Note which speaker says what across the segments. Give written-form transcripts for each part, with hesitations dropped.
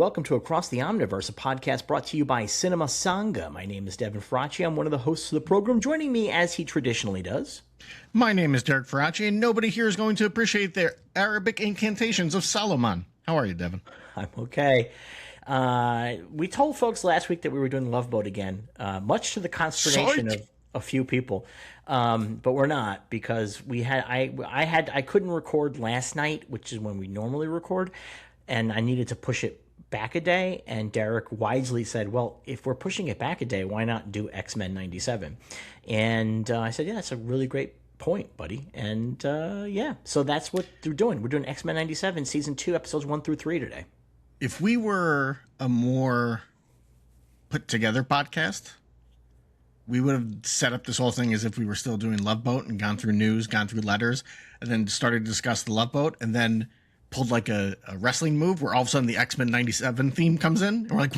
Speaker 1: welcome to Across the Omniverse, a podcast brought to you by Cinema Sangha. My name is Devin Faraci. I'm one of the hosts of the program. Joining me, as he traditionally does.
Speaker 2: My name is Derek Faraci, and nobody here is going to appreciate their Arabic incantations of Solomon. How are you, Devin?
Speaker 1: I'm okay. We told folks last week that we were doing Love Boat again, much to the consternation of a few people, but we're not, because I couldn't record last night, which is when we normally record, and I needed to push it back a day. And Derek wisely said, "Well, if we're pushing it back a day, why not do X-Men '97?" And I said, "Yeah, that's a really great point, buddy." And so that's what they're doing. We're doing X-Men '97, season 2, episodes 1 through 3 today.
Speaker 2: If we were a more put together podcast, we would have set up this whole thing as if we were still doing Love Boat and gone through news, gone through letters, and then started to discuss the Love Boat, and then pulled like a wrestling move where all of a sudden the X-Men '97 theme comes in, and we're like,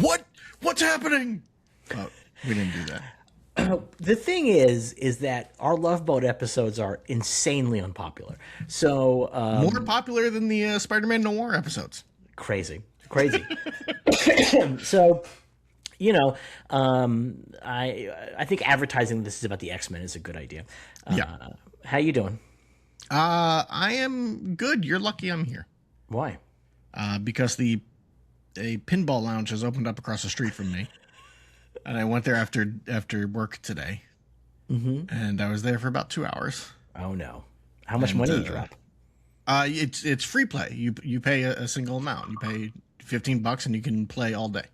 Speaker 2: what's happening? But we didn't do that.
Speaker 1: The thing is that our Love Boat episodes are insanely unpopular. So
Speaker 2: more popular than the Spider-Man Noir episodes.
Speaker 1: Crazy. So, I think advertising this is about the X-Men is a good idea.
Speaker 2: Yeah.
Speaker 1: How you doing?
Speaker 2: I am good. You're lucky I'm here.
Speaker 1: Why?
Speaker 2: Because a pinball lounge has opened up across the street from me, and I went there after work today, and I was there for about 2 hours.
Speaker 1: Oh no! How much money did you drop?
Speaker 2: It's free play. You pay a single amount. You pay $15 and you can play all day.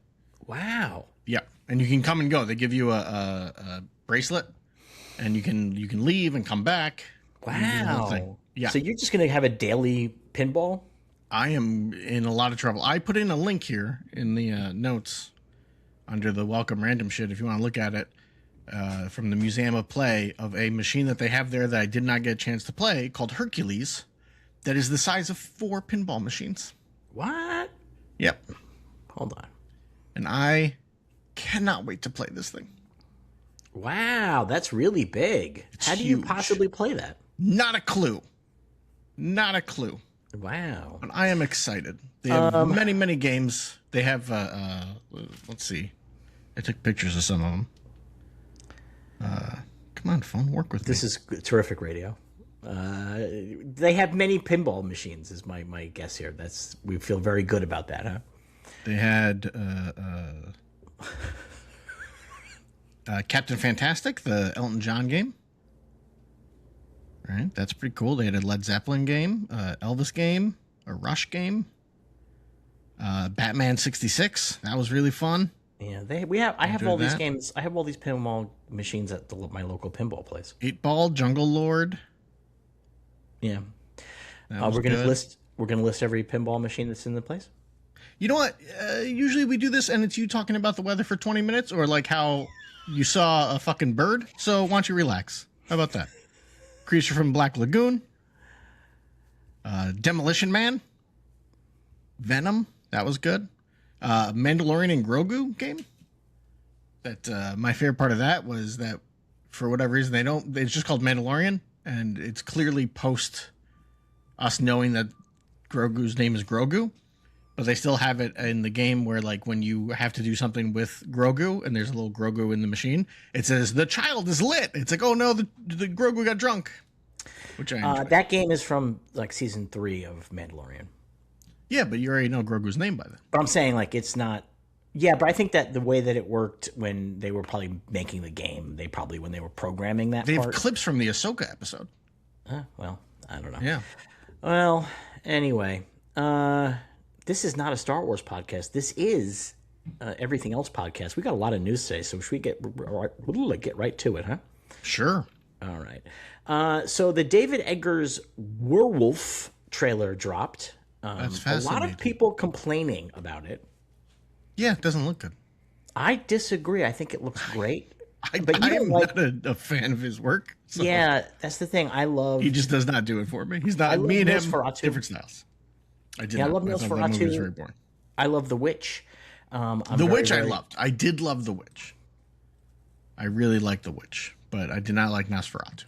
Speaker 1: Wow.
Speaker 2: Yeah, and you can come and go. They give you a bracelet, and you can leave and come back.
Speaker 1: Wow.
Speaker 2: Yeah.
Speaker 1: So you're just gonna have a daily pinball?
Speaker 2: I am in a lot of trouble. I put in a link here in the notes under the welcome random shit if you want to look at it, from the Museum of Play, of a machine that they have there that I did not get a chance to play called Hercules, that is the size of 4 pinball machines.
Speaker 1: What?
Speaker 2: Yep.
Speaker 1: Hold on.
Speaker 2: And I cannot wait to play this thing.
Speaker 1: Wow, that's really big. How do you possibly play that?
Speaker 2: Not a clue.
Speaker 1: Wow.
Speaker 2: But I am excited. They have many, many games. They have, let's see. I took pictures of some of them. Come on, phone, work with me.
Speaker 1: This is terrific radio. They have many pinball machines, is my guess here. We feel very good about that, huh?
Speaker 2: They had Captain Fantastic, the Elton John game. Right, that's pretty cool. They had a Led Zeppelin game, Elvis game, a Rush game, Batman '66. That was really fun.
Speaker 1: Yeah, I have all these games. I have all these pinball machines at my local pinball place.
Speaker 2: 8-Ball, Jungle Lord.
Speaker 1: Yeah, we're gonna list every pinball machine that's in the place.
Speaker 2: You know what? Usually we do this, and it's you talking about the weather for 20 minutes, or like how you saw a fucking bird. So why don't you relax? How about that? Creature from Black Lagoon, Demolition Man, Venom, that was good. Mandalorian and Grogu game. That my favorite part of that was that for whatever reason it's just called Mandalorian, and it's clearly post us knowing that Grogu's name is Grogu, but they still have it in the game where, like, when you have to do something with Grogu and there's a little Grogu in the machine, it says the child is lit. It's like, oh no, the Grogu got drunk. Which I enjoy.
Speaker 1: That game is from like season 3 of Mandalorian.
Speaker 2: Yeah, but you already know Grogu's name by then.
Speaker 1: But I'm saying, like, it's not. Yeah, but I think that the way that it worked when they were probably making the game, when they were programming that
Speaker 2: they
Speaker 1: part.
Speaker 2: have clips from the Ahsoka episode.
Speaker 1: Well, I don't know.
Speaker 2: Yeah.
Speaker 1: Well, anyway, this is not a Star Wars podcast. This is Everything Else podcast. We got a lot of news today, so should we get right to it, huh?
Speaker 2: Sure.
Speaker 1: All right. So the David Eggers Werwulf trailer dropped.
Speaker 2: That's fascinating.
Speaker 1: A lot of people complaining about it.
Speaker 2: Yeah, it doesn't look good.
Speaker 1: I disagree. I think it looks great.
Speaker 2: I'm not a fan of his work. So.
Speaker 1: Yeah, that's the thing.
Speaker 2: He just does not do it for me. He's not. Me and him, different styles.
Speaker 1: I love Nosferatu.
Speaker 2: That was very boring.
Speaker 1: I love The Witch.
Speaker 2: I loved. I did love The Witch. I really liked The Witch, but I did not like Nosferatu.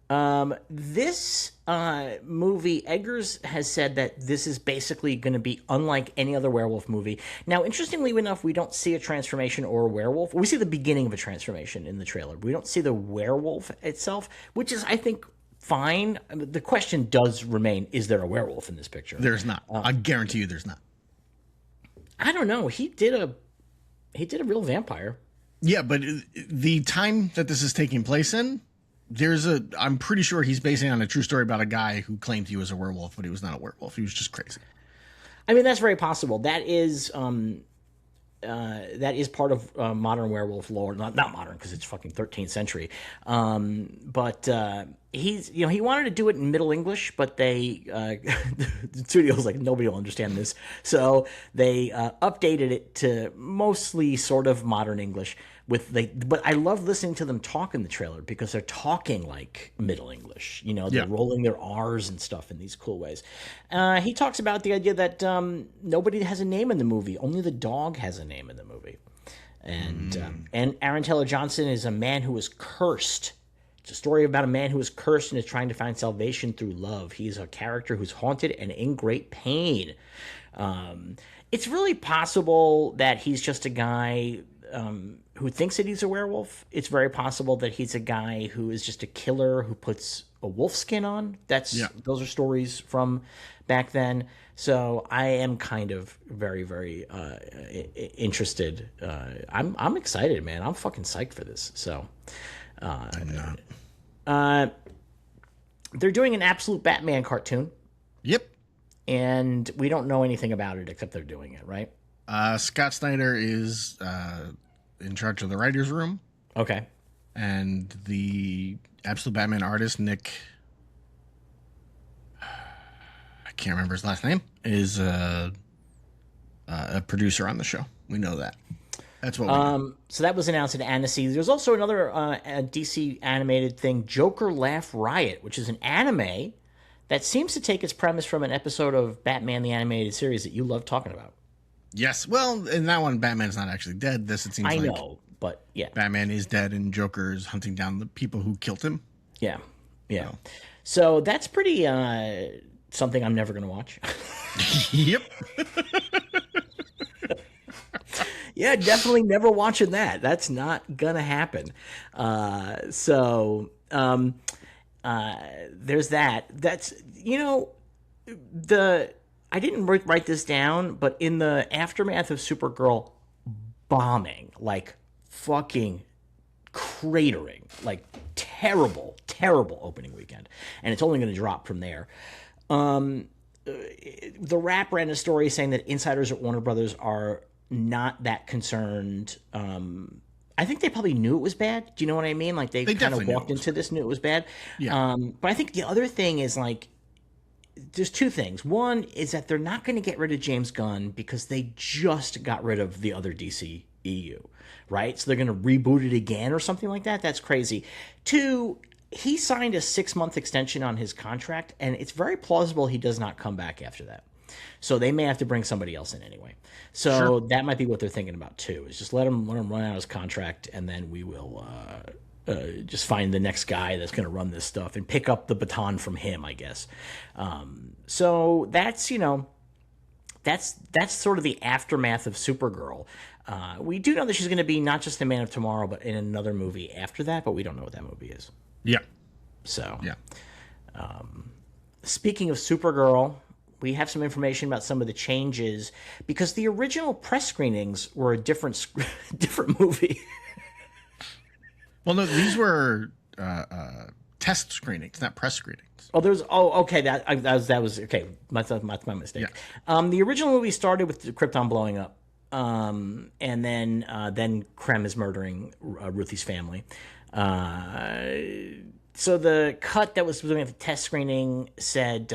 Speaker 1: This movie, Eggers has said that this is basically going to be unlike any other werewolf movie. Now, interestingly enough, we don't see a transformation or a werewolf. We see the beginning of a transformation in the trailer. We don't see the werewolf itself, which is, I think, fine. The question does remain: is there a werewolf in this picture?
Speaker 2: There's not. I guarantee you, there's not.
Speaker 1: I don't know. He did a real vampire.
Speaker 2: Yeah, but the time that this is taking place in, I'm pretty sure he's basing it on a true story about a guy who claimed he was a werewolf, but he was not a werewolf. He was just crazy.
Speaker 1: I mean, that's very possible. That is part of modern werewolf lore. Not modern, because it's fucking 13th century. But he wanted to do it in Middle English, but the studio's like, nobody will understand this. So they updated it to mostly sort of modern English. But I love listening to them talk in the trailer because they're talking like Middle English. They're rolling their R's and stuff in these cool ways. He talks about the idea that nobody has a name in the movie. Only the dog has a name in the movie. And Aaron Taylor Johnson is a man who was cursed. It's a story about a man who is cursed and is trying to find salvation through love. He's a character who's haunted and in great pain. It's really possible that he's just a guy who thinks that he's a werewolf. It's very possible that he's a guy who is just a killer who puts a wolf skin on. Those are stories from back then. So I am kind of very, very interested. I'm excited, man. I'm fucking psyched for this. So
Speaker 2: I'm not.
Speaker 1: They're doing an Absolute Batman cartoon.
Speaker 2: Yep.
Speaker 1: And we don't know anything about it except they're doing it, right?
Speaker 2: Scott Snyder is in charge of the writer's room.
Speaker 1: Okay.
Speaker 2: And the Absolute Batman artist, Nick, I can't remember his last name, is a producer on the show. We know that. That's what we know.
Speaker 1: So that was announced at Annecy. There's also another DC animated thing, Joker Laugh Riot, which is an anime that seems to take its premise from an episode of Batman the Animated Series that you love talking about.
Speaker 2: Yes. Well, in that one, Batman's not actually dead. This, it seems like. I know,
Speaker 1: but yeah.
Speaker 2: Batman is dead and Joker is hunting down the people who killed him.
Speaker 1: Yeah. Yeah. So that's pretty something I'm never going to watch.
Speaker 2: Yep.
Speaker 1: Yeah, definitely never watching that. That's not going to happen. There's that. That's, I didn't write this down, but in the aftermath of Supergirl bombing, like fucking cratering, like terrible, terrible opening weekend. And it's only going to drop from there. The Wrap ran a story saying that insiders at Warner Brothers are not that concerned. I think they probably knew it was bad. Do you know what I mean? Like they kind of walked into this, knew it was bad.
Speaker 2: Yeah.
Speaker 1: But I think the other thing is like, there's two things. One is that they're not going to get rid of James Gunn because they just got rid of the other DC EU, right? So they're going to reboot it again or something like that. That's crazy. Two, he signed a 6-month extension on his contract, and it's very plausible he does not come back after that. So they may have to bring somebody else in anyway. So that might be what they're thinking about too, is just let him run out his contract, and then we will just find the next guy that's going to run this stuff and pick up the baton from him, I guess. So that's, that's sort of the aftermath of Supergirl. We do know that she's going to be not just in Man of Tomorrow, but in another movie after that, but we don't know what that movie is.
Speaker 2: Yeah.
Speaker 1: So,
Speaker 2: yeah.
Speaker 1: Speaking of Supergirl, we have some information about some of the changes because the original press screenings were a different movie.
Speaker 2: Well, no, these were test screenings, not press screenings.
Speaker 1: Okay. That was okay. That's my mistake. Yeah. The original movie started with Krypton blowing up, and then Krem is murdering Ruthie's family. So the cut that was doing the test screening said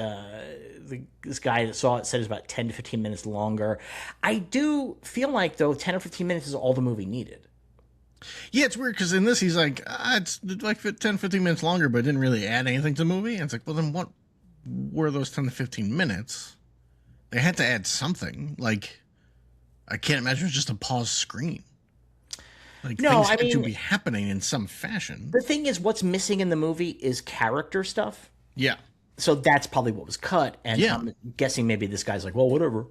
Speaker 1: this guy that saw it said it was about 10 to 15 minutes longer. I do feel like, though, 10 or 15 minutes is all the movie needed.
Speaker 2: Yeah, it's weird because in this he's like, it's like 10, 15 minutes longer, but it didn't really add anything to the movie. And it's like, well, then what were those 10 to 15 minutes? They had to add something. Like, I can't imagine it's just a pause screen. Like
Speaker 1: No,
Speaker 2: things
Speaker 1: I
Speaker 2: had to
Speaker 1: mean,
Speaker 2: be happening in some fashion.
Speaker 1: the thing is, what's missing in the movie is character stuff.
Speaker 2: Yeah.
Speaker 1: So that's probably what was cut. And
Speaker 2: Yeah.
Speaker 1: I'm guessing maybe this guy's like, well, whatever.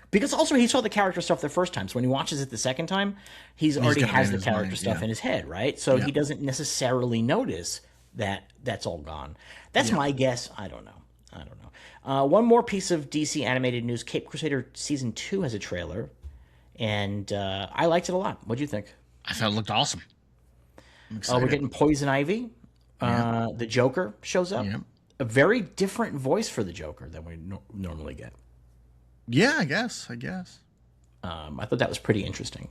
Speaker 1: Because also he saw the character stuff the first time. So when he watches it the second time, he's already
Speaker 2: got it
Speaker 1: has
Speaker 2: in
Speaker 1: the
Speaker 2: his
Speaker 1: character
Speaker 2: mind,
Speaker 1: stuff
Speaker 2: yeah.
Speaker 1: in his head, right? So
Speaker 2: Yeah.
Speaker 1: he doesn't necessarily notice that that's all gone. That's
Speaker 2: Yeah.
Speaker 1: my guess. I don't know. One more piece of DC animated news. Cape Crusader Season 2 has a trailer. And I liked it a lot. What'd you think?
Speaker 2: I thought it looked awesome. I'm
Speaker 1: Oh,
Speaker 2: excited.
Speaker 1: we're getting Poison Ivy.
Speaker 2: Yeah.
Speaker 1: The Joker shows up.
Speaker 2: Yeah.
Speaker 1: A very different voice for the Joker than we normally get.
Speaker 2: Yeah, I guess.
Speaker 1: I thought that was pretty interesting.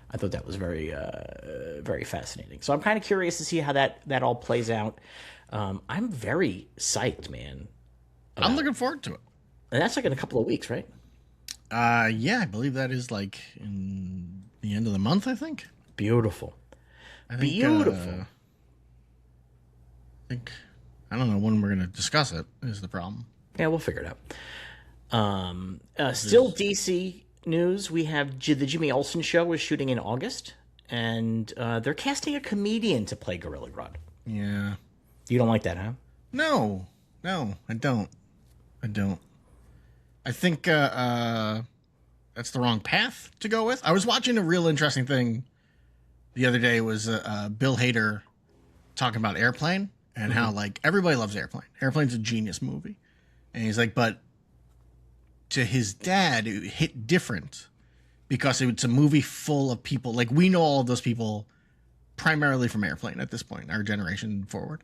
Speaker 1: I thought that was very, very fascinating. So I'm kind of curious to see how that all plays out. I'm very psyched, man.
Speaker 2: I'm looking forward to it.
Speaker 1: And that's like in a couple of weeks, right?
Speaker 2: Yeah, I believe that is like in the end of the month, I think.
Speaker 1: Beautiful.
Speaker 2: I think,
Speaker 1: Beautiful.
Speaker 2: I don't know when we're going to discuss it is the problem.
Speaker 1: Yeah, we'll figure it out. Still DC news. We have the Jimmy Olsen show is shooting in August, and they're casting a comedian to play Gorilla Grodd.
Speaker 2: Yeah.
Speaker 1: You don't like that, huh?
Speaker 2: No, I don't. I think that's the wrong path to go with. I was watching a real interesting thing the other day. It was Bill Hader talking about Airplane and how like everybody loves Airplane. Airplane's a genius movie. And he's like, but to his dad, it hit different because it's a movie full of people. Like we know all of those people primarily from Airplane at this point, our generation forward.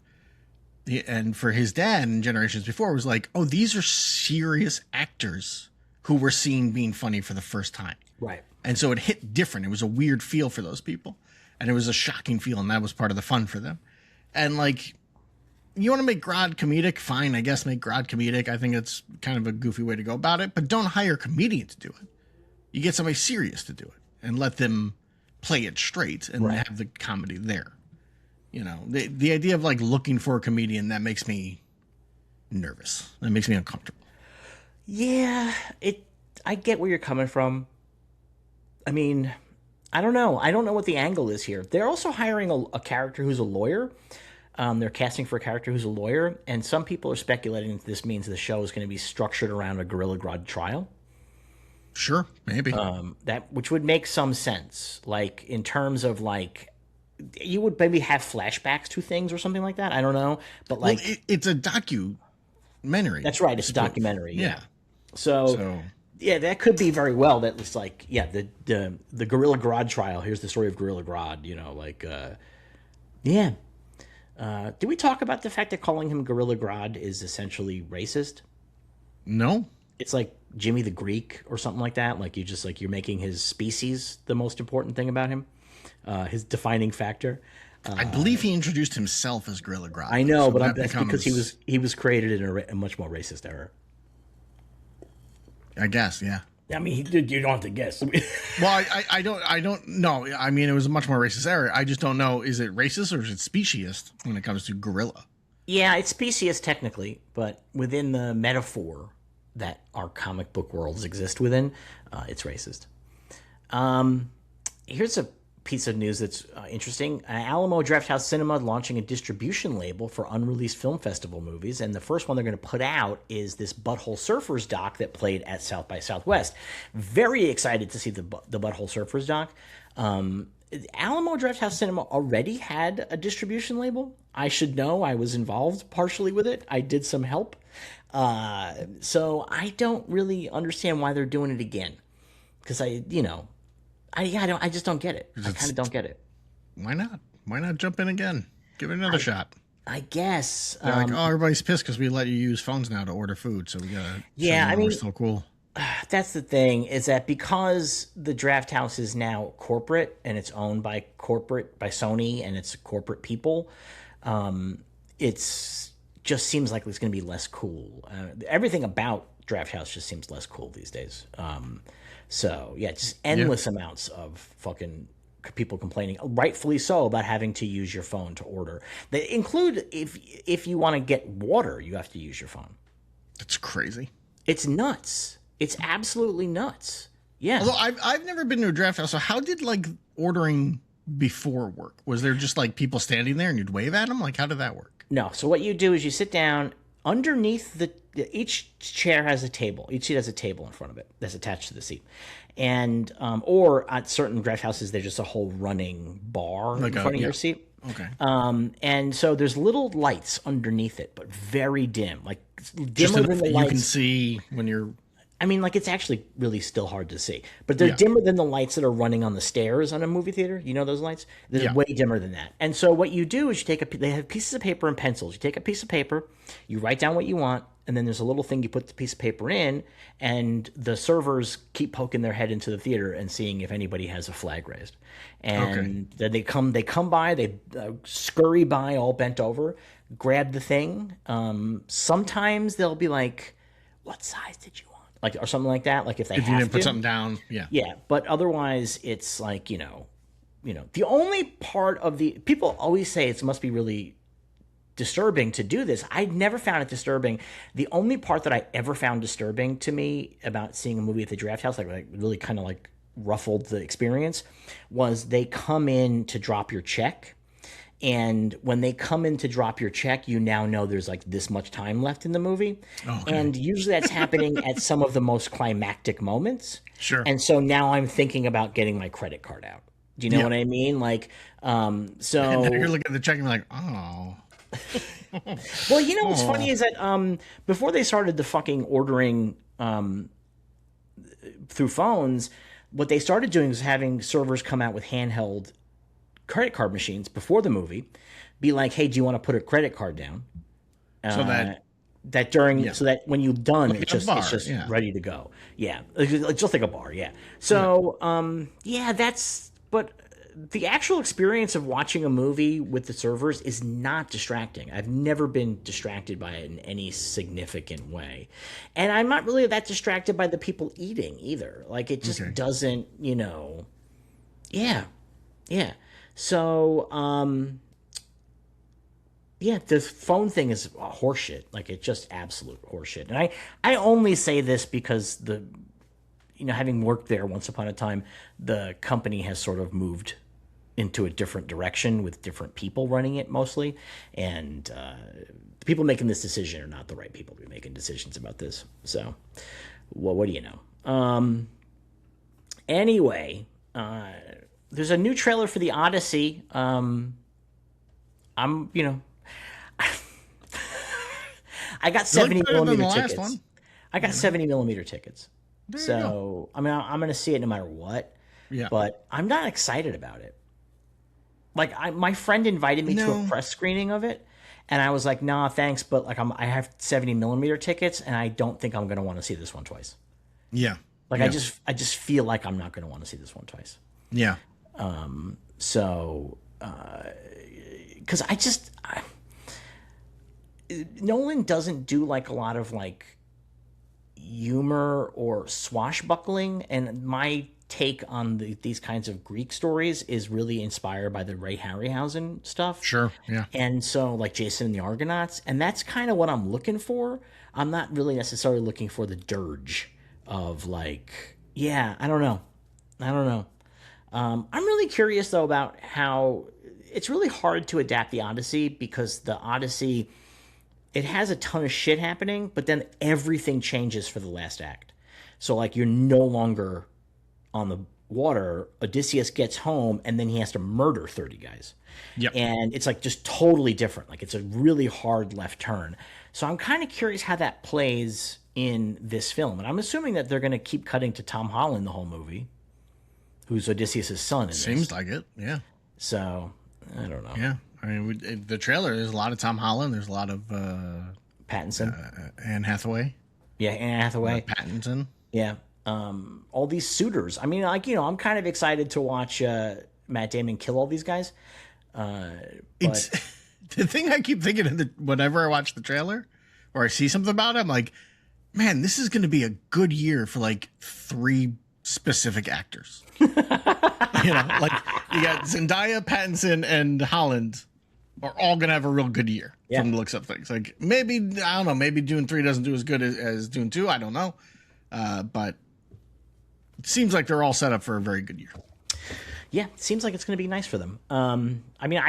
Speaker 2: And for his dad and generations before, it was like, oh, these are serious actors who were seen being funny for the first time.
Speaker 1: Right.
Speaker 2: And so it hit different. It was a weird feel for those people. And it was a shocking feel, and that was part of the fun for them. And like, you want to make Grodd comedic? Fine, I guess make Grodd comedic. I think it's kind of a goofy way to go about it. But don't hire a comedian to do it. You get somebody serious to do it and let them play it straight and have the comedy there. You know, the idea of like looking for a comedian, that makes me nervous. That makes me uncomfortable.
Speaker 1: Yeah, I get where you're coming from. I mean, I don't know. I don't know what the angle is here. They're also hiring a character who's a lawyer. They're casting for a character who's a lawyer, and some people are speculating that this means the show is going to be structured around a Gorilla Grodd trial.
Speaker 2: Sure, maybe.
Speaker 1: Which would make some sense, like in terms of like you would maybe have flashbacks to things or something like that. I don't know, but like
Speaker 2: it's a documentary.
Speaker 1: That's right. It's a documentary.
Speaker 2: Yeah.
Speaker 1: So yeah, that could be very well. That it's like the Gorilla Grodd trial. Here's the story of Gorilla Grodd. You know, like yeah. Did we talk about the fact that calling him Gorilla Grodd is essentially racist?
Speaker 2: No.
Speaker 1: It's like Jimmy the Greek or something like that. Like you're making his species the most important thing about him, his defining factor.
Speaker 2: I believe he introduced himself as Gorilla Grodd.
Speaker 1: I know, but that's because he was created in a much more racist era.
Speaker 2: I guess, yeah.
Speaker 1: I mean, you don't have to guess.
Speaker 2: Well, I don't know. I mean, it was a much more racist era. I just don't know. Is it racist or is it speciesist when it comes to gorilla? Yeah,
Speaker 1: it's speciesist technically, but within the metaphor that our comic book worlds exist within, it's racist. Here's a piece of news that's interesting. Alamo Drafthouse Cinema launching a distribution label for unreleased film festival movies, and the first one they're going to put out is this Butthole Surfers doc that played at South by Southwest. Very excited to see the Butthole Surfers doc. Alamo Drafthouse Cinema already had a distribution label. I should know. I was involved partially with it. I did some help. So I don't really understand why they're doing it again. Because I just don't get it. I kind of don't get it.
Speaker 2: Why not? Why not jump in again? Give it another shot.
Speaker 1: I guess.
Speaker 2: They're like, everybody's pissed because we let you use phones now to order food, so we gotta.
Speaker 1: Yeah, I mean,
Speaker 2: we're still cool.
Speaker 1: That's the thing, is that because the Draft House is now corporate and it's owned by Sony and it's corporate people, it's just seems like it's going to be less cool. Everything about Draft House just seems less cool these days. So yeah, just endless amounts of fucking people complaining, rightfully so, about having to use your phone to order. They include if you want to get water, you have to use your phone.
Speaker 2: That's crazy.
Speaker 1: It's nuts. It's absolutely nuts. Yeah.
Speaker 2: Although I've never been to a Draft House, so how did like ordering before work? Was there just like people standing there and you'd wave at them? Like, how did that work?
Speaker 1: No. So what you do is you sit down underneath each chair has a table. Each seat has a table in front of it that's attached to the seat. And or at certain draft houses, there's just a whole running bar in front of your seat.
Speaker 2: Okay.
Speaker 1: And so there's little lights underneath it, but very dim, like
Speaker 2: Just
Speaker 1: dimmer than
Speaker 2: enough
Speaker 1: the
Speaker 2: that
Speaker 1: lights.
Speaker 2: you can see when you're.
Speaker 1: I mean, like it's actually really still hard to see, but they're dimmer than the lights that are running on the stairs on a movie theater. You know those lights? They're way dimmer than that. And so what you do is you take they have pieces of paper and pencils. You take a piece of paper, you write down what you want, and then there's a little thing you put the piece of paper in, and the servers keep poking their head into the theater and seeing if anybody has a flag raised. And then they come by, they scurry by all bent over, grab the thing. Sometimes they'll be like, "What size did you want?" Like, or something like that. Like if
Speaker 2: you didn't put something down,
Speaker 1: yeah. But otherwise, it's like the only part of the people always say it must be really disturbing to do this. I never found it disturbing. The only part that I ever found disturbing to me about seeing a movie at the draft house, like really kind of like ruffled the experience, was they come in to drop your check. And when they come in to drop your check, you now know there's like this much time left in the movie. And usually that's happening at some of the most climactic moments.
Speaker 2: Sure.
Speaker 1: And so now I'm thinking about getting my credit card out. Do you know what I mean? Like, so.
Speaker 2: And then you're looking at the check and you're like, oh.
Speaker 1: Well, what's funny is that before they started the fucking ordering through phones, what they started doing was having servers come out with handheld credit card machines before the movie, be like, "Hey, do you want to put a credit card down?"
Speaker 2: So
Speaker 1: so that when you've done, like it's just ready to go. Yeah, it's just like a bar. Yeah. So but the actual experience of watching a movie with the servers is not distracting. I've never been distracted by it in any significant way. And I'm not really that distracted by the people eating either. Like, it just doesn't, Yeah. So, the phone thing is horseshit. Like, it's just absolute horseshit. And I only say this because having worked there once upon a time, the company has sort of moved into a different direction with different people running it mostly. And the people making this decision are not the right people to be making decisions about this. So, well, what do you know? Anyway, there's a new trailer for the Odyssey. I got 70 millimeter tickets. I got 70 millimeter tickets. So, I mean, I'm going to see it no matter what.
Speaker 2: Yeah.
Speaker 1: But I'm not excited about it. Like, my friend invited me to a press screening of it, and I was like, "Nah, thanks." But like, I have 70 millimeter tickets, and I don't think I'm going to want to see this one twice.
Speaker 2: Yeah.
Speaker 1: Like, I just feel like I'm not going to want to see this one twice.
Speaker 2: Yeah.
Speaker 1: So, because Nolan doesn't do like a lot of like humor or swashbuckling, and my take on these kinds of Greek stories is really inspired by the Ray Harryhausen stuff.
Speaker 2: Sure, yeah.
Speaker 1: And so like Jason and the Argonauts, and that's kind of what I'm looking for. I'm not really necessarily looking for the dirge of like, I don't know. I'm really curious though about how it's really hard to adapt the Odyssey, because the Odyssey, it has a ton of shit happening, but then everything changes for the last act. So like, you're no longer on the water. Odysseus gets home and then he has to murder 30 guys.
Speaker 2: Yep.
Speaker 1: And it's like just totally different. Like, it's a really hard left turn. So I'm kind of curious how that plays in this film. And I'm assuming that they're going to keep cutting to Tom Holland the whole movie, who's Odysseus' son.
Speaker 2: Seems like it, yeah.
Speaker 1: So, I don't know.
Speaker 2: Yeah. I mean, the trailer, there's a lot of Tom Holland. There's a lot of
Speaker 1: Pattinson.
Speaker 2: Anne Hathaway.
Speaker 1: Yeah, Anne Hathaway.
Speaker 2: Pattinson.
Speaker 1: Yeah. All these suitors. I mean, like, I'm kind of excited to watch Matt Damon kill all these guys.
Speaker 2: It's the thing I keep thinking whenever I watch the trailer or I see something about it, I'm like, man, this is going to be a good year for like 3 specific actors. Like, you got Zendaya, Pattinson, and Holland are all going to have a real good year from the looks of things. Like, maybe, I don't know, maybe Dune 3 doesn't do as good as Dune 2. I don't know. But it seems like they're all set up for a very good year.
Speaker 1: Yeah, seems like it's going to be nice for them. I mean,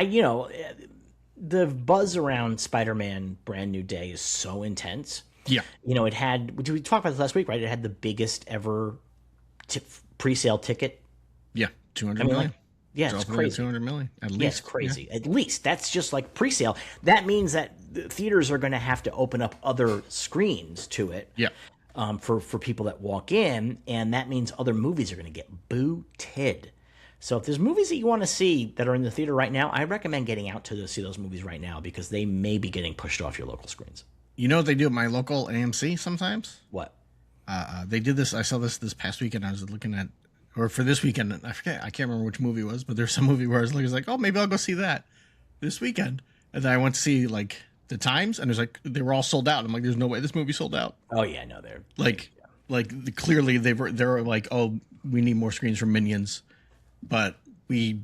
Speaker 1: the buzz around Spider-Man Brand New Day is so intense.
Speaker 2: Yeah.
Speaker 1: It had, we talked about this last week, right? It had the biggest ever pre-sale ticket.
Speaker 2: Yeah, 200 million.
Speaker 1: Yeah, it's crazy.
Speaker 2: 200 million at least.
Speaker 1: Yeah, it's crazy. Yeah. At least that's just like pre-sale. That means that the theaters are going to have to open up other screens to it.
Speaker 2: Yeah.
Speaker 1: For people that walk in, and that means other movies are going to get booted. So if there's movies that you want to see that are in the theater right now, I recommend getting out to see those movies right now because they may be getting pushed off your local screens.
Speaker 2: You know what they do at my local AMC sometimes?
Speaker 1: What?
Speaker 2: They did this. I saw this past weekend. I was looking at, or for this weekend, I forget. I can't remember which movie it was, but there's some movie where I was like, oh, maybe I'll go see that this weekend. And then I went to see like the times, and it was like they were all sold out. I'm like, there's no way this movie sold out.
Speaker 1: Oh yeah, no, they're
Speaker 2: clearly they're like, oh, we need more screens for Minions, but we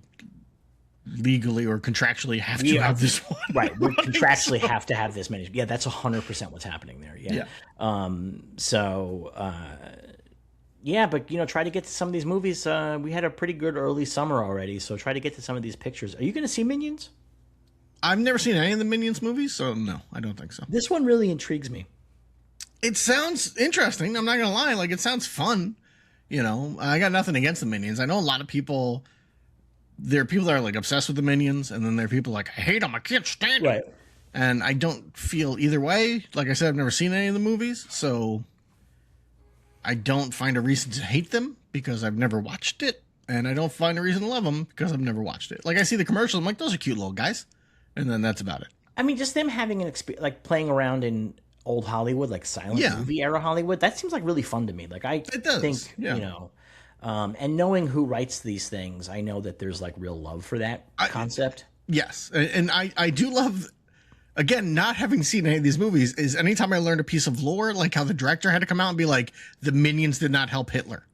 Speaker 2: legally or contractually have to have this one.
Speaker 1: Right, we contractually have to have this many. Yeah, that's 100% what's happening there. Yeah. Yeah, but try to get to some of these movies. We had a pretty good early summer already, so try to get to some of these pictures. Are you going to see Minions?
Speaker 2: I've never seen any of the Minions movies, so no, I don't think so.
Speaker 1: This one really intrigues me.
Speaker 2: It sounds interesting. I'm not going to lie. Like, it sounds fun. I got nothing against the Minions. I know a lot of people, there are people that are like obsessed with the Minions, and then there are people like, I hate them. I can't stand it. And I don't feel either way. Like I said, I've never seen any of the movies, so I don't find a reason to hate them because I've never watched it, and I don't find a reason to love them because I've never watched it. Like, I see the commercials, I'm like, those are cute little guys. And then that's about it.
Speaker 1: I mean, just them having an experience, like playing around in old Hollywood, like silent movie era Hollywood, that seems like really fun to me. Like,
Speaker 2: it does.
Speaker 1: Think, and knowing who writes these things, I know that there's like real love for that concept.
Speaker 2: Yes. And I do love, again, not having seen any of these movies, is anytime I learned a piece of lore, like how the director had to come out and be like, the Minions did not help Hitler.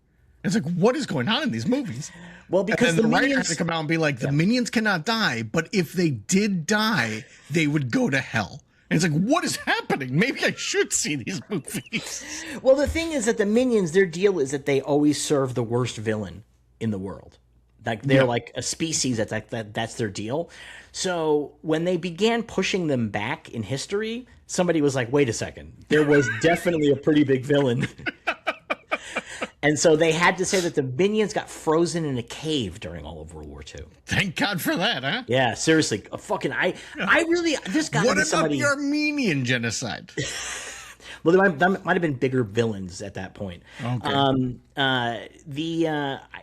Speaker 2: It's like, what is going on in these movies?
Speaker 1: Well, because
Speaker 2: the writer had to come out and be like, the Minions cannot die, but if they did die, they would go to hell. And it's like, what is happening? Maybe I should see these movies.
Speaker 1: Well, the thing is that the Minions, their deal is that they always serve the worst villain in the world. Like they're like a species that's their deal. So when they began pushing them back in history, somebody was like, wait a second, there was definitely a pretty big villain. And so they had to say that the Minions got frozen in a cave during all of World War II.
Speaker 2: Thank God for that, huh?
Speaker 1: Yeah, seriously. I really, there's got to be somebody.
Speaker 2: What about the Armenian genocide?
Speaker 1: Well, there might have been bigger villains at that point.
Speaker 2: Okay.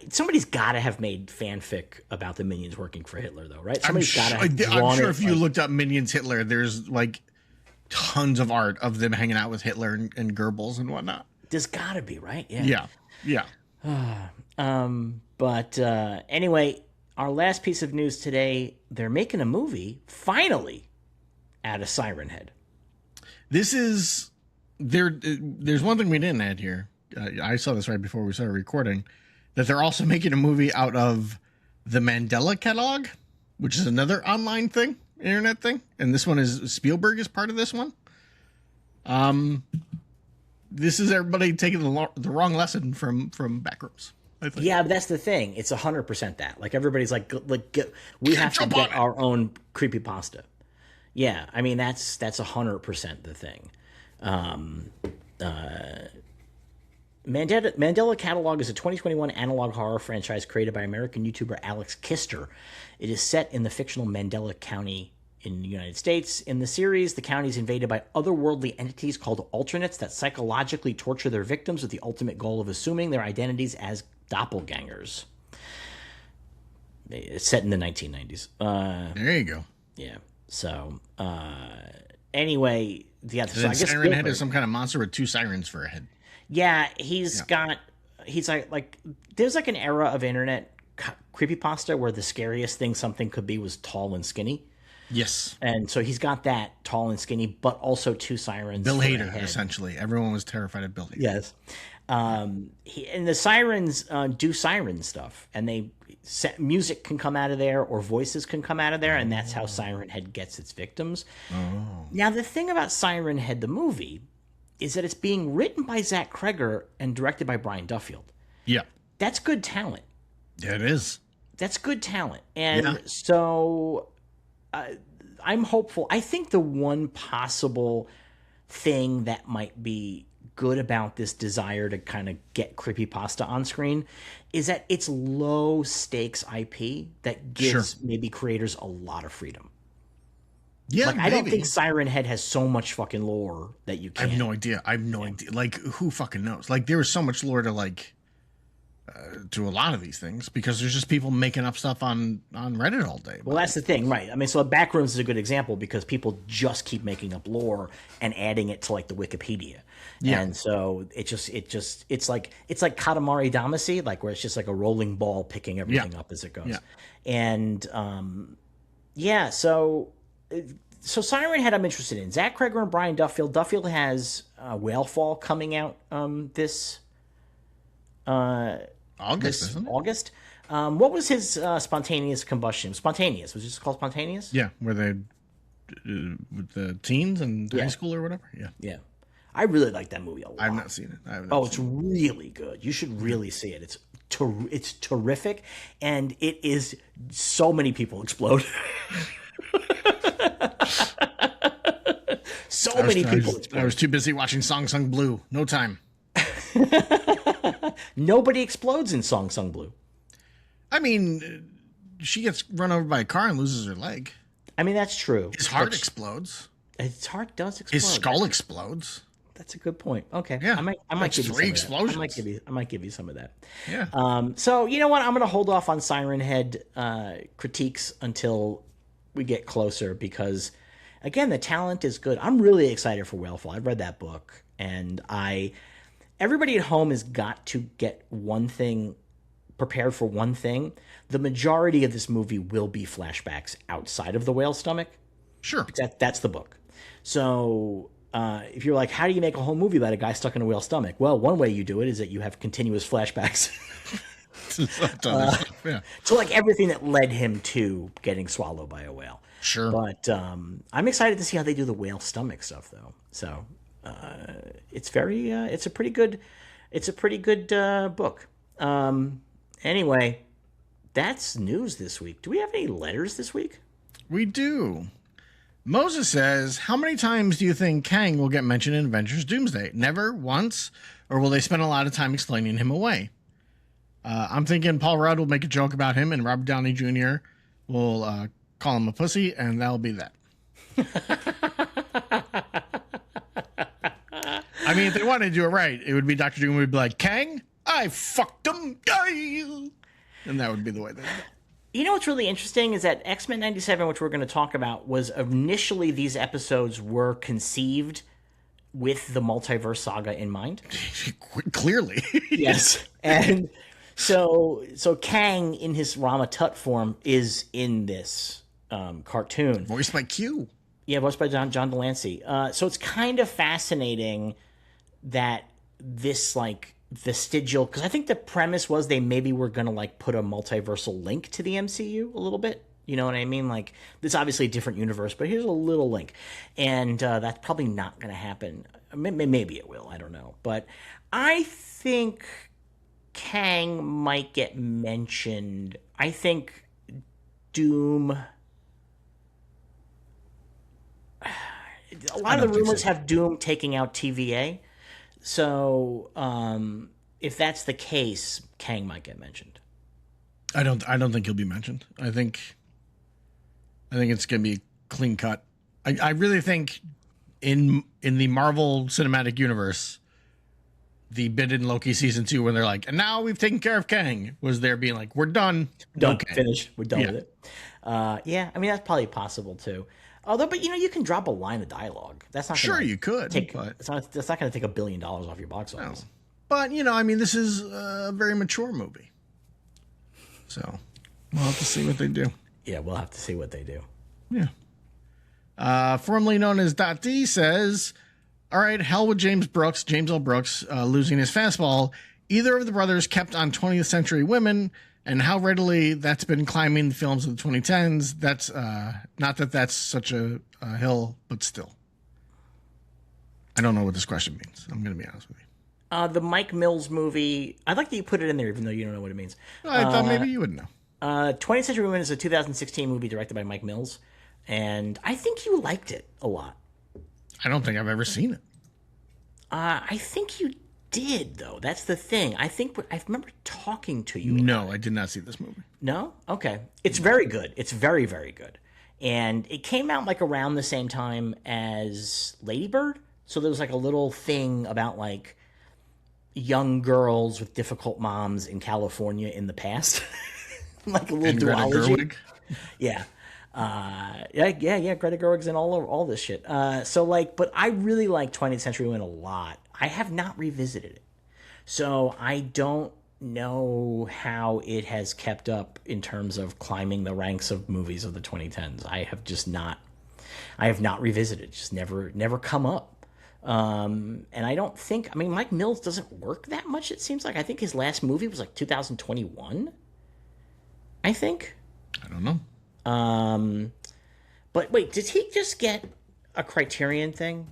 Speaker 1: Somebody's got to have made fanfic about the Minions working for Hitler, though, right?
Speaker 2: I'm sure if you looked up Minions Hitler, there's like tons of art of them hanging out with Hitler and Goebbels and whatnot.
Speaker 1: There's got to be, right?
Speaker 2: Yeah.
Speaker 1: But anyway, our last piece of news today, they're making a movie, finally, out of Sirenhead.
Speaker 2: This is... There's one thing we didn't add here. I saw this right before we started recording, that they're also making a movie out of the Mandela Catalog, which is another online thing, internet thing. And this one is... Spielberg is part of this one. This is everybody taking the wrong lesson from Backrooms, I think.
Speaker 1: Yeah, but that's the thing. It's 100% that. Like, everybody's like we have to get our own creepypasta. Yeah, I mean, that's 100% the thing. Mandela Catalog is a 2021 analog horror franchise created by American YouTuber Alex Kister. It is set in the fictional Mandela County in the United States. In the series, the county is invaded by otherworldly entities called alternates that psychologically torture their victims with the ultimate goal of assuming their identities as doppelgangers. It's set in the 1990s.
Speaker 2: There you go.
Speaker 1: Yeah. So, anyway, yeah.
Speaker 2: So I guess Sirenhead is some kind of monster with two sirens for a head.
Speaker 1: Yeah, he's like there's like an era of internet creepypasta where the scariest thing something could be was tall and skinny.
Speaker 2: Yes.
Speaker 1: And so he's got that tall and skinny, but also two sirens.
Speaker 2: Bill Hader, essentially. Everyone was terrified of Bill Hader.
Speaker 1: Yes. And the sirens do siren stuff, and music can come out of there or voices can come out of there, and that's how Sirenhead gets its victims.
Speaker 2: Oh.
Speaker 1: Now, the thing about Sirenhead, the movie, is that it's being written by Zach Kreger and directed by Brian Duffield.
Speaker 2: Yeah.
Speaker 1: That's good talent.
Speaker 2: Yeah, it is.
Speaker 1: That's good talent. And
Speaker 2: Yeah.
Speaker 1: so I'm hopeful. I think the one possible thing that might be good about this desire to kind of get creepypasta on screen is that it's low stakes IP that
Speaker 2: Sure.
Speaker 1: gives maybe creators a lot of freedom.
Speaker 2: Yeah,
Speaker 1: Like, I don't think
Speaker 2: maybe.
Speaker 1: Sirenhead has so much fucking lore that you
Speaker 2: I have
Speaker 1: can't.
Speaker 2: no idea. I have no idea. Like, who fucking knows? Like, there was so much lore to like to a lot of these things because there's just people making up stuff on Reddit all day.
Speaker 1: Well, that's the thing, right? I mean, so Backrooms is a good example because people just keep making up lore and adding it to like the Wikipedia.
Speaker 2: Yeah.
Speaker 1: And so it's like Katamari Damacy, like where it's just like a rolling ball picking everything up as it goes.
Speaker 2: Yeah.
Speaker 1: And so Siren Head I'm interested in. Zach Kreger and Brian Duffield. Duffield has Whalefall coming out this
Speaker 2: August, isn't it?
Speaker 1: August. What was his spontaneous combustion? Spontaneous. Was it just called Spontaneous?
Speaker 2: Yeah, where they with the teens and high school or whatever. Yeah.
Speaker 1: Yeah. I really like that movie a lot.
Speaker 2: I've not seen it. I have not
Speaker 1: It's really good. You should really see it. It's terrific, and it is so many people explode. So many people explode.
Speaker 2: I was too busy watching Song Sung Blue. No time.
Speaker 1: Nobody explodes in Song Sung Blue.
Speaker 2: I mean, she gets run over by a car and loses her leg.
Speaker 1: I mean, that's true.
Speaker 2: His heart explodes.
Speaker 1: His heart does explode.
Speaker 2: His skull explodes.
Speaker 1: That's a good point. Okay.
Speaker 2: Yeah.
Speaker 1: I might
Speaker 2: That's
Speaker 1: give you
Speaker 2: three
Speaker 1: some
Speaker 2: explosions.
Speaker 1: Of that. I might give you some of that.
Speaker 2: Yeah.
Speaker 1: So you know what? I'm going to hold off on Siren Head critiques until we get closer because, again, the talent is good. I'm really excited for Whalefall. I've read that book, and everybody at home has got to get one thing prepared for one thing. The majority of this movie will be flashbacks outside of the whale stomach.
Speaker 2: Sure.
Speaker 1: That's the book. So if you're like, how do you make a whole movie about a guy stuck in a whale stomach? Well, one way you do it is that you have continuous flashbacks
Speaker 2: Yeah.
Speaker 1: to like everything that led him to getting swallowed by a whale.
Speaker 2: Sure.
Speaker 1: But I'm excited to see how they do the whale stomach stuff, though. So it's a pretty good book. Anyway, that's news this week. Do we have any letters this week?
Speaker 2: We do. Moses says, how many times do you think Kang will get mentioned in Avengers Doomsday? Never? Once? Or will they spend a lot of time explaining him away? I'm thinking Paul Rudd will make a joke about him and Robert Downey Jr. will call him a pussy, and that'll be that. I mean, if they wanted to do it right, it would be Dr. Doom would be like, Kang, I fucked him. And that would be the way they do it.
Speaker 1: You know what's really interesting is that X-Men 97, which we're going to talk about, was initially these episodes were conceived with the multiverse saga in mind.
Speaker 2: Clearly.
Speaker 1: Yes. And so Kang in his Rama Tut form is in this cartoon.
Speaker 2: Voiced by Q.
Speaker 1: Yeah, voiced by John Delancey. So it's kind of fascinating that this like vestigial, because I think the premise was they maybe were going to like put a multiversal link to the MCU a little bit. You know what I mean? Like, it's obviously a different universe, but here's a little link. And that's probably not going to happen. Maybe it will. I don't know. But I think Kang might get mentioned. I think Doom... A lot of the rumors have Doom taking out TVA. So if that's the case, Kang might get mentioned.
Speaker 2: I don't think he'll be mentioned. I think it's gonna be clean cut. I really think in the Marvel Cinematic Universe, the bit in Loki season 2 when they're like, and now we've taken care of Kang, was there being like, we're done,
Speaker 1: Finished, we're done with it. Yeah, I mean that's probably possible too. Although, but you can drop a line of dialogue. That's not
Speaker 2: sure you could,
Speaker 1: but that's not going to take $1 billion off your box office.
Speaker 2: No. But I mean, this is a very mature movie, so we'll have to see what they do.
Speaker 1: Yeah, we'll have to see what they do.
Speaker 2: Yeah. Formerly known as .D says, all right, hell with James L. Brooks, losing his fastball. Either of the brothers kept on 20th century women, and how readily that's been climbing the films of the 2010s. That's not that that's such a hill, but still. I don't know what this question means. I'm going to be honest with you.
Speaker 1: The Mike Mills movie, I like that you put it in there even though you don't know what it means.
Speaker 2: I thought maybe you would know.
Speaker 1: 20th Century Women is a 2016 movie directed by Mike Mills, and I think you liked it a lot.
Speaker 2: I don't think I've ever seen it.
Speaker 1: I think you did, though. That's the thing. I remember talking to you.
Speaker 2: No, I did not see this movie.
Speaker 1: No? Okay. It's very good. It's very, very good. And it came out like around the same time as Lady Bird. So there was like a little thing about like young girls with difficult moms in California in the past. Like a little
Speaker 2: And Greta
Speaker 1: duology.
Speaker 2: Gerwig?
Speaker 1: Yeah. Yeah. Greta Gerwig's and all this shit. So like, but I really like 20th Century Women a lot. I have not revisited it. So I don't know how it has kept up in terms of climbing the ranks of movies of the 2010s. I have not revisited. Just never come up. And I don't think, I mean, Mike Mills doesn't work that much, it seems like. I think his last movie was like 2021. I think.
Speaker 2: I don't know.
Speaker 1: But wait, did he just get a Criterion thing?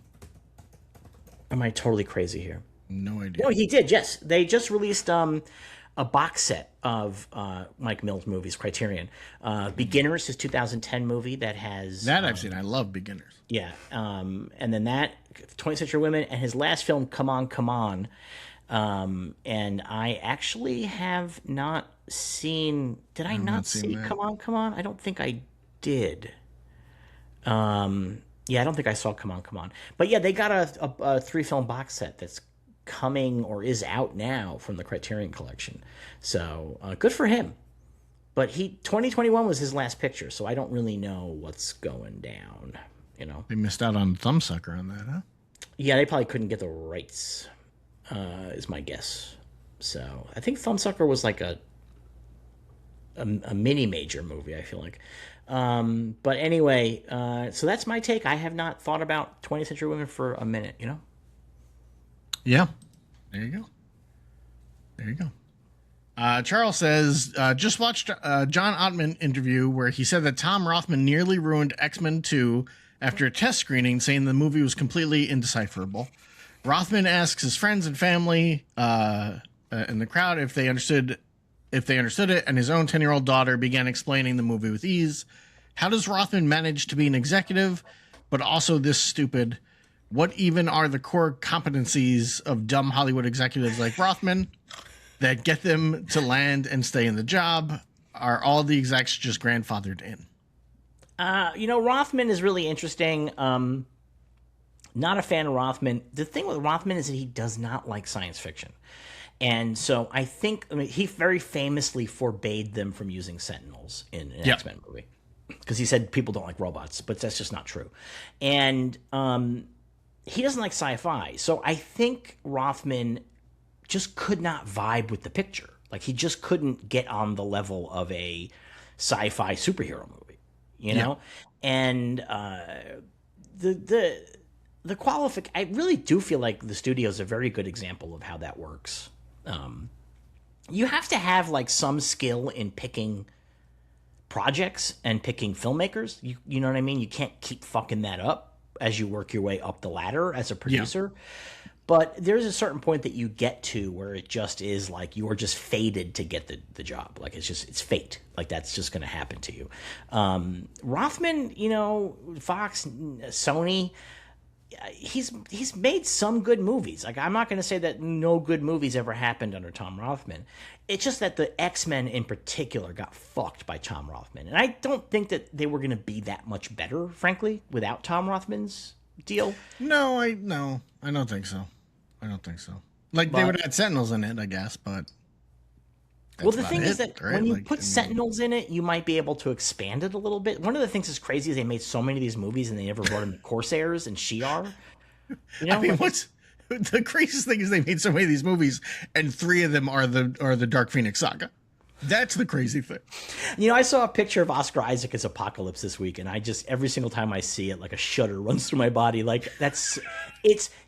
Speaker 1: Am I totally crazy here?
Speaker 2: No idea.
Speaker 1: No, he did. Yes, they just released a box set of Mike Mills movies, Criterion. Beginners, his 2010 movie that has
Speaker 2: That I've seen. I love Beginners.
Speaker 1: yeah, and then that 20th Century Women, and his last film, Come On, Come On. And I actually have not seen. Did I not
Speaker 2: seen
Speaker 1: see
Speaker 2: that.
Speaker 1: Come On, Come On? I don't think I did. Yeah, I don't think I saw Come On, Come On. But yeah, they got a 3-film box set that's coming or is out now from the Criterion Collection. So good for him. But 2021 was his last picture, so I don't really know what's going down. You know.
Speaker 2: They missed out on Thumbsucker on that, huh?
Speaker 1: Yeah, they probably couldn't get the rights. Is my guess. So I think Thumbsucker was like a mini major movie, I feel like. But anyway, so that's my take. I have not thought about 20th Century Women for a minute, you know?
Speaker 2: Yeah. There you go. There you go. Charles says, just watched John Ottman interview where he said that Tom Rothman nearly ruined X-Men 2 after a test screening, saying the movie was completely indecipherable. Rothman asks his friends and family in the crowd if they understood it, and his own 10-year-old daughter began explaining the movie with ease. How does Rothman manage to be an executive, but also this stupid? What even are the core competencies of dumb Hollywood executives like Rothman that get them to land and stay in the job? Are all the execs just grandfathered in?
Speaker 1: Rothman is really interesting. Not a fan of Rothman. The thing with Rothman is that he does not like science fiction. And so he very famously forbade them from using Sentinels in an X-Men movie. Because he said people don't like robots, but that's just not true. And he doesn't like sci-fi. So I think Rothman just could not vibe with the picture. Like, he just couldn't get on the level of a sci-fi superhero movie, you know? And I really do feel like the studio is a very good example of how that works. You have to have like some skill in picking projects and picking filmmakers. You know what I mean? You can't keep fucking that up as you work your way up the ladder as a producer. Yeah. But there's a certain point that you get to where it just is like you are just fated to get the job. Like it's fate. Like that's just going to happen to you. Rothman, Fox, Sony, he's made some good movies. Like, I'm not going to say that no good movies ever happened under Tom Rothman. It's just that the X-Men in particular got fucked by Tom Rothman. And I don't think that they were going to be that much better, frankly, without Tom Rothman's deal.
Speaker 2: No, I don't think so. Like, they would have had Sentinels in it, I guess, but
Speaker 1: well, the thing is that when you put Sentinels in it, you might be able to expand it a little bit. One of the things that's crazy is they made so many of these movies and they never brought in the Corsairs and Shi'ar.
Speaker 2: I mean, what's the craziest thing is they made so many of these movies and 3 of them are the Dark Phoenix saga. That's the crazy thing.
Speaker 1: I saw a picture of Oscar Isaac as Apocalypse this week, and I just, every single time I see it, like a shudder runs through my body. Like,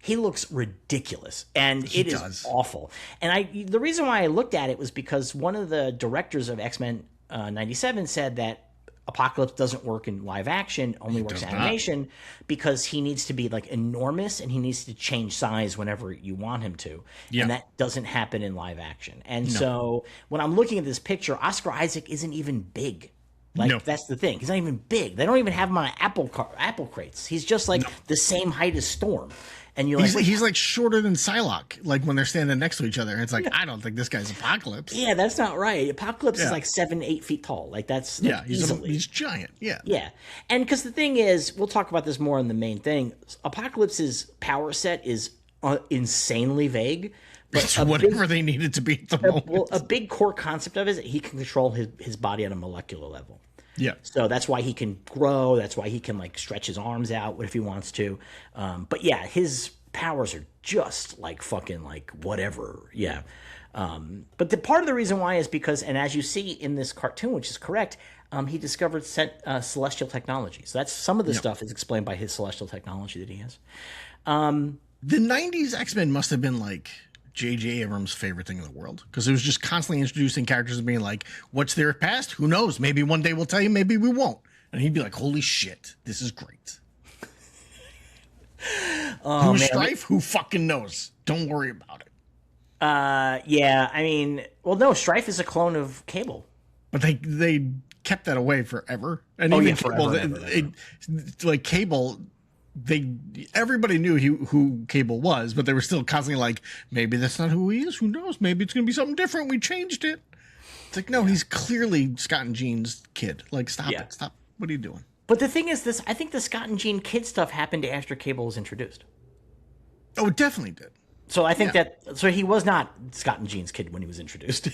Speaker 1: he looks ridiculous, and it is awful. And the reason why I looked at it was because one of the directors of X-Men 97 said that Apocalypse doesn't work in live action, only works in animation, because he needs to be like enormous and he needs to change size whenever you want him to.
Speaker 2: Yeah.
Speaker 1: And that doesn't happen in live action. And so when I'm looking at this picture, Oscar Isaac isn't even big. Like, that's the thing. He's not even big. They don't even have him on apple crates. He's just like the same height as Storm. And you're
Speaker 2: he's like shorter than Psylocke, like when they're standing next to each other. It's like, I don't think this guy's Apocalypse.
Speaker 1: Yeah, that's not right. Apocalypse is like 7-8 feet tall. Like that's
Speaker 2: he's giant. Yeah.
Speaker 1: Yeah. And because the thing is, we'll talk about this more in the main thing. Apocalypse's power set is insanely vague. But
Speaker 2: it's whatever they needed to be at the moment.
Speaker 1: Well, a big core concept of it is that he can control his body at a molecular level.
Speaker 2: Yeah.
Speaker 1: So that's why he can grow. That's why he can like stretch his arms out if he wants to. But yeah, his powers are just like fucking like whatever. Yeah. But the part of the reason why is because, and as you see in this cartoon, which is correct, he discovered celestial technology. So that's some of the stuff is explained by his celestial technology that he has.
Speaker 2: The 90s X-Men must have been like J.J. Abrams' favorite thing in the world, because it was just constantly introducing characters and being like, what's their past? Who knows? Maybe one day we'll tell you, maybe we won't. And he'd be like, holy shit, this is great. Who's Strife? Who fucking knows? Don't worry about it.
Speaker 1: Yeah, I mean, well, no, Strife is a clone of Cable.
Speaker 2: But they kept that away forever. And even Cable, like Cable, everybody knew who Cable was, but they were still constantly like, maybe that's not who he is. Who knows? Maybe it's going to be something different. We changed it. It's like, no, he's clearly Scott and Jean's kid. Like, stop it. Stop. What are you doing?
Speaker 1: But the thing is, I think the Scott and Jean kid stuff happened after Cable was introduced.
Speaker 2: Oh, it definitely did.
Speaker 1: So I think so he was not Scott and Jean's kid when he was introduced.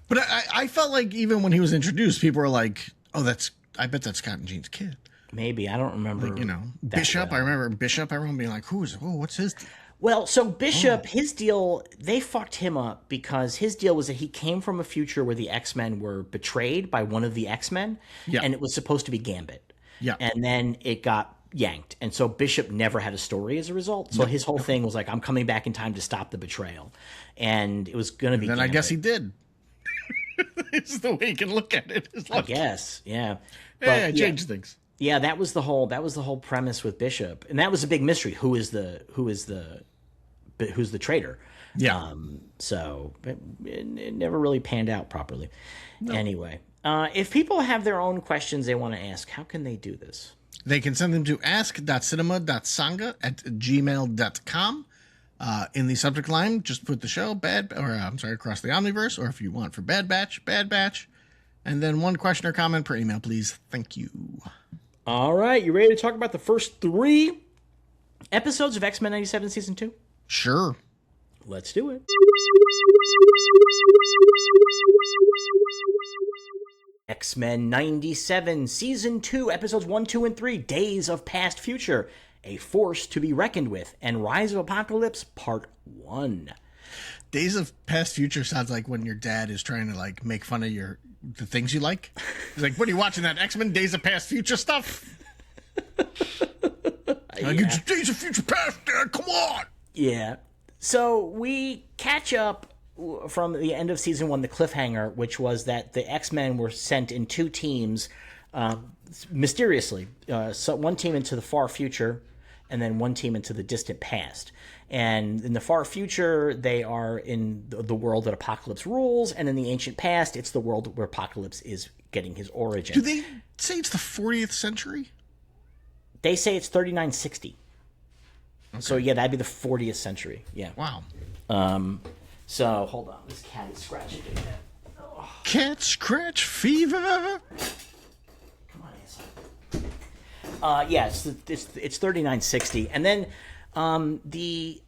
Speaker 2: But I felt like even when he was introduced, people were like, oh, I bet that's Scott and Jean's kid.
Speaker 1: Maybe. I don't remember.
Speaker 2: Like, Bishop. Well. I remember Bishop. Everyone being like, what's his deal?
Speaker 1: Well, so Bishop, his deal, they fucked him up because his deal was that he came from a future where the X-Men were betrayed by one of the X-Men. Yeah. And it was supposed to be Gambit. Yeah. And then it got yanked. And so Bishop never had a story as a result. So his whole thing was like, I'm coming back in time to stop the betrayal. And it was going to be
Speaker 2: Then
Speaker 1: Gambit.
Speaker 2: I guess he did. It's the way you can look at it. It's like,
Speaker 1: I guess, yeah.
Speaker 2: But, changed things.
Speaker 1: Yeah, that was the whole premise with Bishop, and that was a big mystery. Who's the traitor?
Speaker 2: Yeah.
Speaker 1: So it never really panned out properly. No. Anyway, if people have their own questions they want to ask, how can they do this?
Speaker 2: They can send them to ask.cinema.sanga@gmail.com. In the subject line, just put the show across the Omniverse, or if you want for Bad Batch, and then one question or comment per email, please. Thank you.
Speaker 1: All right, you ready to talk about the first 3 episodes of X-Men 97 Season 2?
Speaker 2: Sure.
Speaker 1: Let's do it. X-Men 97 Season 2, Episodes 1, 2, and 3, Days of Past Future, A Force to be Reckoned With, and Rise of Apocalypse, Part 1.
Speaker 2: Days of Past Future sounds like when your dad is trying to like make fun of the things you like. He's like, what are you watching, that X-Men Days of Past Future stuff? It's Days of Future Past, Dad, come on!
Speaker 1: Yeah. So we catch up from the end of Season 1, the cliffhanger, which was that the X-Men were sent in 2 teams mysteriously. So one team into the far future, and then one team into the distant past. And in the far future, they are in the world that Apocalypse rules, and in the ancient past, it's the world where Apocalypse is getting his origin.
Speaker 2: Do they say it's the 40th century?
Speaker 1: They say it's 3960. Okay. So yeah, that'd be the 40th century. Yeah.
Speaker 2: Wow.
Speaker 1: So hold on, this cat is scratching again.
Speaker 2: Oh. Cat scratch fever.
Speaker 1: Come on, yeah, it's 3960, and then the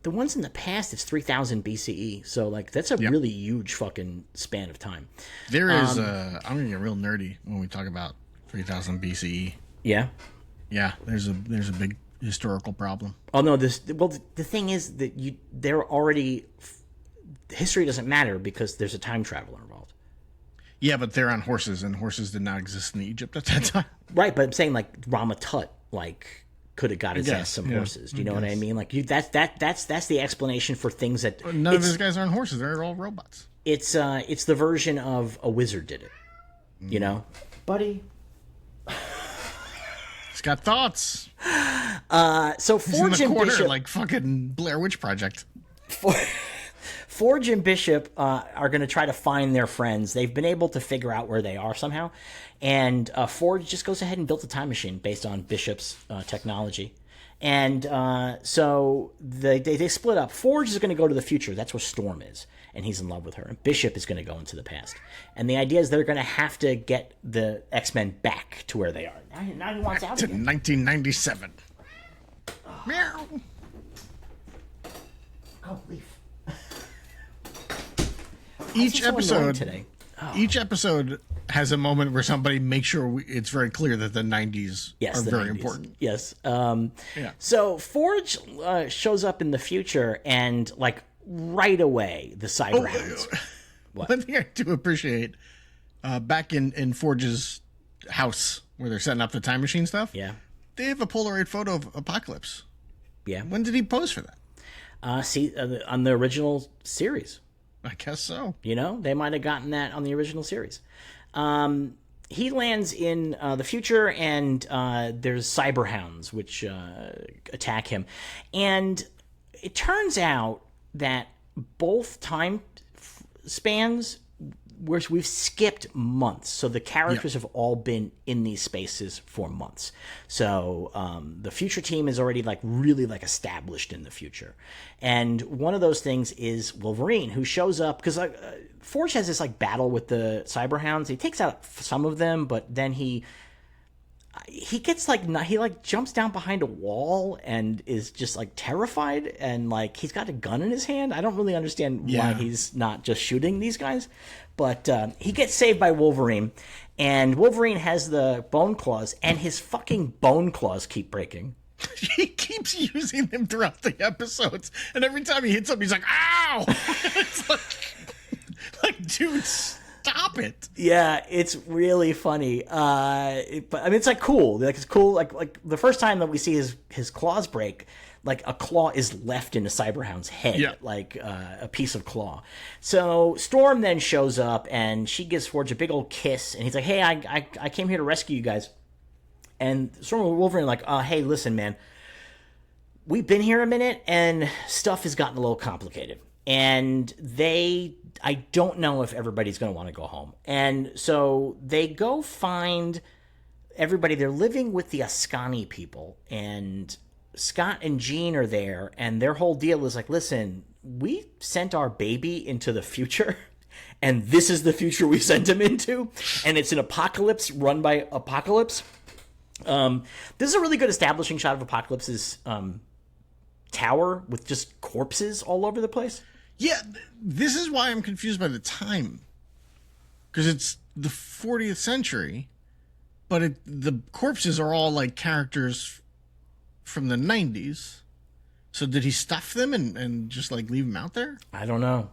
Speaker 1: ones in the past, it's 3000 BCE. So like that's a really huge fucking span of time.
Speaker 2: There is I'm gonna get real nerdy when we talk about 3000 BCE.
Speaker 1: Yeah.
Speaker 2: Yeah, there's a big historical problem.
Speaker 1: Oh no, the thing is that they're already history doesn't matter because there's a time traveler involved.
Speaker 2: Yeah, but they're on horses, and horses did not exist in Egypt at that time.
Speaker 1: Right, but I'm saying like Rama Tut could have got his ass some horses. Do you know what I mean? Like that's the explanation for things that
Speaker 2: none of these guys are on horses. They're all robots.
Speaker 1: It's the version of a wizard did it. You know, buddy.
Speaker 2: He's got thoughts.
Speaker 1: So
Speaker 2: He's
Speaker 1: Forge
Speaker 2: in the
Speaker 1: and
Speaker 2: corner
Speaker 1: Bishop,
Speaker 2: like fucking Blair Witch Project.
Speaker 1: Forge and Bishop are going to try to find their friends. They've been able to figure out where they are somehow, and Forge just goes ahead and built a time machine based on Bishop's technology. And so they split up. Forge is going to go to the future. That's where Storm is, and he's in love with her. And Bishop is going to go into the past. And the idea is they're going to have to get the X-Men back to where they are. Now he wants out
Speaker 2: To
Speaker 1: again.
Speaker 2: 1997. Meow.
Speaker 1: Oh, Leaf.
Speaker 2: Each episode
Speaker 1: today.
Speaker 2: Each episode has a moment where somebody makes sure it's very clear that the 90s are very
Speaker 1: 90s.
Speaker 2: important.
Speaker 1: Yes.
Speaker 2: Yeah.
Speaker 1: So Forge shows up in the future, and like right away, the Cyberhounds. What?
Speaker 2: One thing I do appreciate, back in Forge's house where they're setting up the time machine stuff,
Speaker 1: Yeah.
Speaker 2: they have a Polaroid photo of Apocalypse.
Speaker 1: Yeah.
Speaker 2: When did he pose for that?
Speaker 1: On the original series.
Speaker 2: I guess so.
Speaker 1: You know, they might have gotten that on the original series. He lands in the future, and there's Cyberhounds, which attack him. And it turns out that both time spans, we've skipped months. So the characters have all been in these spaces for months. So the future team is already really established in the future. And one of those things is Wolverine, who shows up because Forge has this battle with the Cyberhounds. He takes out some of them, but then he gets he jumps down behind a wall and is just terrified, and he's got a gun in his hand. I don't really understand why he's not just shooting these guys, but he gets saved by Wolverine, and Wolverine has the bone claws, and his fucking bone claws keep breaking.
Speaker 2: He keeps using them throughout the episodes, and every time he hits them, he's like, "Ow!" It's like, dude, stop it.
Speaker 1: Yeah, it's really funny. But I mean, it's cool. It's cool. Like the first time that we see his claws break, a claw is left in a Cyberhound's head, a piece of claw. So Storm then shows up, and she gives Forge a big old kiss, and he's like, "Hey, I came here to rescue you guys." And Storm and Wolverine hey, listen, man, we've been here a minute, and stuff has gotten a little complicated. And I don't know if everybody's going to want to go home. And so they go find everybody. They're living with the Ascani people, and Scott and Jean are there, and their whole deal is listen, we sent our baby into the future, and this is the future we sent him into, and it's an apocalypse run by Apocalypse. This is a really good establishing shot of Apocalypse's tower with just corpses all over the place.
Speaker 2: Yeah, this is why I'm confused by the time. Because it's the 40th century, but the corpses are all characters from the 90s. So did he stuff them and just leave them out there?
Speaker 1: I don't know.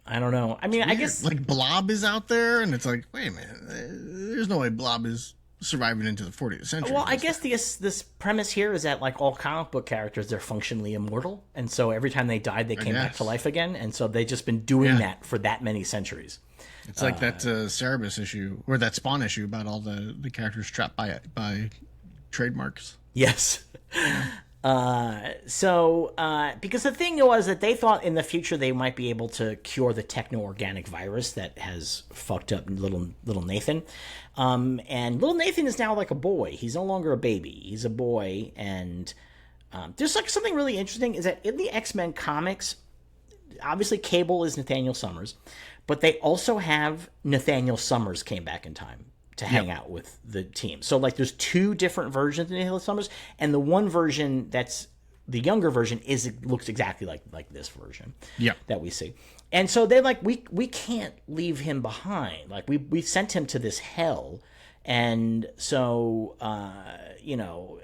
Speaker 1: I mean, I guess
Speaker 2: Blob is out there, and it's wait a minute, there's no way Blob is surviving into the 40th century.
Speaker 1: Well, I guess this premise here is that all comic book characters, they're functionally immortal, and so every time they died, they came back to life again, and so they've just been doing that for that many centuries.
Speaker 2: It's that Cerebus issue, or that Spawn issue about all the characters trapped by trademarks.
Speaker 1: Yes. Because the thing was that they thought in the future they might be able to cure the techno-organic virus that has fucked up little Nathan. And little Nathan is now a boy. He's no longer a baby. He's a boy. And there's something really interesting is that in the X-Men comics, obviously Cable is Nathaniel Summers, but they also have Nathaniel Summers came back in time to hang out with the team. So there's two different versions of Nathaniel Summers, and the one version that's the younger version looks exactly like this version that we see. And so they're we can't leave him behind. We sent him to this hell. And so,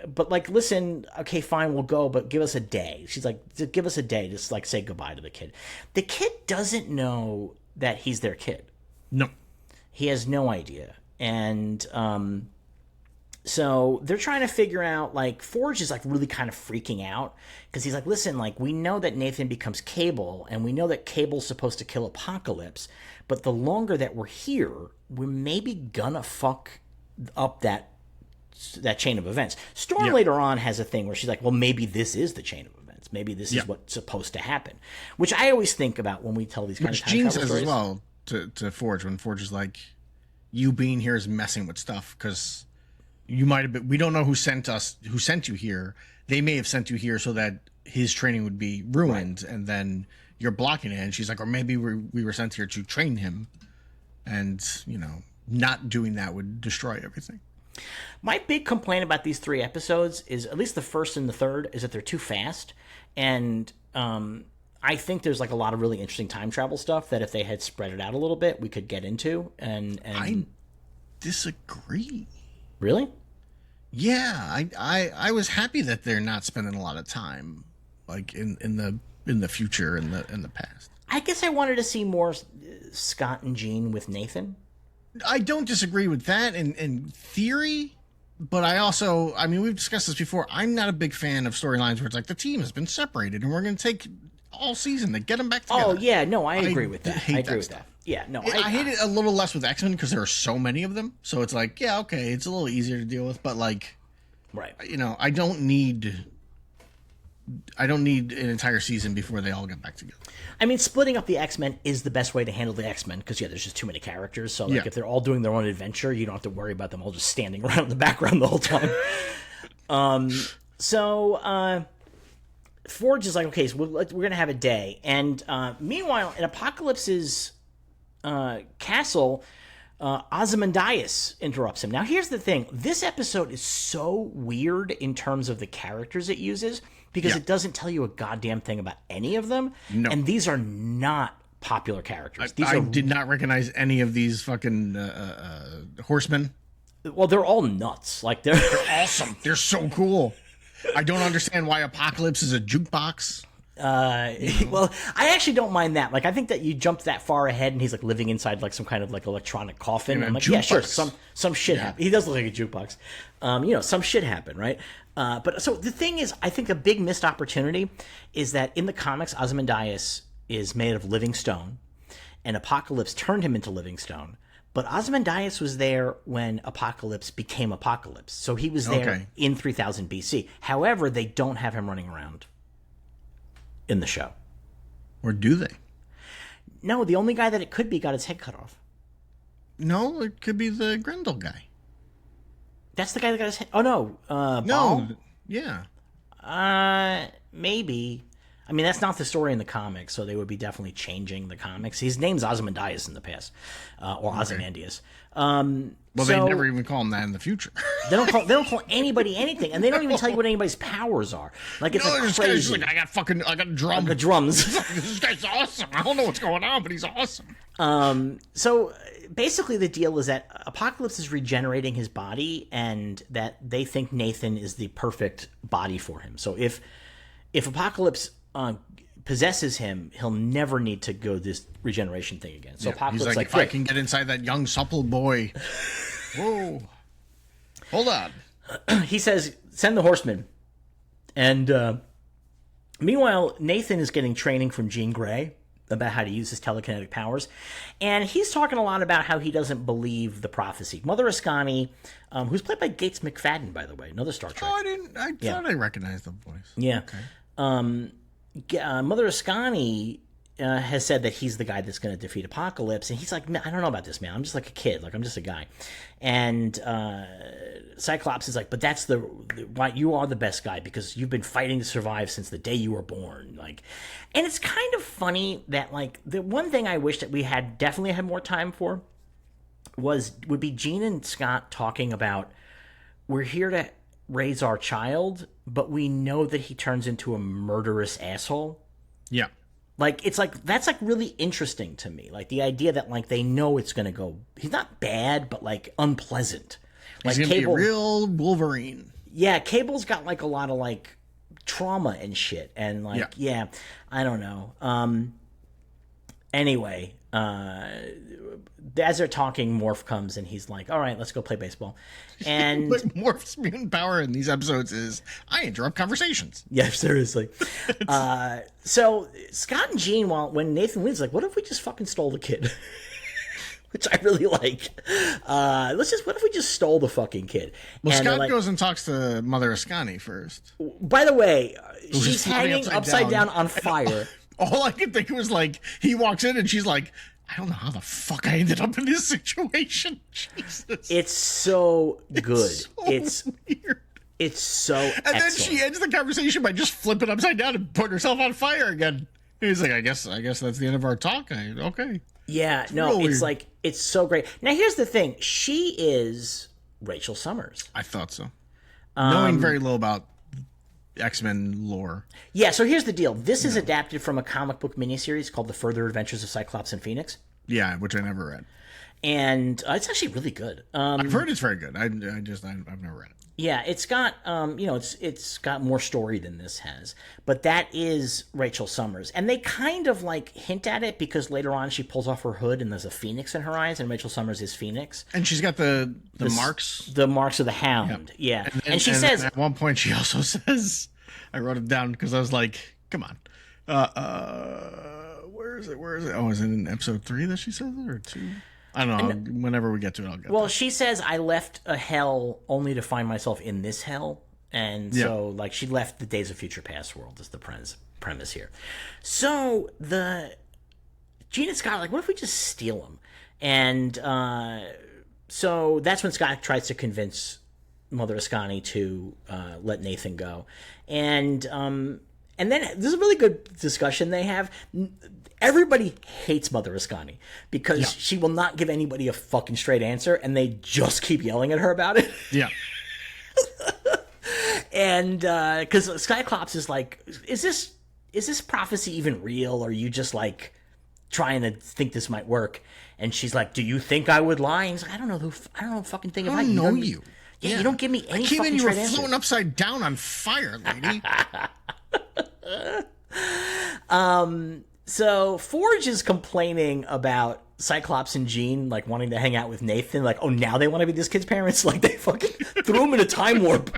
Speaker 1: but listen, okay, fine, we'll go, but give us a day. She's give us a day, just say goodbye to the kid. The kid doesn't know that he's their kid.
Speaker 2: No.
Speaker 1: He has no idea. And so they're trying to figure out, Forge is really kind of freaking out because he's listen, we know that Nathan becomes Cable, and we know that Cable's supposed to kill Apocalypse, but the longer that we're here, we're maybe gonna fuck up that chain of events. Storm later on has a thing where she's like, well, maybe this is the chain of events. Maybe this is what's supposed to happen, which I always think about when we tell these kind of time
Speaker 2: Jean
Speaker 1: travel
Speaker 2: says
Speaker 1: stories.
Speaker 2: as well to Forge, when Forge is like, you being here is messing with stuff because you might have been, we don't know who sent you here. They may have sent you here so that his training would be ruined, and then you're blocking it. And she's like, or maybe we were sent here to train him, and not doing that would destroy everything.
Speaker 1: My big complaint about these 3 episodes is, at least the first and the third, is that they're too fast. And I think there's like a lot of really interesting time travel stuff that if they had spread it out a little bit, we could get into. And
Speaker 2: I disagree.
Speaker 1: Really?
Speaker 2: Yeah, I was happy that they're not spending a lot of time like in the future and the past.
Speaker 1: I guess I wanted to see more Scott and Jean with Nathan.
Speaker 2: I don't disagree with that in theory, but I mean, we've discussed this before. I'm not a big fan of storylines where it's like the team has been separated and we're going to take all season to get them back together.
Speaker 1: Oh, yeah, no, I agree with that. I agree with that. Yeah, no,
Speaker 2: I hate it a little less with X-Men because there are so many of them. So it's like, yeah, okay, it's a little easier to deal with, but like,
Speaker 1: right.
Speaker 2: I don't need an entire season before they all get back together.
Speaker 1: I mean, splitting up the X-Men is the best way to handle the X-Men because, there's just too many characters. So, like, if they're all doing their own adventure, you don't have to worry about them all just standing around in the background the whole time. Forge is like, okay, so we're going to have a day. And meanwhile, in Apocalypse's castle, Ozymandias interrupts him. Now, here's the thing. This episode is so weird in terms of the characters it uses because it doesn't tell you a goddamn thing about any of them. No. And these are not popular characters.
Speaker 2: I did not recognize any of these fucking horsemen.
Speaker 1: Well, they're all nuts. Like, they're
Speaker 2: awesome. They're so cool. I don't understand why Apocalypse is a jukebox.
Speaker 1: Well, I actually don't mind that. Like, I think that you jumped that far ahead and he's like living inside like some kind of like electronic coffin. I'm like, yeah, sure. Some shit happened. He does look like a jukebox. Some shit happened, right? But so the thing is, I think a big missed opportunity is that in the comics, Ozymandias is made of living stone and Apocalypse turned him into living stone. But Ozymandias was there when Apocalypse became Apocalypse. So he was there in 3000 BC. However, they don't have him running around in the show.
Speaker 2: Or do they?
Speaker 1: No, the only guy that it could be got his head cut off.
Speaker 2: No, it could be the Grendel guy.
Speaker 1: That's the guy that got his head... Oh, no.
Speaker 2: No,
Speaker 1: Baal?
Speaker 2: Yeah.
Speaker 1: Maybe. I mean, that's not the story in the comics, so they would be definitely changing the comics. His name's Ozymandias in the past, or Ozymandias.
Speaker 2: Well, they never even call him that in the future.
Speaker 1: They don't call anybody anything, and they don't even tell you what anybody's powers are. Like, it's like crazy.
Speaker 2: Like, I got drums.
Speaker 1: The drums.
Speaker 2: This guy's awesome. I don't know what's going on, but he's awesome.
Speaker 1: So basically, the deal is that Apocalypse is regenerating his body, and that they think Nathan is the perfect body for him. So if Apocalypse possesses him, he'll never need to go this regeneration thing again. So Apocalypse
Speaker 2: he's like, if I can get inside that young supple boy. Whoa. Hold on.
Speaker 1: He says, send the horsemen. And meanwhile, Nathan is getting training from Jean Grey about how to use his telekinetic powers. And he's talking a lot about how he doesn't believe the prophecy. Mother Ascani, who's played by Gates McFadden, by the way, another Star Trek.
Speaker 2: Oh, I thought I recognized the voice.
Speaker 1: Yeah.
Speaker 2: Okay.
Speaker 1: Mother Ascani has said that he's the guy that's going to defeat Apocalypse, and he's like, I don't know about this, man. I'm just like a kid. Like, I'm just a guy. And Cyclops is like, but that's why you are the best guy because you've been fighting to survive since the day you were born. Like, and it's kind of funny that like the one thing I wish that we had definitely had more time for would be Jean and Scott talking about we're here to raise our child, but we know that he turns into a murderous asshole.
Speaker 2: Yeah.
Speaker 1: Like, it's like, that's like really interesting to me. Like the idea that like they know it's going to go, he's not bad, but like unpleasant. Like
Speaker 2: he's going to be a real Wolverine.
Speaker 1: Yeah. Cable's got like a lot of like trauma and shit. And like, yeah I don't know. Anyway, as they're talking, Morph comes and he's like, all right, let's go play baseball. And
Speaker 2: Morph's mutant power in these episodes is I interrupt conversations.
Speaker 1: Yeah, seriously. So Scott and Jean, when Nathan leaves, like, what if we just fucking stole the kid? which I really like. What if we just stole the fucking kid?
Speaker 2: Well,
Speaker 1: and
Speaker 2: Scott goes and talks to Mother Ascani first.
Speaker 1: By the way,
Speaker 2: Who's
Speaker 1: she's hanging upside down on fire.
Speaker 2: All I could think was like, he walks in and she's like, I don't know how the fuck I ended up in this situation. Jesus.
Speaker 1: It's so good. It's
Speaker 2: weird.
Speaker 1: It's so
Speaker 2: And
Speaker 1: excellent.
Speaker 2: then she ends the conversation by just flipping upside down and putting herself on fire again. And he's like, I guess that's the end of our talk. Okay.
Speaker 1: Yeah,
Speaker 2: it's
Speaker 1: no,
Speaker 2: real
Speaker 1: it's
Speaker 2: weird.
Speaker 1: like, it's so great. Now, here's the thing. She is Rachel Summers.
Speaker 2: I thought so. Knowing very little about X-Men lore.
Speaker 1: Yeah, so here's the deal. This is adapted from a comic book miniseries called The Further Adventures of Cyclops and Phoenix.
Speaker 2: Yeah, which I never read.
Speaker 1: And it's actually really good.
Speaker 2: I've heard it's very good. I've never read it.
Speaker 1: Yeah, it's got it's got more story than this has, but that is Rachel Summers, and they kind of like hint at it because later on she pulls off her hood and there's a phoenix in her eyes, and Rachel Summers is Phoenix,
Speaker 2: and she's got the marks
Speaker 1: of the Hound. Yeah, and she says
Speaker 2: at one point she also says, I wrote it down because I was like, come on, where is it? Oh, is it in episode 3 that she says it, or 2? I don't know. Whenever we get to it, I'll get
Speaker 1: Well,
Speaker 2: there.
Speaker 1: she says, I left a hell only to find myself in this hell. And so, like, she left the Days of Future Past world is the premise here. So, Jean and Scott are like, what if we just steal him? And so that's when Scott tries to convince Mother Ascani to let Nathan go. And then there's a really good discussion they have. Everybody hates Mother Ascani because she will not give anybody a fucking straight answer, and they just keep yelling at her about it.
Speaker 2: Yeah.
Speaker 1: And because Cyclops is like, is this prophecy even real? Or are you just like trying to think this might work? And she's like, do you think I would lie? And he's like, I don't know fucking thing about you.
Speaker 2: I don't know you.
Speaker 1: Yeah, you don't give me any
Speaker 2: I came
Speaker 1: fucking
Speaker 2: in, you were
Speaker 1: straight answer.
Speaker 2: floating upside down on fire, lady.
Speaker 1: So Forge is complaining about Cyclops and Jean like wanting to hang out with Nathan. Like, oh, now they want to be this kid's parents. Like they fucking threw him in a time warp,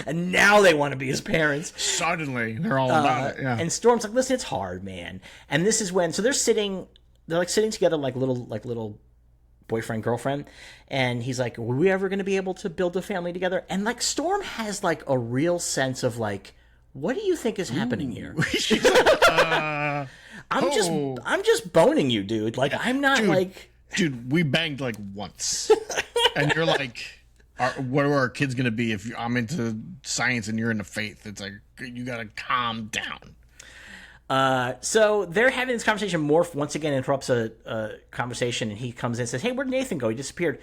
Speaker 1: and now they want to be his parents.
Speaker 2: Suddenly, they're all about it. Yeah.
Speaker 1: And Storm's like, listen, it's hard, man. And this is when they're sitting together like little boyfriend girlfriend, and he's like, were we ever going to be able to build a family together? And like Storm has like a real sense of like, what do you think is happening here? I'm just boning you, dude. Like I'm not
Speaker 2: dude, we banged like once, and you're like, what are our kids gonna be if I'm into science and you're into faith? It's like you gotta calm down.
Speaker 1: So they're having this conversation. Morph once again interrupts a conversation, and he comes in and says, "Hey, where'd Nathan go? He disappeared."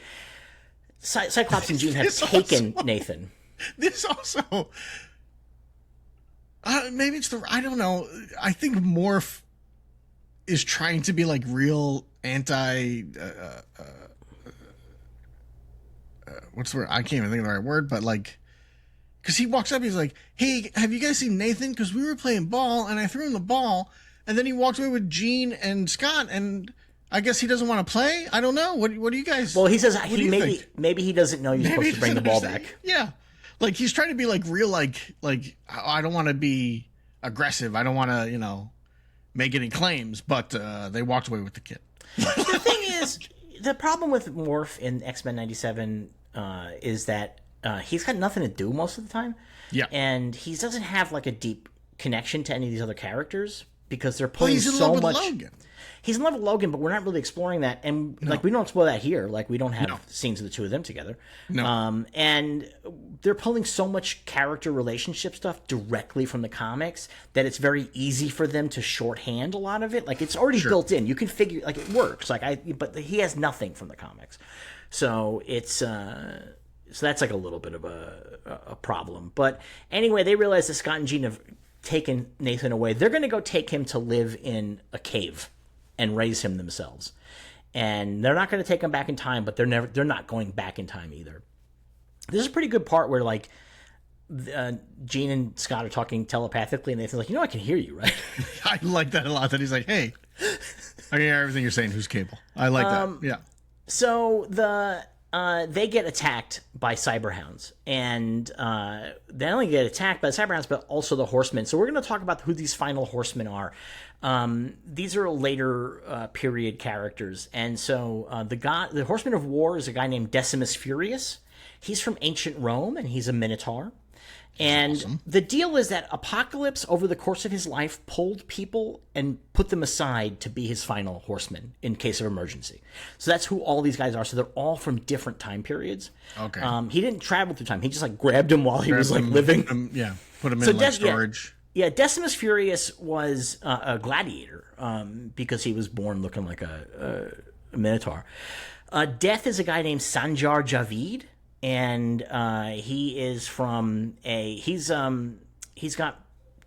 Speaker 1: Cyclops and Jean have taken Nathan.
Speaker 2: This also. Maybe it's I don't know. I think Morph is trying to be like real anti. What's the word? I can't even think of the right word, but like, because he walks up, he's like, "Hey, have you guys seen Nathan? Because we were playing ball, and I threw him the ball, and then he walked away with Jean and Scott, and I guess he doesn't want to play. I don't know. What do you guys?
Speaker 1: Well, he says maybe he doesn't know you're supposed to bring the ball back.
Speaker 2: Yeah. Like, he's trying to be, like, real, like I don't want to be aggressive. I don't want to, make any claims. But they walked away with the kid.
Speaker 1: The thing is, the problem with Morph in X-Men 97 is that he's got nothing to do most of the time.
Speaker 2: Yeah.
Speaker 1: And he doesn't have, like, a deep connection to any of these other characters because they're putting
Speaker 2: he's in
Speaker 1: so
Speaker 2: love
Speaker 1: much...
Speaker 2: with Logan.
Speaker 1: He's in love with Logan, but we're not really exploring that. And, like, we don't explore that here. Like, we don't have scenes of the two of them together.
Speaker 2: No.
Speaker 1: And they're pulling so much character relationship stuff directly from the comics that it's very easy for them to shorthand a lot of it. Like, it's already built in. You can figure, like, it works. But he has nothing from the comics. So it's... So that's, like, a little bit of a problem. But anyway, they realize that Scott and Jean have taken Nathan away. They're going to go take him to live in a cave and raise him themselves. And they're not going to take him back in time, but they're not going back in time either. This is a pretty good part where, like, Jean and Scott are talking telepathically, and Nathan's like, I can hear you, right?
Speaker 2: I like that a lot, that he's like, hey, I can hear everything you're saying, who's Cable? I like that, yeah.
Speaker 1: So they get attacked by cyberhounds, and they not only get attacked by the cyberhounds, but also the horsemen. So we're going to talk about who these final horsemen are. These are later period characters, and so the horseman of war is a guy named Decimus Furius. He's from ancient Rome, and he's a minotaur. And awesome. The deal is that Apocalypse, over the course of his life, pulled people and put them aside to be his final horsemen in case of emergency. So that's who all these guys are. So they're all from different time periods.
Speaker 2: Okay.
Speaker 1: He didn't travel through time. He just grabbed him while he was living.
Speaker 2: Put him in storage.
Speaker 1: Yeah, Decimus Furius was a gladiator because he was born looking like a minotaur. Death is a guy named Sanjar Javid. And he is from he's got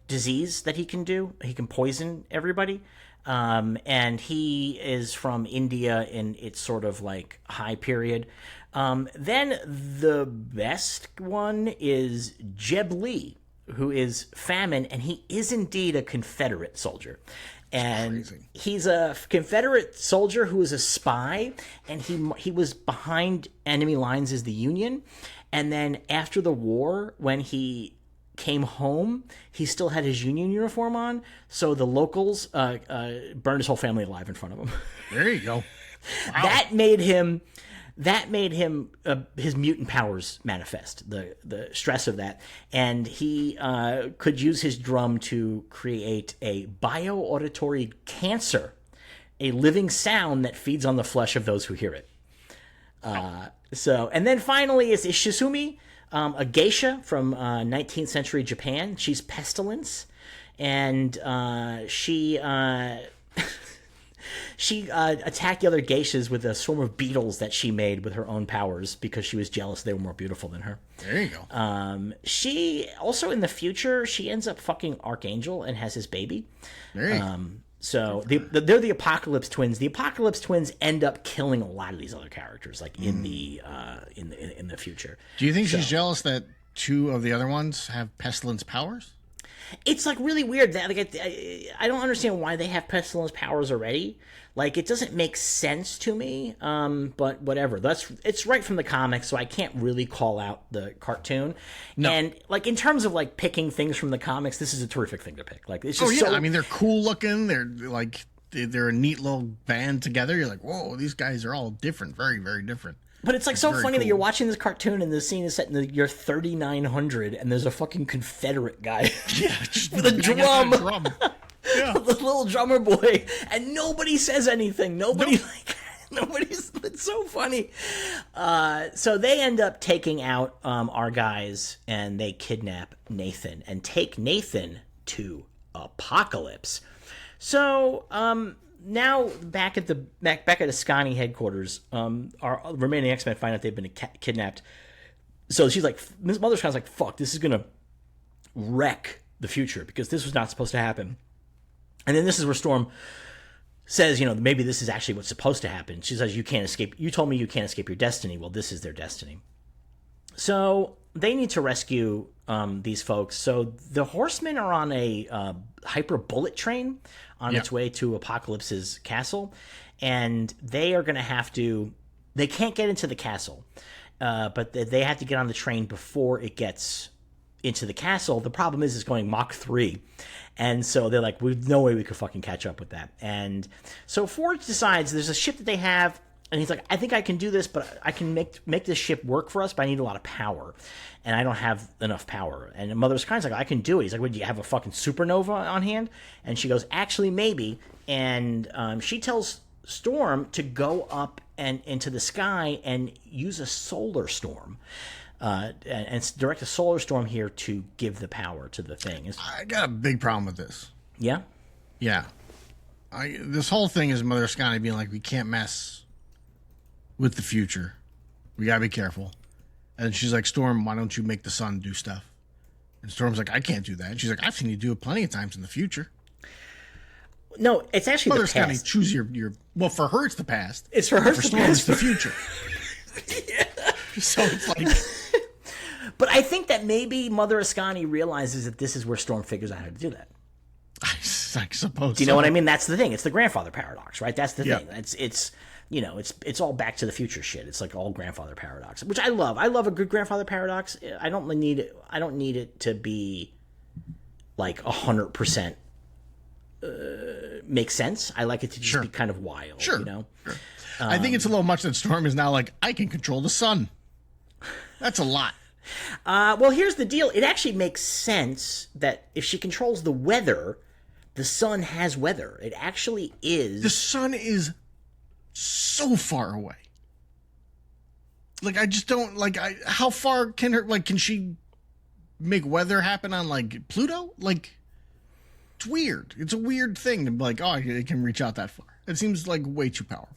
Speaker 1: disease that he can do. He can poison everybody. And he is from India in its sort of high period. Then the best one is Jeb Lee, who is famine, and he is indeed a Confederate soldier. And he's a Confederate soldier who is a spy, and he was behind enemy lines as the Union. And then after the war, when he came home, he still had his Union uniform on. So the locals burned his whole family alive in front of him.
Speaker 2: There you go. Wow.
Speaker 1: That made him his mutant powers manifest, the stress of that. And he could use his drum to create a bio-auditory cancer, a living sound that feeds on the flesh of those who hear it. And then finally is Shizumi, a geisha from 19th century Japan. She's pestilence, and she attacked the other geishas with a swarm of beetles that she made with her own powers because she was jealous they were more beautiful than her.
Speaker 2: There you go.
Speaker 1: She also, in the future, she ends up fucking Archangel and has his baby.
Speaker 2: There you go.
Speaker 1: So they're the Apocalypse twins. The Apocalypse twins end up killing a lot of these other characters, in the future.
Speaker 2: Do you think she's jealous that two of the other ones have pestilence powers?
Speaker 1: It's really weird that I don't understand why they have pestilence powers already. It doesn't make sense to me. But whatever. It's right from the comics, so I can't really call out the cartoon. No. And in terms of picking things from the comics, this is a terrific thing to pick. It's just
Speaker 2: I mean, they're cool looking. They're a neat little band together. You're whoa, these guys are all different, very, very different.
Speaker 1: But it's so funny that you're watching this cartoon and the scene is set in the year 3900 and there's a fucking Confederate guy with a drum. Yeah. The little drummer boy, and nobody says anything. Nobody's. It's so funny. So they end up taking out our guys, and they kidnap Nathan and take Nathan to Apocalypse. So now back at the Ascani headquarters, our remaining X-Men find out they've been kidnapped. So she's Miss Mother's kind of fuck, this is gonna wreck the future because this was not supposed to happen. And then this is where Storm says, maybe this is actually what's supposed to happen. She says, you can't escape. You told me you can't escape your destiny. Well, this is their destiny. So they need to rescue these folks. So the Horsemen are on a hyper bullet train on its way to Apocalypse's castle. And they are going to have to... They can't get into the castle. But they have to get on the train before it gets into the castle. The problem is it's going Mach 3. And so they're there's no way we could fucking catch up with that. And so Forge decides there's a ship that they have, and he's I think I can do this, but I can make this ship work for us, but I need a lot of power. And I don't have enough power. And Mother's Kind's I can do it. He's what, do you have a fucking supernova on hand? And she goes, actually, maybe. And she tells Storm to go up and into the sky and use a solar storm. And direct a solar storm here to give the power to the thing.
Speaker 2: I got a big problem with this.
Speaker 1: Yeah?
Speaker 2: Yeah. This whole thing is Mother Scotty being we can't mess with the future. We gotta be careful. And she's Storm, why don't you make the sun do stuff? And Storm's I can't do that. And she's I've seen you do it plenty of times in the future.
Speaker 1: No, it's actually
Speaker 2: Mother
Speaker 1: the past.
Speaker 2: Scotty, choose your... Well, for her, it's the past.
Speaker 1: It's for her,
Speaker 2: for Storm, it's the future. Yeah. So it's
Speaker 1: But I think that maybe Mother Ascani realizes that this is where Storm figures out how to do that.
Speaker 2: guess, I suppose.
Speaker 1: Do you know what I mean? That's the thing. It's the grandfather paradox, right? That's the
Speaker 2: Yeah.
Speaker 1: thing. It's it's all Back to the Future shit. It's like all grandfather paradox, which I love. I love a good grandfather paradox. I don't need it to be like 100% make sense. I like it to just be kind of wild.
Speaker 2: Sure.
Speaker 1: You know.
Speaker 2: Sure. I think it's a little much that Storm is now like, I can control the sun. That's a lot.
Speaker 1: Well, here's the deal. It actually makes sense that if she controls the weather, the sun has weather. It actually is.
Speaker 2: The sun is so far away. Like, I just don't, like, how far can can she make weather happen on, like, Pluto? Like, it's weird. It's a weird thing to be like, oh, it can reach out that far. It seems like way too powerful.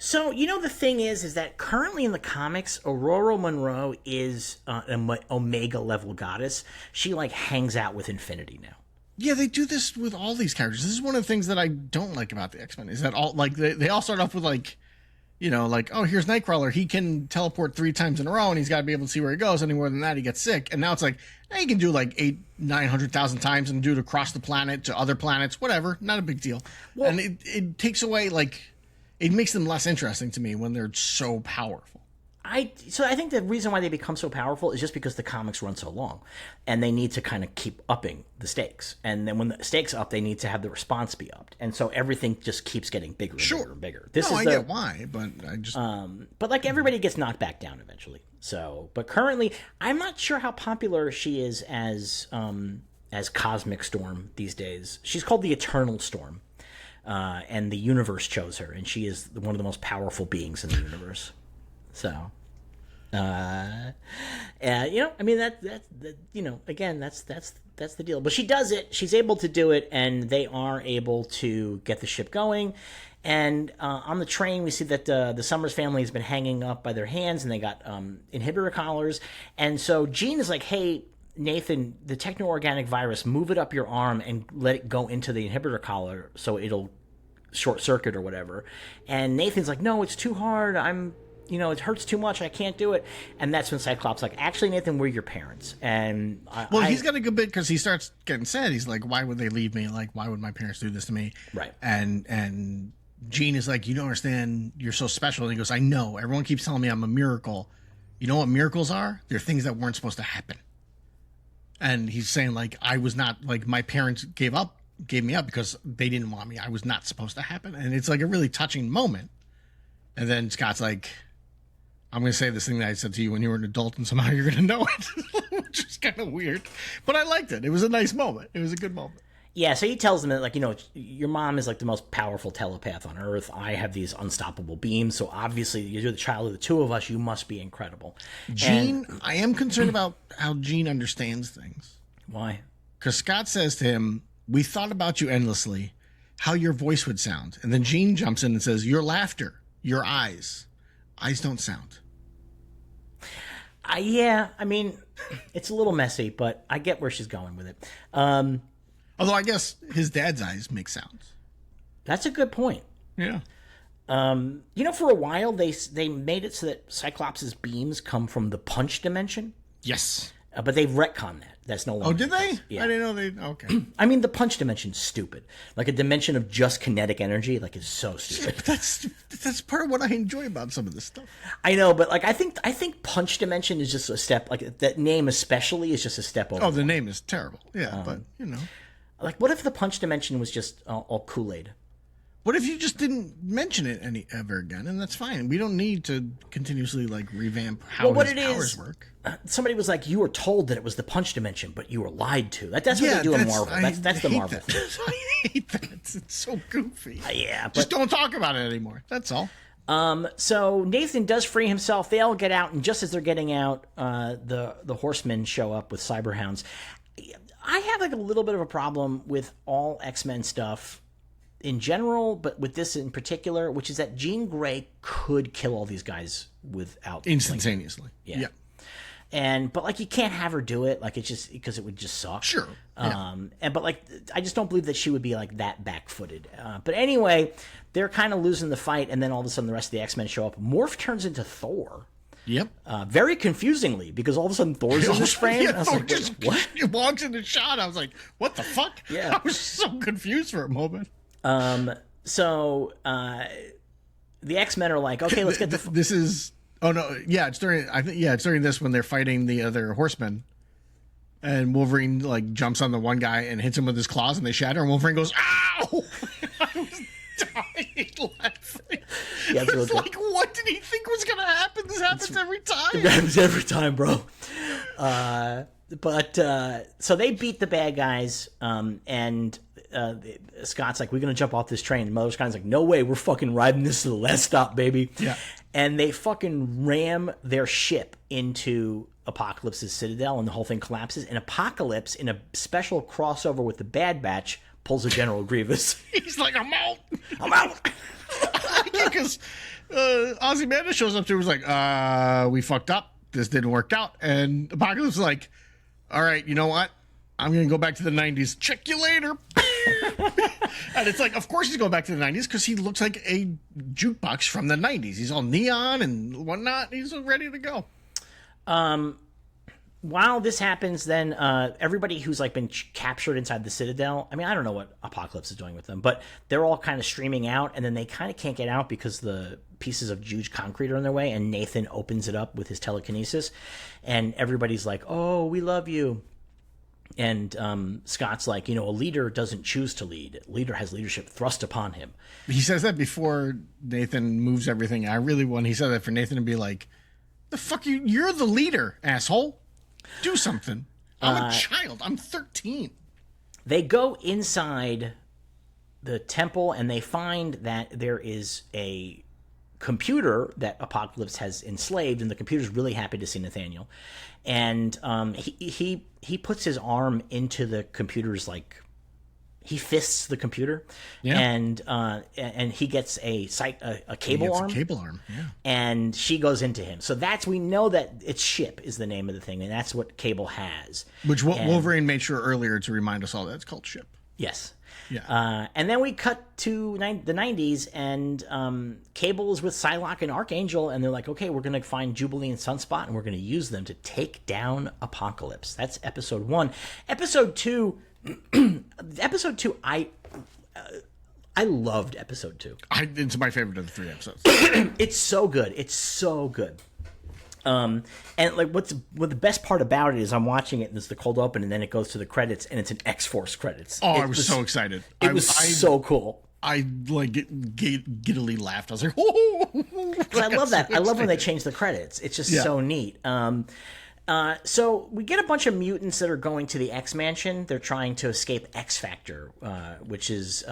Speaker 1: So, the thing is that currently in the comics, Aurora Monroe is an Omega level goddess. She, like, hangs out with Infinity now.
Speaker 2: Yeah, they do this with all these characters. This is one of the things that I don't like about the X-Men, is that all, like, they all start off with, like, like, oh, here's Nightcrawler. He can teleport 3 times in a row, and he's got to be able to see where he goes. Any more than that, he gets sick. And now it's like, he can do, like, 900,000 times and do it across the planet to other planets, whatever. Not a big deal. Well, and it takes away, like, it makes them less interesting to me when they're so powerful.
Speaker 1: So I think the reason why they become so powerful is just because the comics run so long, and they need to kind of keep upping the stakes. And then when the stakes up, they need to have the response be upped, and so everything just keeps getting bigger and bigger and bigger.
Speaker 2: I get why, but I just
Speaker 1: but like everybody gets knocked back down eventually. So, but currently, I'm not sure how popular she is as Cosmic Storm these days. She's called the Eternal Storm, and the universe chose her, and she is one of the most powerful beings in the universe. So, I mean again, that's the deal. But she does it. She's able to do it, and they are able to get the ship going. And on the train, we see that the Summers family has been hanging up by their hands, and they got inhibitor collars. And so Jean is like, "Hey, Nathan, the techno-organic virus, move it up your arm and let it go into the inhibitor collar so it'll short circuit or whatever." And Nathan's like, "No, it's too hard. It hurts too much. I can't do it." And that's when Cyclops like, "Actually, Nathan, we're your parents." And
Speaker 2: he's got a good bit because he starts getting sad. He's like, "Why would they leave me? Like, why would my parents do this to me?"
Speaker 1: Right.
Speaker 2: And Jean is like, "You don't understand. You're so special." And he goes, "I know. Everyone keeps telling me I'm a miracle. You know what miracles are? They're things that weren't supposed to happen." And he's saying, like, I was not, like, my parents gave me up because they didn't want me. I was not supposed to happen. And it's like a really touching moment. And then Scott's like, "I'm going to say this thing that I said to you when you were an adult, and somehow you're going to know it," which is kind of weird. But I liked it. It was a nice moment. It was a good moment.
Speaker 1: Yeah, so he tells them that, like, your mom is like the most powerful telepath on Earth. I have these unstoppable beams, so obviously you're the child of the two of us. You must be incredible.
Speaker 2: Jean, I am concerned about how Jean understands things.
Speaker 1: Why?
Speaker 2: Because Scott says to him, "We thought about you endlessly, how your voice would sound." And then Jean jumps in and says, "Your laughter, your eyes. Eyes don't sound."
Speaker 1: Yeah, I mean, it's a little messy, but I get where she's going with it.
Speaker 2: Although I guess his dad's eyes make sounds.
Speaker 1: That's a good point.
Speaker 2: Yeah.
Speaker 1: For a while, they made it so that Cyclops' beams come from the punch dimension.
Speaker 2: Yes.
Speaker 1: But they've retconned that. That's no longer.
Speaker 2: Oh, did they?
Speaker 1: Yeah.
Speaker 2: I didn't know they. Okay.
Speaker 1: I mean, the punch dimension's stupid. Like a dimension of just kinetic energy, like, is so stupid.
Speaker 2: But that's part of what I enjoy about some of this stuff.
Speaker 1: I know, but like I think punch dimension is just a step. Like that name especially is just a step over.
Speaker 2: Oh, the name is terrible. Yeah, but
Speaker 1: like, what if the punch dimension was just all Kool-Aid?
Speaker 2: What if you just didn't mention it ever again, and that's fine. We don't need to continuously like revamp how his powers work.
Speaker 1: Somebody was like, "You were told that it was the punch dimension, but you were lied to." That's what they do in Marvel. That's the Marvel thing.
Speaker 2: I hate that. It's so goofy.
Speaker 1: Yeah, but
Speaker 2: just don't talk about it anymore. That's all.
Speaker 1: So Nathan does free himself. They all get out, and just as they're getting out, the horsemen show up with cyberhounds. I have like a little bit of a problem with all X-Men stuff in general, but with this in particular, which is that Jean Grey could kill all these guys without
Speaker 2: instantaneously.
Speaker 1: Yeah. But like, you can't have her do it. Like, it's just because it would just suck.
Speaker 2: Sure.
Speaker 1: But like, I just don't believe that she would be like that back-footed. But anyway, they're kind of losing the fight, and then all of a sudden the rest of the X-Men show up. Morph turns into Thor.
Speaker 2: Yep.
Speaker 1: Very confusingly, because all of a sudden Thor's in this frame.
Speaker 2: Yeah,
Speaker 1: I was
Speaker 2: Thor
Speaker 1: like,
Speaker 2: just
Speaker 1: what?
Speaker 2: He walks in the shot. I was like, what the fuck?
Speaker 1: Yeah.
Speaker 2: I was so confused for a moment.
Speaker 1: So the X-Men are like, okay, let's get the...
Speaker 2: This is... Oh, no. Yeah, it's during... I think, yeah, it's during this when they're fighting the other horsemen. And Wolverine, like, jumps on the one guy and hits him with his claws, and they shatter, and Wolverine goes, ow! I was dying laughing.
Speaker 1: Yeah, it's really
Speaker 2: like, what did he think was going to happen? This happens every time.
Speaker 1: It happens every time, bro. So they beat the bad guys, and Scott's like, we're going to jump off this train. And Mother Scott's like, no way, we're fucking riding this to the last stop, baby.
Speaker 2: Yeah.
Speaker 1: And they fucking ram their ship into Apocalypse's citadel, and the whole thing collapses. And Apocalypse, in a special crossover with the Bad Batch, pulls a General Grievous.
Speaker 2: He's like, I'm out.
Speaker 1: I'm out.
Speaker 2: Because Ozymandias shows up to him, was like, we fucked up. This didn't work out. And Apocalypse is like, all right, you know what? I'm going to go back to the 90s. Check you later. And it's like, of course he's going back to the 90s because he looks like a jukebox from the 90s. He's all neon and whatnot. He's ready to go.
Speaker 1: While this happens, then everybody who's like been captured inside the Citadel, I mean, I don't know what Apocalypse is doing with them, but they're all kind of streaming out, and then they kind of can't get out because the pieces of huge concrete are in their way, and Nathan opens it up with his telekinesis, and everybody's like, oh, we love you. And Scott's like, a leader doesn't choose to lead. A leader has leadership thrust upon him.
Speaker 2: He says that before Nathan moves everything. I really want, he said that for Nathan to be like, the fuck you're the leader, asshole. Do something. I'm a child. I'm 13.
Speaker 1: They go inside the temple and they find that there is a computer that Apocalypse has enslaved, and the computer's really happy to see Nathaniel. And he puts his arm into the computer's, like, he fists the computer, and he gets a cable arm.
Speaker 2: A cable arm, yeah.
Speaker 1: And she goes into him. So we know that it's Ship is the name of the thing, and that's what Cable has.
Speaker 2: Which Wolverine made sure earlier to remind us all that it's called Ship.
Speaker 1: Yes.
Speaker 2: Yeah.
Speaker 1: And then we cut to the 90s, and Cable is with Psylocke and Archangel, and they're like, okay, we're going to find Jubilee and Sunspot, and we're going to use them to take down Apocalypse. That's episode 1. Episode 2... I loved episode 2.
Speaker 2: It's my favorite of the 3 episodes.
Speaker 1: It's so good. It's so good. And like what the best part about it is I'm watching it and it's the cold open, and then it goes to the credits and it's an X-Force credits.
Speaker 2: Oh, I was so excited.
Speaker 1: It was so cool.
Speaker 2: I like giddily laughed. I was like, oh!
Speaker 1: I love that. I love when they change the credits. It's just so neat. So we get a bunch of mutants that are going to the X-Mansion. They're trying to escape X-Factor, which is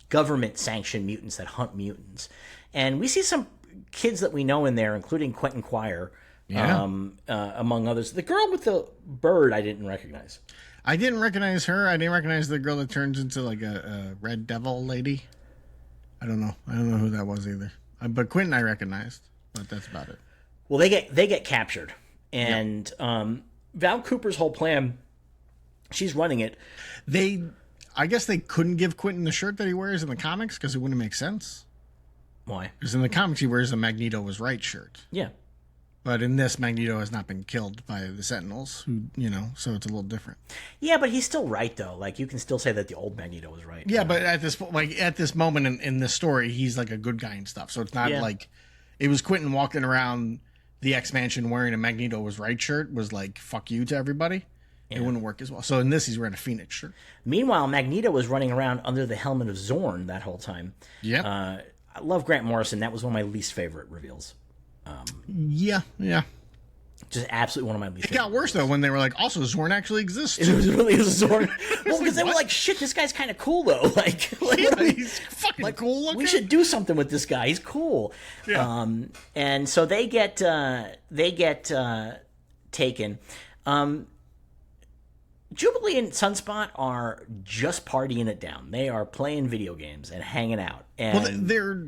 Speaker 1: government-sanctioned mutants that hunt mutants. And we see some kids that we know in there, including Quentin Quire, among others. The girl with the bird I didn't recognize.
Speaker 2: I didn't recognize her. I didn't recognize the girl that turns into like a red devil lady. I don't know. I don't know who that was either. But Quentin I recognized, but that's about it.
Speaker 1: Well, they get captured. And Val Cooper's whole plan, she's running it.
Speaker 2: I guess they couldn't give Quentin the shirt that he wears in the comics because it wouldn't make sense.
Speaker 1: Why?
Speaker 2: Because in the comics he wears a Magneto was right shirt.
Speaker 1: Yeah.
Speaker 2: But in this, Magneto has not been killed by the Sentinels, who, so it's a little different.
Speaker 1: Yeah, but he's still right, though. Like, you can still say that the old Magneto was right.
Speaker 2: Yeah, but at this moment in this story, he's like a good guy and stuff. So it's not like it was Quentin walking around the X-Mansion wearing a Magneto was right shirt was like, fuck you to everybody. Yeah. It wouldn't work as well. So in this, he's wearing a Phoenix shirt. Meanwhile,
Speaker 1: Magneto was running around under the helmet of Zorn that whole time.
Speaker 2: Yeah.
Speaker 1: I love Grant Morrison. That was one of my least favorite reveals.
Speaker 2: Yeah.
Speaker 1: Just absolutely one of my least
Speaker 2: favorite. It got worse, though, when they were like, also, Zorn actually exists.
Speaker 1: It was really a Zorn. Well, because they were like, shit, this guy's kind of cool, though.
Speaker 2: He's fucking cool looking.
Speaker 1: We should do something with this guy. He's cool.
Speaker 2: Yeah.
Speaker 1: And so they get taken. Jubilee and Sunspot are just partying it down. They are playing video games and hanging out. And
Speaker 2: they're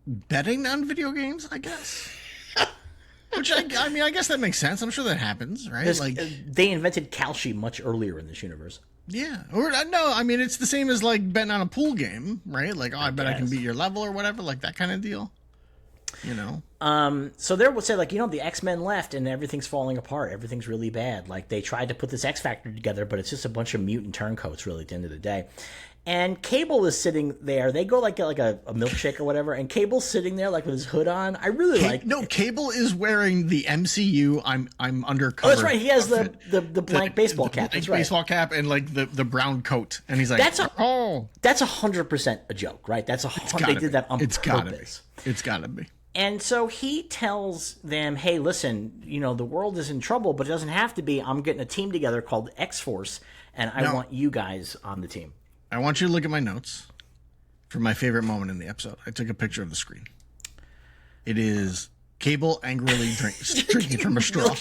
Speaker 2: betting on video games, I guess. Which I mean, I guess that makes sense. I'm sure that happens, right?
Speaker 1: They invented Kalshi much earlier in this universe.
Speaker 2: Yeah, or no, I mean it's the same as like betting on a pool game, right? Like, I bet I can beat your level or whatever, like that kind of deal. you know.
Speaker 1: So they would say, like, the X-Men left and everything's falling apart. Everything's really bad. Like, they tried to put this X Factor together, but it's just a bunch of mutant turncoats, really, at the end of the day. And Cable is sitting there. They go get like a milkshake or whatever, and Cable's sitting there like with his hood on. I really like.
Speaker 2: No, Cable is wearing the MCU. I'm undercover.
Speaker 1: Oh, that's right. He has the blank baseball cap. That's right.
Speaker 2: Baseball cap and like the brown coat, and he's like,
Speaker 1: that's 100% a joke, right? That's they did that on purpose.
Speaker 2: It's gotta be.
Speaker 1: And so he tells them, hey, listen, the world is in trouble, but it doesn't have to be. I'm getting a team together called X-Force, and I want you guys on the team.
Speaker 2: I want you to look at my notes for my favorite moment in the episode. I took a picture of the screen. It is Cable angrily drinking from a straw.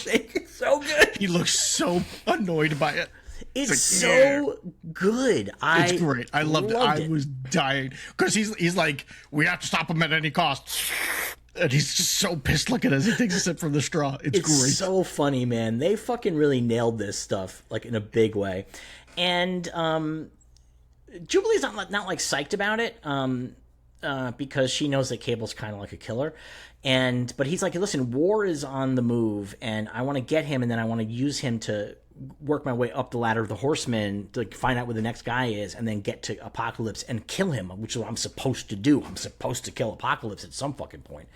Speaker 1: So good.
Speaker 2: He looks so annoyed by it.
Speaker 1: It's so good.
Speaker 2: It's great. I loved it. I was dying because he's like, we have to stop him at any cost. And he's just so pissed looking as he takes a sip from the straw. It's great.
Speaker 1: It's so funny, man. They fucking really nailed this stuff, like, in a big way. And Jubilee's not like psyched about it, because she knows that Cable's kind of like a killer. But he's like, listen, War is on the move, and I want to get him, and then I want to use him to work my way up the ladder of the Horsemen to find out where the next guy is, and then get to Apocalypse and kill him, which is what I'm supposed to do. I'm supposed to kill Apocalypse at some fucking point.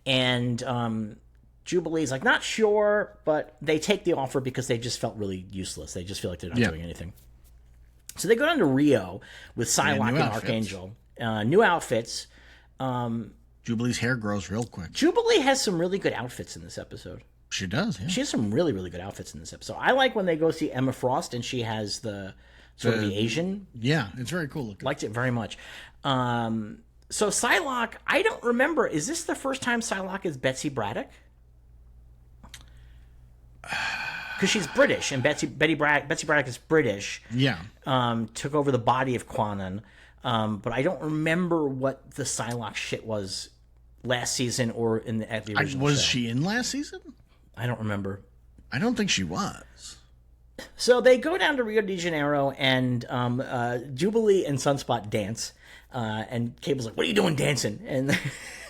Speaker 1: And Jubilee's like, not sure, but they take the offer because they just felt really useless. They just feel like they're not doing anything. So they go down to Rio with Psylocke and Archangel. New outfits.
Speaker 2: Jubilee's hair grows real quick.
Speaker 1: Jubilee has some really good outfits in this episode.
Speaker 2: She does, yeah.
Speaker 1: She has some really, really good outfits in this episode. I like when they go see Emma Frost and she has the sort of the Asian.
Speaker 2: Yeah, it's very cool looking.
Speaker 1: Liked it very much. So Psylocke, I don't remember. Is this the first time Psylocke is Betsy Braddock? Because she's British, and Betsy Braddock is British.
Speaker 2: Yeah.
Speaker 1: Took over the body of Quanon. But I don't remember what the Psylocke shit was last season or at the original
Speaker 2: Was
Speaker 1: show.
Speaker 2: she in last season?
Speaker 1: I don't remember.
Speaker 2: I don't think she was.
Speaker 1: So they go down to Rio de Janeiro, and Jubilee and Sunspot dance. And Cable's like, what are you doing dancing? And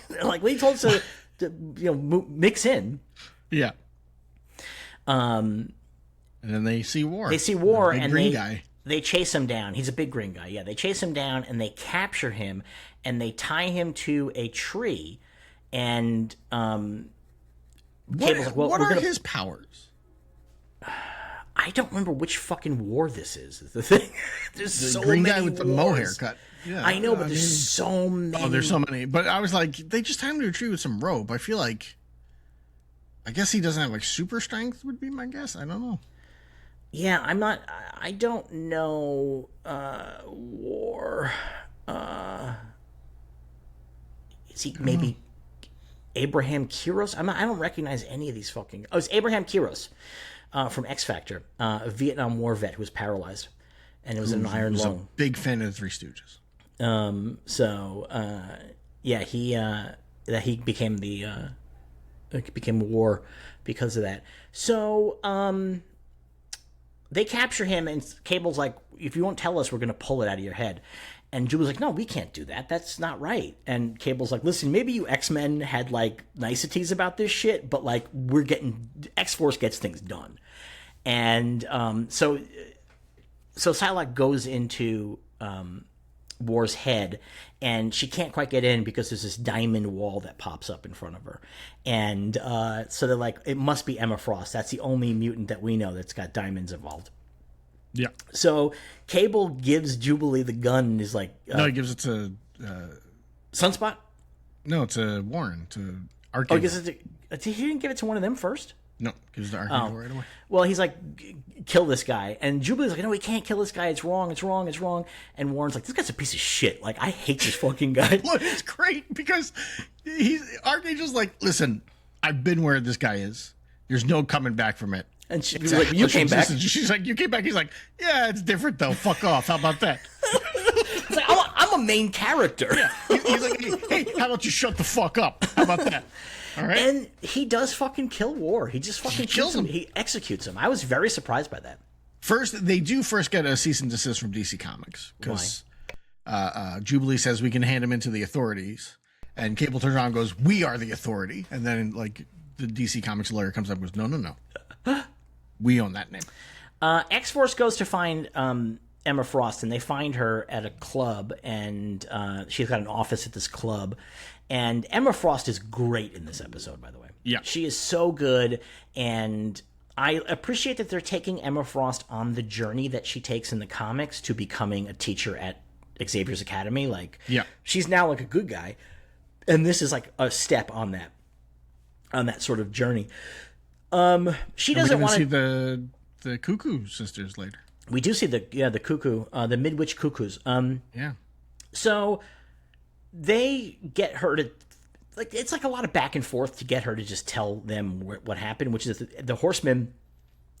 Speaker 1: they're like, well, he told us to mix in.
Speaker 2: Yeah. And then they see War.
Speaker 1: They see War, and
Speaker 2: green guy.
Speaker 1: They chase him down. He's a big green guy. Yeah, they chase him down, and they capture him, and they tie him to a tree. And Cable's like, well,
Speaker 2: what are his powers?
Speaker 1: I don't remember which fucking war this is the thing. There's
Speaker 2: the
Speaker 1: so
Speaker 2: green
Speaker 1: many
Speaker 2: guy with
Speaker 1: wars.
Speaker 2: the mo haircut. Yeah,
Speaker 1: I know, but there's so many.
Speaker 2: Oh, there's so many. But I was like, they just tied him to a tree with some rope. I feel like, I guess he doesn't have like super strength would be my guess. I don't know.
Speaker 1: Yeah, I don't know. War. Is he maybe Abraham Kiros? I don't recognize any of these fucking. Oh, it's Abraham Kiros from X Factor, a Vietnam War vet who was paralyzed, and it was an iron lung.
Speaker 2: A big fan of the Three Stooges.
Speaker 1: He became became War because of that. So they capture him, and Cable's like, if you won't tell us, we're going to pull it out of your head. And Jubilee's like, no, we can't do that. That's not right. And Cable's like, listen, maybe you X-Men had, like, niceties about this shit, but, like, X-Force gets things done. And so Psylocke goes into War's head, and she can't quite get in because there's this diamond wall that pops up in front of her. And so they're like, it must be Emma Frost. That's the only mutant that we know that's got diamonds involved.
Speaker 2: Yeah.
Speaker 1: So Cable gives Jubilee the gun and is like...
Speaker 2: no, he gives it to...
Speaker 1: Sunspot?
Speaker 2: No, to Warren, to Archangel.
Speaker 1: Oh, he gives it to... He didn't give it to one of them first?
Speaker 2: No, gives it to Archangel right away.
Speaker 1: Well, he's like, kill this guy. And Jubilee's like, no, we can't kill this guy. It's wrong, it's wrong, it's wrong. And Warren's like, this guy's a piece of shit. Like, I hate this fucking guy.
Speaker 2: Look, it's great because Archangel's like, listen, I've been where this guy is. There's no coming back from it.
Speaker 1: And she's like, you came back?
Speaker 2: She's like, you came back? He's like, yeah, it's different though. Fuck off. How about that?
Speaker 1: It's like, I'm a main character.
Speaker 2: Yeah. He's like, hey, how about you shut the fuck up? How about that? All right.
Speaker 1: And he does fucking kill War. He just fucking kills him. He executes him. I was very surprised by that.
Speaker 2: They do first get a cease and desist from DC Comics because Jubilee says we can hand him into the authorities. And Cable turns around and goes, "We are the authority." And then like the DC Comics lawyer comes up and goes, "No. We own that name."
Speaker 1: X-Force goes to find Emma Frost, and they find her at a club, and she's got an office at this club. And Emma Frost is great in this episode, by the way.
Speaker 2: Yeah.
Speaker 1: She is so good, and I appreciate that they're taking Emma Frost on the journey that she takes in the comics to becoming a teacher at Xavier's Academy. Like, she's now like a good guy, and this is like a step on that sort of journey. She doesn't want to
Speaker 2: see the Cuckoo sisters later.
Speaker 1: We do see the Cuckoo, the Midwich Cuckoos.
Speaker 2: Yeah.
Speaker 1: So they get her to, like, it's like a lot of back and forth to get her to just tell them what happened, which is that the horsemen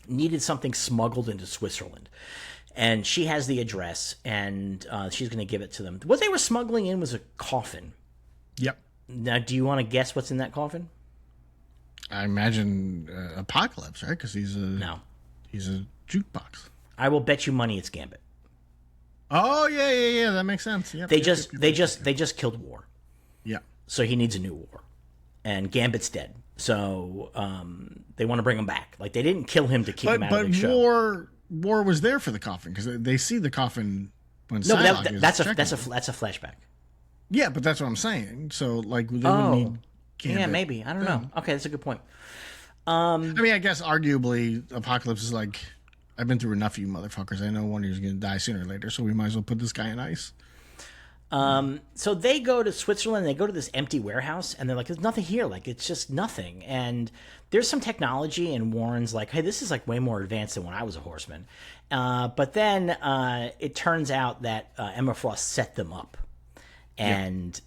Speaker 1: needed something smuggled into Switzerland. And she has the address, and she's going to give it to them. What they were smuggling in was a coffin.
Speaker 2: Yep.
Speaker 1: Now, do you want to guess what's in that coffin?
Speaker 2: I imagine Apocalypse, right? Because he's a jukebox.
Speaker 1: I will bet you money it's Gambit.
Speaker 2: Oh yeah, that makes sense. Yep,
Speaker 1: they just killed War.
Speaker 2: Yeah.
Speaker 1: So he needs a new War, and Gambit's dead. So they want to bring him back. Like, they didn't kill him to keep him out of the show.
Speaker 2: But War was there for the coffin because they see the coffin when
Speaker 1: that's a flashback.
Speaker 2: Yeah, but that's what I'm saying. So like they would need Gambit.
Speaker 1: Yeah, maybe. I don't know. Okay, that's a good point.
Speaker 2: I mean, I guess arguably Apocalypse is like, I've been through enough of you motherfuckers. I know one of you is going to die sooner or later, so we might as well put this guy in ice.
Speaker 1: So they go to Switzerland, they go to this empty warehouse, and they're like, there's nothing here. Like, it's just nothing. And there's some technology, and Warren's like, hey, this is like way more advanced than when I was a horseman. But then it turns out that Emma Frost set them up, and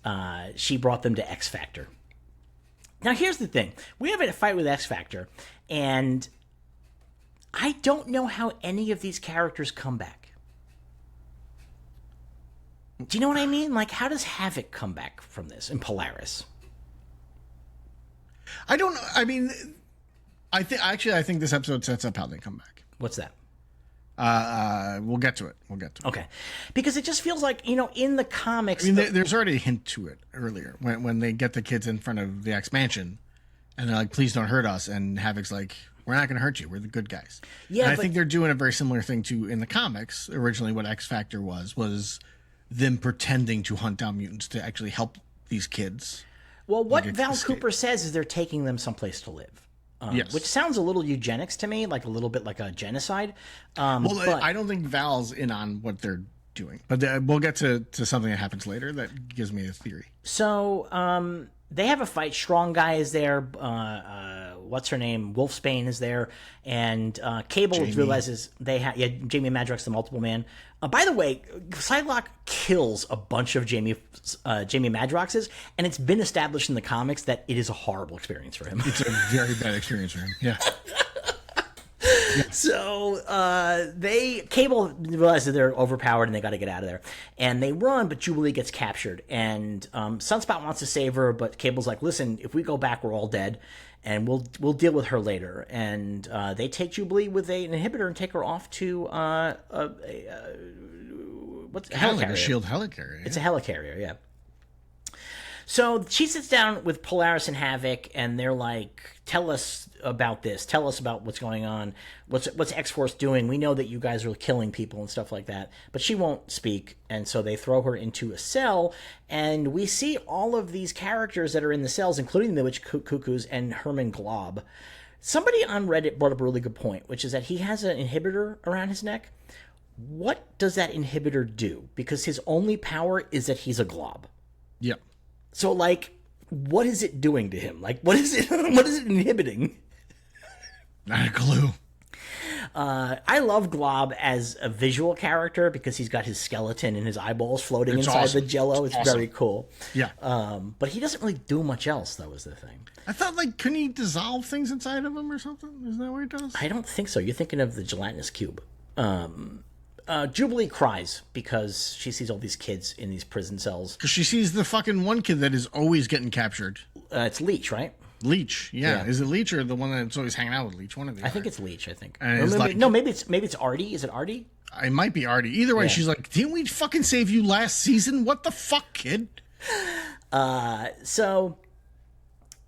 Speaker 1: she brought them to X Factor. Now, here's the thing. We have a fight with X Factor, and I don't know how any of these characters come back. Do you know what I mean? Like, how does Havoc come back from this, and Polaris?
Speaker 2: I don't know. I mean, I think this episode sets up how they come back.
Speaker 1: What's that?
Speaker 2: We'll get to it.
Speaker 1: Okay. Because it just feels like, in the comics...
Speaker 2: I mean, there's already a hint to it earlier when they get the kids in front of the X-Mansion, and they're like, please don't hurt us. And Havoc's like, we're not going to hurt you. We're the good guys. Yeah, and I think they're doing a very similar thing to, in the comics, originally what X-Factor was them pretending to hunt down mutants to actually help these kids.
Speaker 1: Well, what Val Cooper says is they're taking them someplace to live.
Speaker 2: Yes.
Speaker 1: Which sounds a little eugenics to me, like a little bit like a genocide.
Speaker 2: But I don't think Val's in on what they're doing. But we'll get to something that happens later that gives me a theory.
Speaker 1: So they have a fight. Strong Guy is there. What's her name? Wolfsbane is there. And Cable realizes they have... Yeah, Jamie Madrox, the Multiple Man. By the way, Psylocke kills a bunch of Jamie Madroxes, and it's been established in the comics that it is a horrible experience for him.
Speaker 2: It's a very bad experience for him, yeah.
Speaker 1: So Cable realizes they're overpowered and they got to get out of there, and they run. But Jubilee gets captured, and Sunspot wants to save her, but Cable's like, "Listen, if we go back, we're all dead, and we'll deal with her later." And they take Jubilee with an inhibitor and take her off to what's a helicarrier?
Speaker 2: Like a shield helicarrier. Yeah.
Speaker 1: It's a helicarrier, yeah. So she sits down with Polaris and Havoc, and they're like, tell us about this. Tell us about what's going on. What's X-Force doing? We know that you guys are killing people and stuff like that. But she won't speak, and so they throw her into a cell, and we see all of these characters that are in the cells, including the Witch Cuckoos and Herman Glob. Somebody on Reddit brought up a really good point, which is that he has an inhibitor around his neck. What does that inhibitor do? Because his only power is that he's a glob.
Speaker 2: Yep.
Speaker 1: So, like, what is it doing to him? Like, what is it? What is it inhibiting?
Speaker 2: Not a clue.
Speaker 1: I love Glob as a visual character because he's got his skeleton and his eyeballs floating inside the Jello. It's very cool.
Speaker 2: Yeah.
Speaker 1: But he doesn't really do much else, though, is the thing.
Speaker 2: I thought, like, couldn't he dissolve things inside of him or something? Isn't that what he does?
Speaker 1: I don't think so. You're thinking of the gelatinous cube. Jubilee cries because she sees all these kids in these prison cells.
Speaker 2: Because she sees the fucking one kid that is always getting captured.
Speaker 1: It's Leech, right?
Speaker 2: Leech, yeah. Is it Leech or the one that's always hanging out with Leech? One of the
Speaker 1: I think it's Leech, I think. Maybe it's Artie. Is it Artie?
Speaker 2: It might be Artie. Either way, she's like, didn't we fucking save you last season? What the fuck, kid?
Speaker 1: So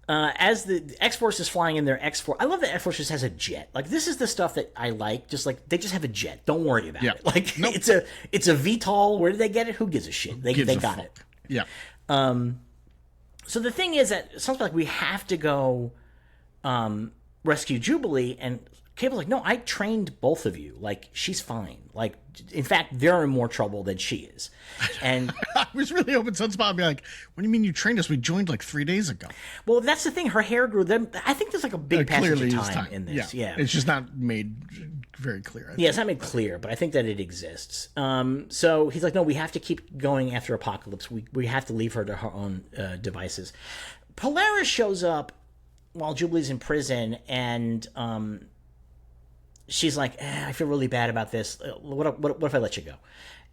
Speaker 1: as the X-Force is flying in their X-Force, I love that X-Force just has a jet. Like, this is the stuff that I like. Just like, they just have a jet. Don't worry about it. Like, it's a VTOL. Where did they get it? Who gives a shit? They got it.
Speaker 2: Yeah.
Speaker 1: So the thing is that it sounds like we have to go rescue Jubilee, and Cable's like, no, I trained both of you. Like, she's fine. Like, in fact, they're in more trouble than she is. And
Speaker 2: I was really hoping Sunspot would be like, what do you mean you trained us? We joined like 3 days ago.
Speaker 1: Well, that's the thing. Her hair grew. I think there's like a big passage of time in this. Yeah.
Speaker 2: It's just not made very clear.
Speaker 1: Yeah, it's not made clear, but I think that it exists. So he's like, no, we have to keep going after Apocalypse. We have to leave her to her own devices. Polaris shows up while Jubilee's in prison, and she's like, I feel really bad about this. What if I let you go?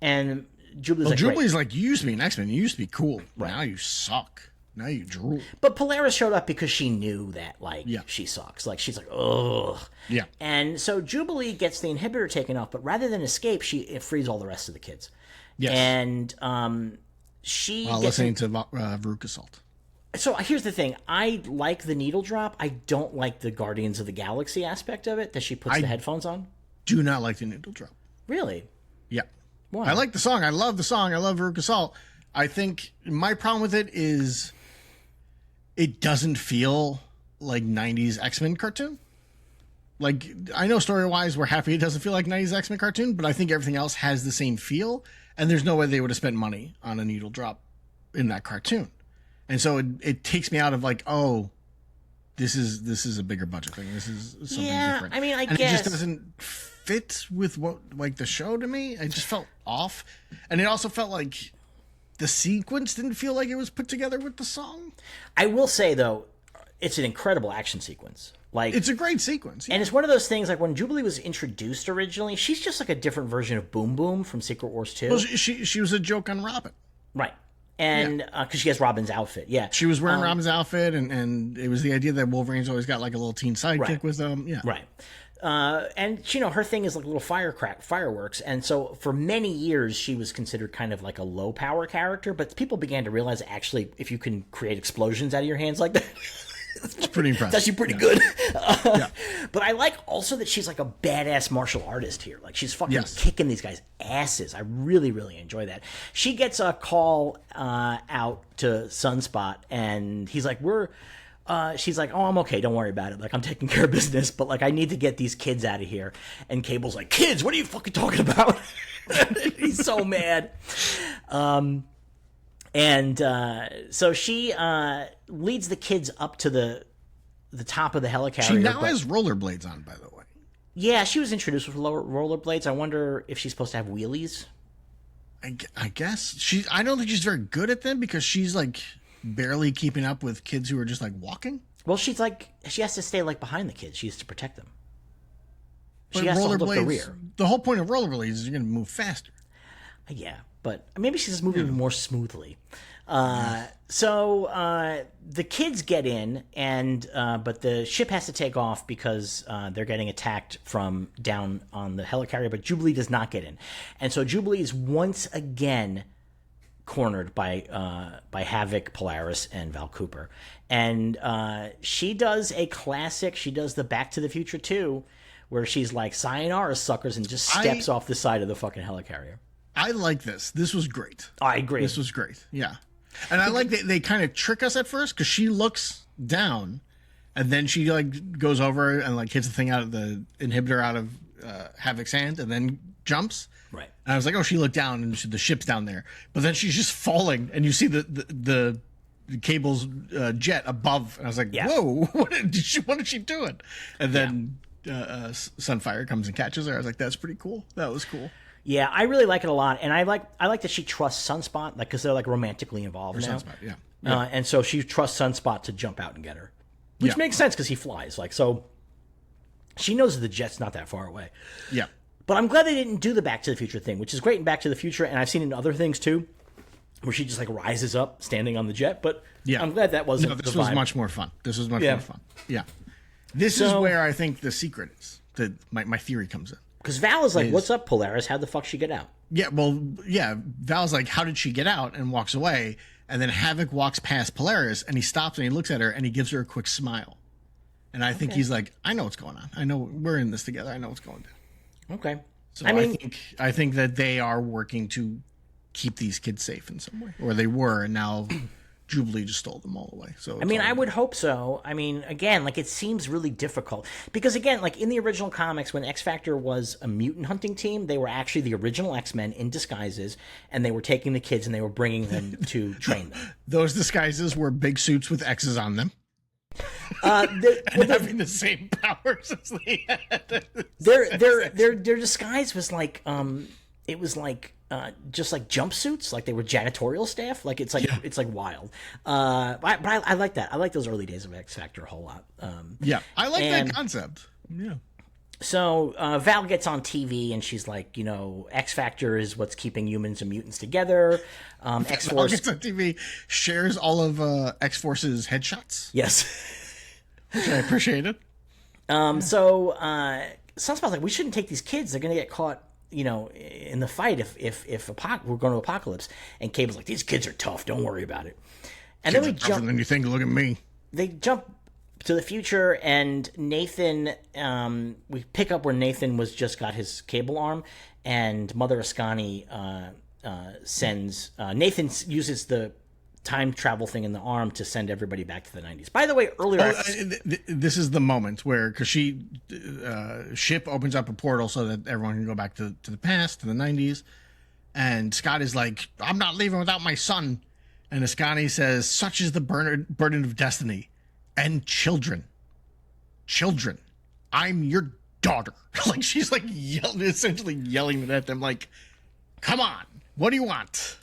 Speaker 1: And Jubilee's
Speaker 2: like, you used to be an X-Men. You used to be cool. Right. Now you suck. Now you drool.
Speaker 1: But Polaris showed up because she knew that, she sucks. Like, she's like, ugh.
Speaker 2: Yeah.
Speaker 1: And so Jubilee gets the inhibitor taken off, but rather than escape, it frees all the rest of the kids.
Speaker 2: Yes.
Speaker 1: And she
Speaker 2: while listening to Veruca Salt.
Speaker 1: So here's the thing. I like the needle drop. I don't like the Guardians of the Galaxy aspect of it, that she puts the headphones on.
Speaker 2: Do not like the needle drop.
Speaker 1: Really?
Speaker 2: Yeah.
Speaker 1: Why?
Speaker 2: I like the song. I love the song. I love Veruca Salt. I think my problem with it is it doesn't feel like 90s X-Men cartoon. Like, I know story-wise we're happy it doesn't feel like 90s X-Men cartoon, but I think everything else has the same feel, and there's no way they would have spent money on a needle drop in that cartoon. And so it takes me out of like, oh, this is a bigger budget thing. This is something different.
Speaker 1: I mean, I
Speaker 2: guess it just doesn't fit with what, like, the show to me. It just felt off, and it also felt like the sequence didn't feel like it was put together with the song.
Speaker 1: I will say though, it's an incredible action sequence. Like,
Speaker 2: it's a great sequence,
Speaker 1: and it's one of those things. Like, when Jubilee was introduced originally, she's just like a different version of Boom Boom from Secret Wars 2.
Speaker 2: Well, she was a joke on Robin,
Speaker 1: right? And because she has Robin's outfit,
Speaker 2: she was wearing Robin's outfit, and it was the idea that Wolverine's always got like a little teen sidekick with them,
Speaker 1: right. And her thing is like little fireworks, and so for many years she was considered kind of like a low power character, but people began to realize actually if you can create explosions out of your hands like that.
Speaker 2: It's pretty impressive.
Speaker 1: It's actually pretty good. But I like also that she's like a badass martial artist here. Like, she's fucking kicking these guys' asses. I really, really enjoy that. She gets a call out to Sunspot, and he's like, she's like, oh, I'm okay. Don't worry about it. Like, I'm taking care of business, but like, I need to get these kids out of here. And Cable's like, kids? What are you fucking talking about? He's so mad. So she leads the kids up to the top of the helicarrier.
Speaker 2: She now has rollerblades on, by the way.
Speaker 1: Yeah, she was introduced with rollerblades. I wonder if she's supposed to have wheelies.
Speaker 2: I guess I don't think she's very good at them because she's like barely keeping up with kids who are just like walking.
Speaker 1: Well, she's like, she has to stay like behind the kids. She has to protect them.
Speaker 2: She has to hold up the rear. The whole point of rollerblades is you're going to move faster.
Speaker 1: Yeah, but maybe she's just moving more smoothly. So the kids get in, but the ship has to take off because they're getting attacked from down on the helicarrier, but Jubilee does not get in. And so Jubilee is once again cornered by Havoc, Polaris, and Val Cooper. And she does a classic. She does the Back to the Future 2, where she's like, sayonara, suckers, and just steps off the side of the fucking helicarrier.
Speaker 2: I like this. This was great.
Speaker 1: I agree.
Speaker 2: This was great. Yeah. And I like that they kind of trick us at first because she looks down and then she like goes over and like hits the thing out of the inhibitor out of Havoc's hand and then jumps.
Speaker 1: Right.
Speaker 2: And I was like, oh, she looked down and the ship's down there. But then she's just falling and you see the Cable's jet above. And I was like, whoa, what is she doing? And then Sunfire comes and catches her. I was like, that's pretty cool. That was cool.
Speaker 1: Yeah, I really like it a lot, and I like that she trusts Sunspot, like, because they're like romantically involved now.
Speaker 2: Sunspot,
Speaker 1: and so she trusts Sunspot to jump out and get her, which makes sense because he flies. Like, so she knows the jet's not that far away.
Speaker 2: Yeah,
Speaker 1: but I'm glad they didn't do the Back to the Future thing, which is great in Back to the Future, and I've seen it in other things too, where she just like rises up standing on the jet. But I'm glad that wasn't.
Speaker 2: No, this was much more fun. This was much more fun. Yeah, this is where I think the secret is. That my theory comes in.
Speaker 1: Because Val is like, what's up, Polaris? How'd the fuck she get out?
Speaker 2: Yeah, well, yeah. Val's like, how did she get out? And walks away. And then Havoc walks past Polaris, and he stops and he looks at her, and he gives her a quick smile. And I think he's like, I know what's going on. I know we're in this together. I know what's going down.
Speaker 1: Okay.
Speaker 2: So I think that they are working to keep these kids safe in some way, or they were, and now Jubilee just stole them all away. So
Speaker 1: I would hope so. I mean, again, like, it seems really difficult because, again, like in the original comics, when X Factor was a mutant hunting team, they were actually the original X-Men in disguises, and they were taking the kids and they were bringing them to train them.
Speaker 2: Those disguises were big suits with X's on them. Having the same powers as they had.
Speaker 1: Their disguise was like it was like just like jumpsuits, like they were janitorial staff. Like it's like wild. But I like that. I like those early days of X Factor a whole lot.
Speaker 2: I like that concept. Yeah.
Speaker 1: So Val gets on TV and she's like, X Factor is what's keeping humans and mutants together. X Force
Speaker 2: gets on TV, shares all of X Force's headshots.
Speaker 1: Yes.
Speaker 2: Which I appreciated.
Speaker 1: So Sunspot's like, we shouldn't take these kids. They're going to get caught, in the fight if we're going to Apocalypse. And Cable's like, these kids are tough. Don't worry about it. And
Speaker 2: kids
Speaker 1: then we
Speaker 2: are tougher than you think. Look at me.
Speaker 1: They jump to the future, and Nathan, we pick up where Nathan was just got his Cable arm, and Mother Ascani sends Nathan uses the time travel thing in the arm to send everybody back to the 90s. By the way, earlier
Speaker 2: this is the moment where, because Ship opens up a portal so that everyone can go back to the past, to the 90s, and Scott is like, I'm not leaving without my son, and Ascani says, such is the burden of destiny and children, I'm your daughter. Like, she's like essentially yelling at them like, come on, what do you want?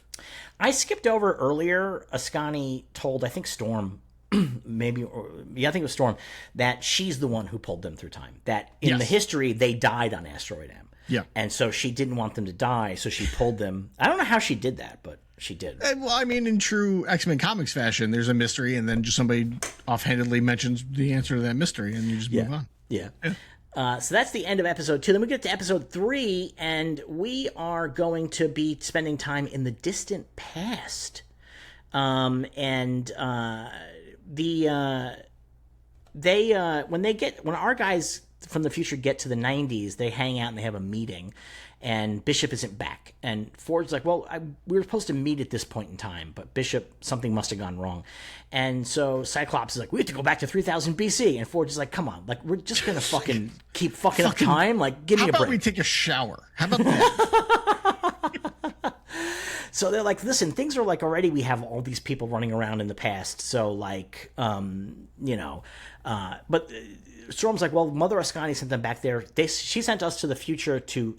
Speaker 1: I skipped over earlier. Ascani told, I think Storm, I think it was Storm, that she's the one who pulled them through time. That in the history, they died on Asteroid M.
Speaker 2: Yeah.
Speaker 1: And so she didn't want them to die, so she pulled them. I don't know how she did that, but she did.
Speaker 2: Well, I mean, in true X-Men comics fashion, there's a mystery, and then just somebody offhandedly mentions the answer to that mystery, and you just move on.
Speaker 1: Yeah. So that's the end of episode 2. Then we get to episode 3, and we are going to be spending time in the distant past. When our guys from the future get to the 90s, they hang out and they have a meeting, and Bishop isn't back. And Ford's like, well, we were supposed to meet at this point in time, but Bishop, something must have gone wrong. And so Cyclops is like, we have to go back to 3000 BC. And Ford's is like, come on, like, we're just going to fucking keep fucking up time? Like, give me a break.
Speaker 2: How about we take a shower? How about that?
Speaker 1: So they're like, listen, things are like already we have all these people running around in the past. So, like, but Storm's like, well, Mother Ascani sent them back there. She sent us to the future to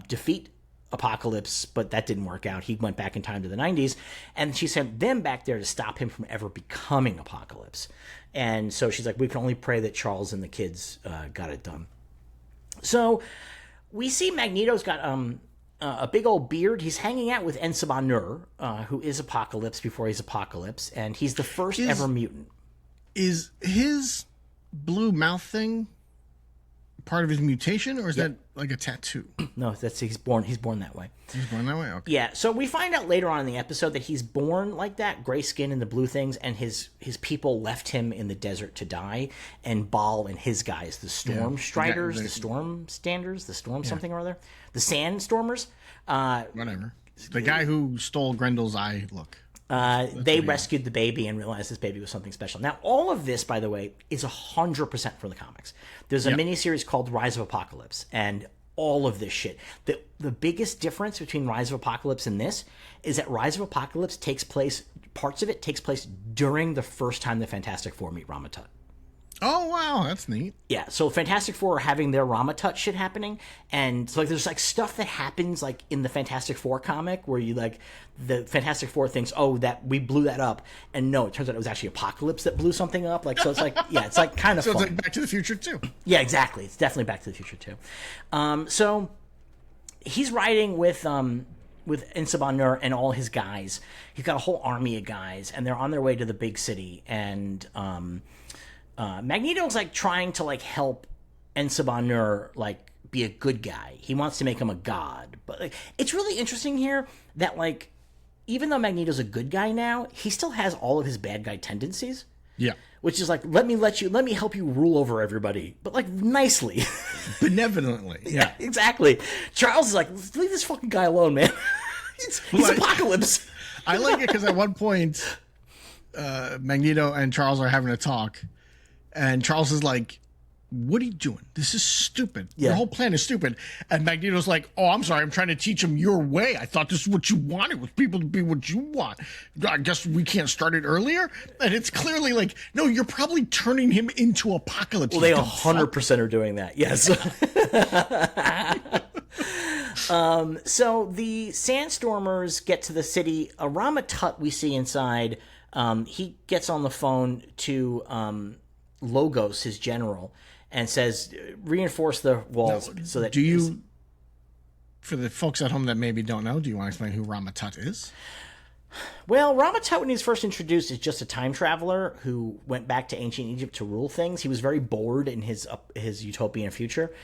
Speaker 1: defeat Apocalypse, but that didn't work out. He went back in time to the 90s, and she sent them back there to stop him from ever becoming Apocalypse. And so she's like, we can only pray that Charles and the kids got it done. So we see Magneto's got a big old beard. He's hanging out with Ensaban Nur, who is Apocalypse before he's Apocalypse, and he's the first ever mutant.
Speaker 2: Is his blue mouth thing part of his mutation, or is that like a tattoo?
Speaker 1: No, he's born that way.
Speaker 2: He's born that way? Okay.
Speaker 1: Yeah, so we find out later on in the episode that he's born like that, gray skin and the blue things, and his people left him in the desert to die, and Baal and his guys, the Storm Striders, the Storm Standers, the Storm something or other, the Sandstormers.
Speaker 2: Whatever. The guy who stole Grendel's eye look.
Speaker 1: They rescued the baby and realized this baby was something special. Now, all of this, by the way, is 100% for the comics. There's a miniseries called Rise of Apocalypse, and all of this shit. The biggest difference between Rise of Apocalypse and this is that Rise of Apocalypse parts of it takes place during the first time the Fantastic Four meet Ramatut.
Speaker 2: Oh, wow, that's neat.
Speaker 1: Yeah, so Fantastic Four are having their Ramatut shit happening, and so, like, there's, like, stuff that happens, like, in the Fantastic Four comic where you, like, the Fantastic Four thinks, oh, that we blew that up, and no, it turns out it was actually Apocalypse that blew something up, like, so it's like, yeah, it's, like, kind of
Speaker 2: so
Speaker 1: fun.
Speaker 2: It's like Back to the Future, too.
Speaker 1: Yeah, exactly. It's definitely Back to the Future, too. So he's riding with Ensaban Nur and all his guys. He's got a whole army of guys, and they're on their way to the big city, and Magneto's like trying to like help Ensaban Nur like be a good guy. He wants to make him a god, but like, it's really interesting here that like even though Magneto's a good guy now, he still has all of his bad guy tendencies.
Speaker 2: Yeah.
Speaker 1: Which is like, let me help you rule over everybody, but like nicely.
Speaker 2: Benevolently.
Speaker 1: Yeah, exactly. Charles is like, leave this fucking guy alone, man. he's Apocalypse.
Speaker 2: I like it because at one point, Magneto and Charles are having a talk, and Charles is like, what are you doing? This is stupid.
Speaker 1: Yeah.
Speaker 2: Your whole plan is stupid. And Magneto's like, oh, I'm sorry. I'm trying to teach him your way. I thought this is what you wanted, was people to be what you want. I guess we can't start it earlier. And it's clearly like, no, you're probably turning him into Apocalypse.
Speaker 1: Well, they 100% are doing that. Yes. So the Sandstormers get to the city. Rama Tut we see inside. He gets on the phone to Logos, his general, and says, reinforce the walls so that...
Speaker 2: For the folks at home that maybe don't know, do you want to explain who Rama Tut is?
Speaker 1: Well, Rama Tut, when he was first introduced, is just a time traveler who went back to ancient Egypt to rule things. He was very bored in his utopian future.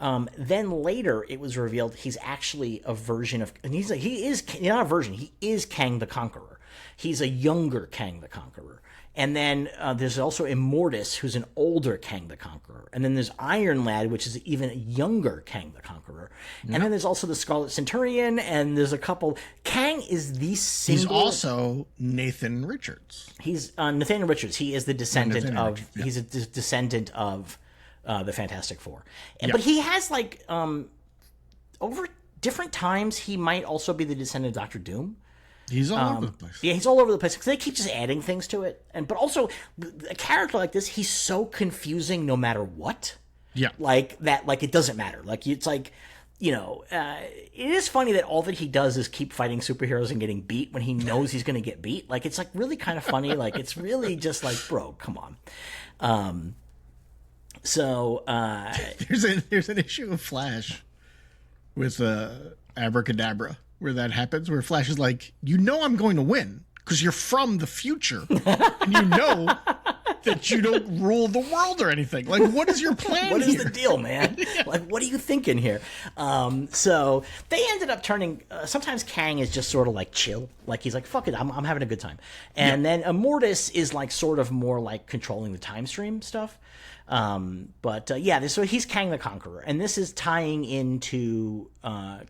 Speaker 1: Then later, it was revealed he's actually a version of... And he is not a version, he is Kang the Conqueror. He's a younger Kang the Conqueror. And then there's also Immortus, who's an older Kang the Conqueror. And then there's Iron Lad, which is even a younger Kang the Conqueror. Yep. And then there's also the Scarlet Centurion, and there's a couple... Kang is the single...
Speaker 2: He's also Nathan Richards.
Speaker 1: He's Nathaniel Richards. He is the descendant of... Richards, yeah. He's a descendant of the Fantastic Four. And, But he has, like... over different times, he might also be the descendant of Doctor Doom.
Speaker 2: He's all over the place.
Speaker 1: Yeah, he's all over the place because they keep just adding things to it. But also, a character like this, he's so confusing no matter what.
Speaker 2: Yeah.
Speaker 1: Like, it doesn't matter. Like, it's like, it is funny that all that he does is keep fighting superheroes and getting beat when he knows he's going to get beat. Like, it's, like, really kind of funny. Like, it's really just like, bro, come on.
Speaker 2: There's an issue of Flash with Abracadabra, where that happens, where Flash is like, I'm going to win because you're from the future and you know that you don't rule the world or anything. Like, what is your plan
Speaker 1: What
Speaker 2: here?
Speaker 1: is the deal, man? Yeah. Like, what are you thinking here? So they ended up turning, sometimes Kang is just sort of like chill. Like, he's like, fuck it, I'm having a good time. And then Immortus is like sort of more like controlling the time stream stuff. So he's Kang the Conqueror, and this is tying into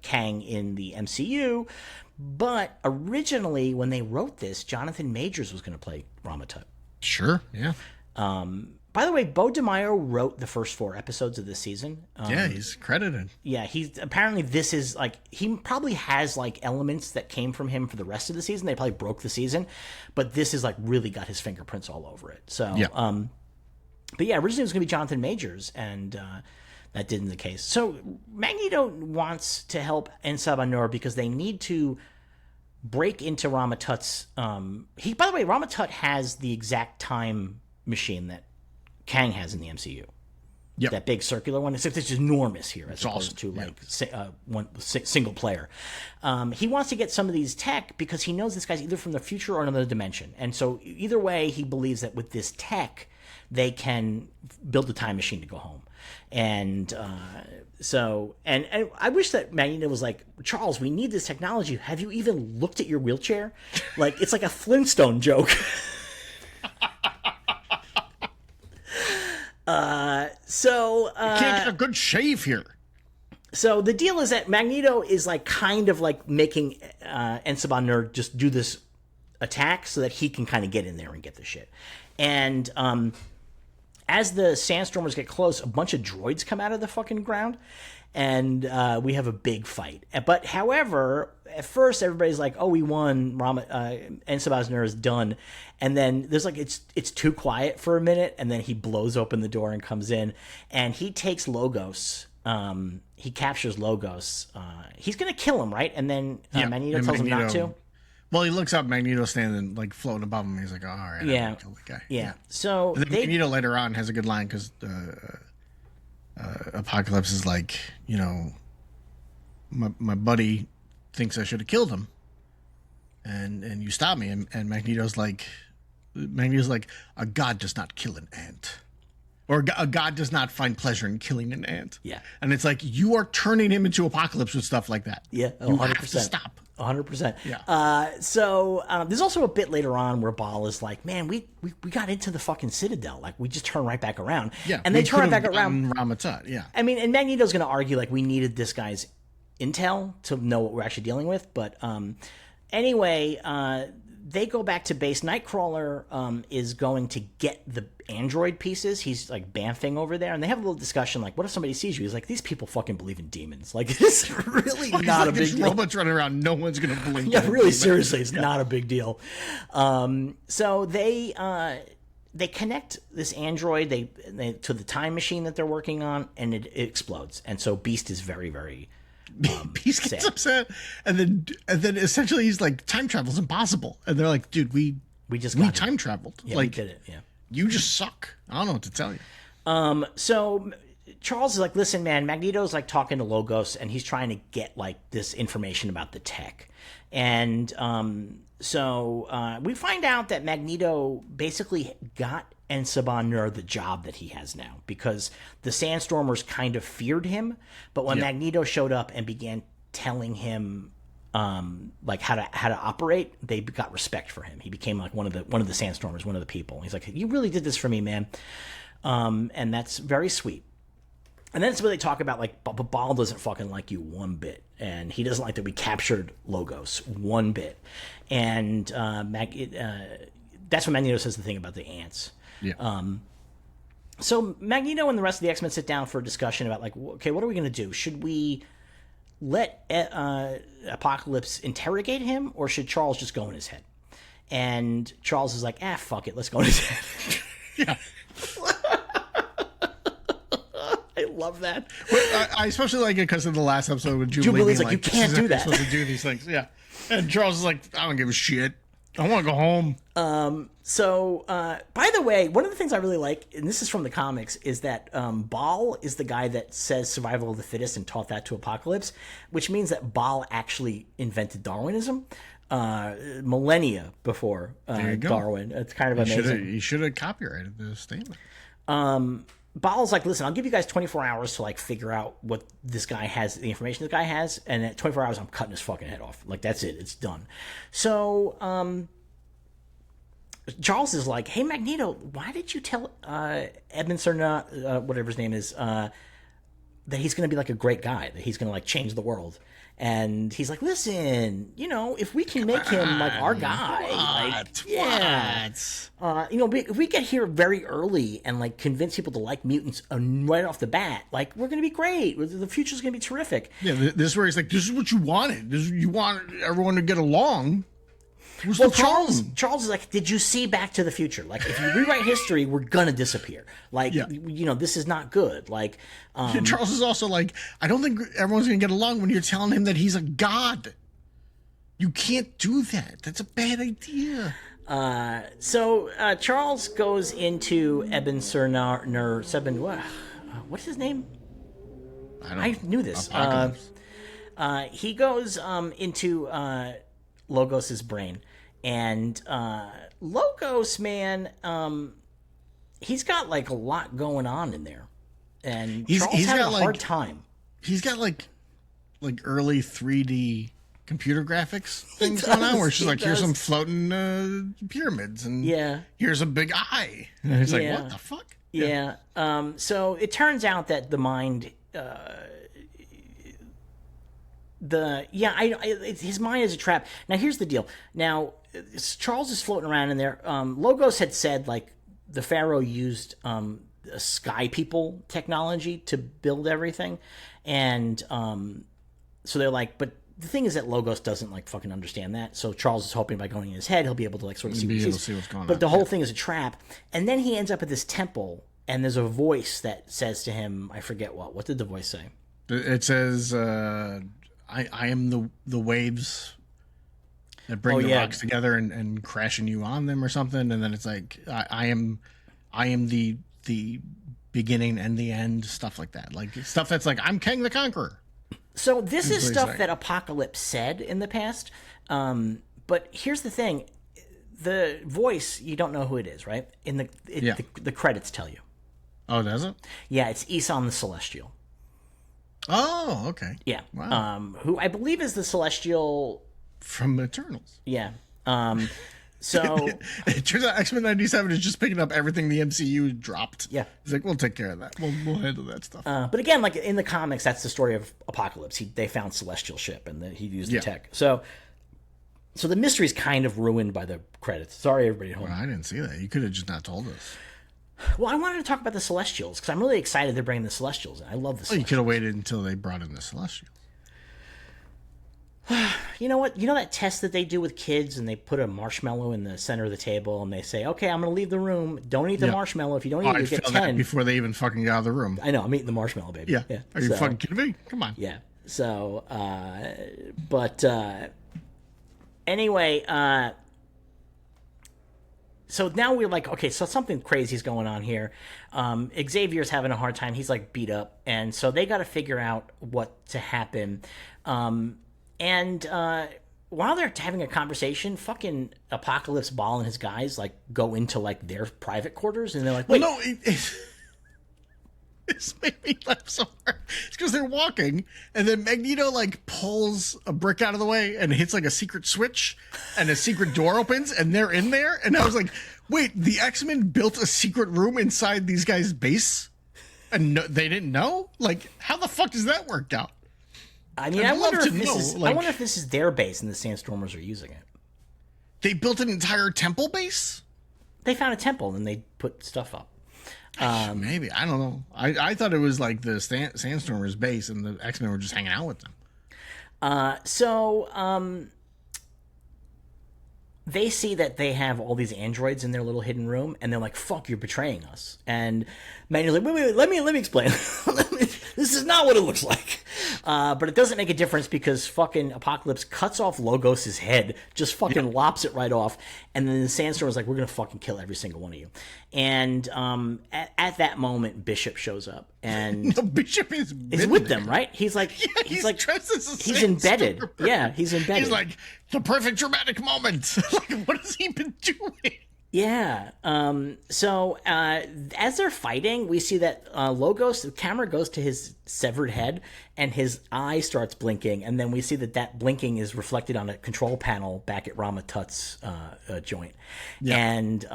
Speaker 1: Kang in the MCU. But originally, when they wrote this, Jonathan Majors was going to play Rama Tut.
Speaker 2: Sure, yeah.
Speaker 1: By the way, Bo DeMaio wrote the first 4 episodes of this season.
Speaker 2: Yeah, he's credited.
Speaker 1: Yeah, this is like, he probably has like elements that came from him for the rest of the season. They probably broke the season, but this is like really got his fingerprints all over it. So, yeah. But yeah, originally it was going to be Jonathan Majors, and that didn't the case. So Magneto wants to help En-Sabah because they need to break into Rama Tut's... by the way, Rama Tut has the exact time machine that Kang has in the MCU. Yep. That big circular one. It's enormous here as opposed to like one single player. He wants to get some of these tech because he knows this guy's either from the future or another dimension. And so either way, he believes that with this tech, they can build a time machine to go home. And and I wish that Magneto was like, Charles, we need this technology. Have you even looked at your wheelchair? Like, it's like a Flintstone joke. You
Speaker 2: can't get a good shave here.
Speaker 1: So the deal is that Magneto is like kind of like making En-Sabah just do this attack so that he can kind of get in there and get the shit. And as the Sandstormers get close, a bunch of droids come out of the fucking ground, and we have a big fight. But however, at first everybody's like, "Oh, we won. En-Sabah's is done." And then there's like it's too quiet for a minute, and then he blows open the door and comes in, and he takes Logos. He captures Logos. He's gonna kill him, right? And then Magneto tells him not to.
Speaker 2: Well, he looks up, Magneto standing, like, floating above him. He's like, oh, all right, I'm going to kill the guy.
Speaker 1: Yeah. So
Speaker 2: then Magneto later on has a good line because Apocalypse is like, my buddy thinks I should have killed him, and you stopped me. And Magneto's like, a god does not kill an ant. Or a god does not find pleasure in killing an ant.
Speaker 1: Yeah.
Speaker 2: And it's like, you are turning him into Apocalypse with stuff like that.
Speaker 1: Yeah, 100%.
Speaker 2: You have to stop.
Speaker 1: 100%.
Speaker 2: Yeah.
Speaker 1: So there's also a bit later on where Baal is like, man, we got into the fucking Citadel. Like, we just turn right back around.
Speaker 2: Yeah.
Speaker 1: And they turn it back around.
Speaker 2: Ramatut, yeah.
Speaker 1: I mean, and Magneto's going to argue, like, we needed this guy's intel to know what we're actually dealing with. But anyway, they go back to base. Nightcrawler is going to get the android pieces. He's like bamfing over there, and they have a little discussion. Like, what if somebody sees you? He's like, these people fucking believe in demons. Like, it's really not a big deal.
Speaker 2: Robots running around, no one's gonna blink.
Speaker 1: Yeah, really, seriously, it's not a big deal. So they connect this android they to the time machine that they're working on, and it explodes. And so Beast is very, very
Speaker 2: Beast gets upset, and then essentially he's like, time travel's impossible, and they're like, dude, we time traveled.
Speaker 1: Yeah,
Speaker 2: like,
Speaker 1: we did it. Yeah,
Speaker 2: you just suck. I don't know what to tell you.
Speaker 1: So Charles is like, listen, man, Magneto's like talking to Logos, and he's trying to get like this information about the tech, and so we find out that Magneto basically got Ensaban Nur the job that he has now, because the Sandstormers kind of feared him, but when Magneto showed up and began telling him like how to operate, they got respect for him. He became like one of the Sandstormers, one of the people. He's like, you really did this for me, man. And that's very sweet. And then it's where they talk about like, but Baal doesn't fucking like you one bit, and he doesn't like that we captured Logos one bit. And that's when Magneto says the thing about the ants.
Speaker 2: Yeah.
Speaker 1: So Magneto and the rest of the X-Men sit down for a discussion about like, okay, what are we going to do? Should we let Apocalypse interrogate him, or should Charles just go in his head? And Charles is like, fuck it, let's go in his head.
Speaker 2: Yeah.
Speaker 1: I love that.
Speaker 2: I especially like it because of the last episode with Jubilee.
Speaker 1: Jubilee's like, you can't do that.
Speaker 2: Supposed to do these things. Yeah. And Charles is like, I don't give a shit. I want to go home.
Speaker 1: So, by the way, one of the things I really like, and this is from the comics, is that Baal is the guy that says survival of the fittest and taught that to Apocalypse, which means that Baal actually invented Darwinism millennia before Darwin. It's kind of amazing.
Speaker 2: He should have copyrighted the statement.
Speaker 1: Baal's like, listen, I'll give you guys 24 hours to like figure out what this guy has, the information this guy has, and at 24 hours, I'm cutting his fucking head off. Like, that's it. It's done. So, Charles is like, hey, Magneto, why did you tell Edmund Cerna, whatever his name is, that he's going to be like a great guy, that he's going to like change the world? And he's like, listen, if we can make him like our guy, if we get here very early and like convince people to like mutants right off the bat, like we're gonna be great. The future's gonna be terrific.
Speaker 2: Yeah, this is where he's like, this is what you wanted. You wanted everyone to get along.
Speaker 1: Well, Charles is like, did you see Back to the Future? Like, if you rewrite history, we're gonna disappear. Like, this is not good. Like,
Speaker 2: Charles is also like, I don't think everyone's gonna get along when you're telling him that he's a god. You can't do that. That's a bad idea.
Speaker 1: So Charles goes into Eben Sur Seben. What's his name? I knew this. He goes into Logos's brain, and Logos, man, he's got like a lot going on in there, and Charles having a hard time.
Speaker 2: He's got like early 3D computer graphics things going on, where she's like, here's some floating pyramids, and here's a big eye, and it's like, what the fuck?
Speaker 1: Yeah. So it turns out that the mind. His mind is a trap. Now here's the deal. Now Charles is floating around in there. Logos had said like the Pharaoh used a sky people technology to build everything, and so they're like, but the thing is that Logos doesn't like fucking understand that. So Charles is hoping by going in his head he'll be able to like sort of see
Speaker 2: what's going on.
Speaker 1: But the whole thing is a trap. And then he ends up at this temple, and there's a voice that says to him, I forget what. What did the voice say?
Speaker 2: It says, I am the waves that bring the rocks together and crashing you on them or something, and then it's like I am the beginning and the end, stuff like that, like stuff that's like I'm Kang the Conqueror.
Speaker 1: So this is stuff that Apocalypse said in the past, but here's the thing: the voice, you don't know who it is, right? The credits tell you.
Speaker 2: Oh, does it?
Speaker 1: Yeah, it's Eson the Celestial.
Speaker 2: Oh, okay.
Speaker 1: Yeah.
Speaker 2: Wow.
Speaker 1: Who I believe is the Celestial
Speaker 2: from Eternals.
Speaker 1: Yeah. So
Speaker 2: it turns out X-Men 97 is just picking up everything the MCU dropped.
Speaker 1: Yeah.
Speaker 2: He's like, we'll take care of that. We'll handle that stuff.
Speaker 1: But again, like in the comics, that's the story of Apocalypse. They found Celestial ship and he used the tech. So the mystery is kind of ruined by the credits. Sorry, everybody at home.
Speaker 2: Well, I didn't see that. You could have just not told us.
Speaker 1: Well, I wanted to talk about the Celestials because I'm really excited they're bringing the Celestials in. I love the Celestials.
Speaker 2: You could have waited until they brought in the Celestials.
Speaker 1: You know what? You know that test that they do with kids and they put a marshmallow in the center of the table and they say, okay, I'm going to leave the room. Don't eat the marshmallow. If you don't eat it, you get 10. That
Speaker 2: before they even fucking got out of the room.
Speaker 1: I know. I'm eating the marshmallow, baby.
Speaker 2: Yeah. Are you fucking kidding me? Come on.
Speaker 1: Yeah. So, anyway, so now we're like, okay, so something crazy is going on here. Xavier's having a hard time. He's like beat up. And so they got to figure out what to happen. While they're having a conversation, fucking Apocalypse Ball and his guys like go into like their private quarters and they're like, wait.
Speaker 2: Well, no, it's made me laugh so hard. It's because they're walking and then Magneto like pulls a brick out of the way and hits like a secret switch and a secret door opens and they're in there. And I was like, wait, the X-Men built a secret room inside these guys' base and they didn't know? Like, how the fuck does that work out?
Speaker 1: I mean, I wonder if this is their base and the Sandstormers are using it.
Speaker 2: They built an entire temple base?
Speaker 1: They found a temple and they put stuff up.
Speaker 2: Maybe. I don't know. I thought it was like the Sandstormers base and the X-Men were just hanging out with them.
Speaker 1: They see that they have all these androids in their little hidden room, and they're like, fuck, you're betraying us. And Magneto's like, wait, let me explain. This is not what it looks like. But it doesn't make a difference because fucking Apocalypse cuts off Logos' head, just fucking lops it right off, and then the Sandstorm is like, we're going to fucking kill every single one of you. And at that moment, Bishop shows up. And
Speaker 2: no, Bishop is
Speaker 1: with them, right? He's like, he's like
Speaker 2: dressed as a
Speaker 1: he's embedded. Yeah, he's embedded.
Speaker 2: He's like, the perfect dramatic moment. Like, what has he been doing?
Speaker 1: Yeah. As they're fighting, we see that Logos, the camera goes to his severed head and his eye starts blinking. And then we see that blinking is reflected on a control panel back at Rama Tut's joint. Yeah. And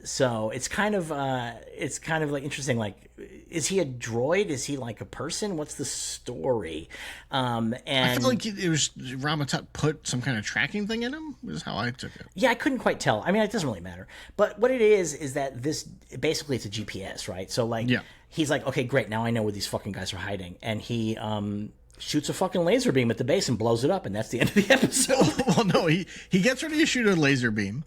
Speaker 1: so it's kind of like interesting. Like, is he a droid? Is he like a person? What's the story? And
Speaker 2: I feel like it was Rama Tut put some kind of tracking thing in him. Is how I took it.
Speaker 1: Yeah, I couldn't quite tell. I mean, it doesn't really matter. But what it is that this basically it's a GPS, right? So like, he's like, okay, great, now I know where these fucking guys are hiding, and he shoots a fucking laser beam at the base and blows it up, and that's the end of the episode.
Speaker 2: Well, no, he gets ready to shoot a laser beam.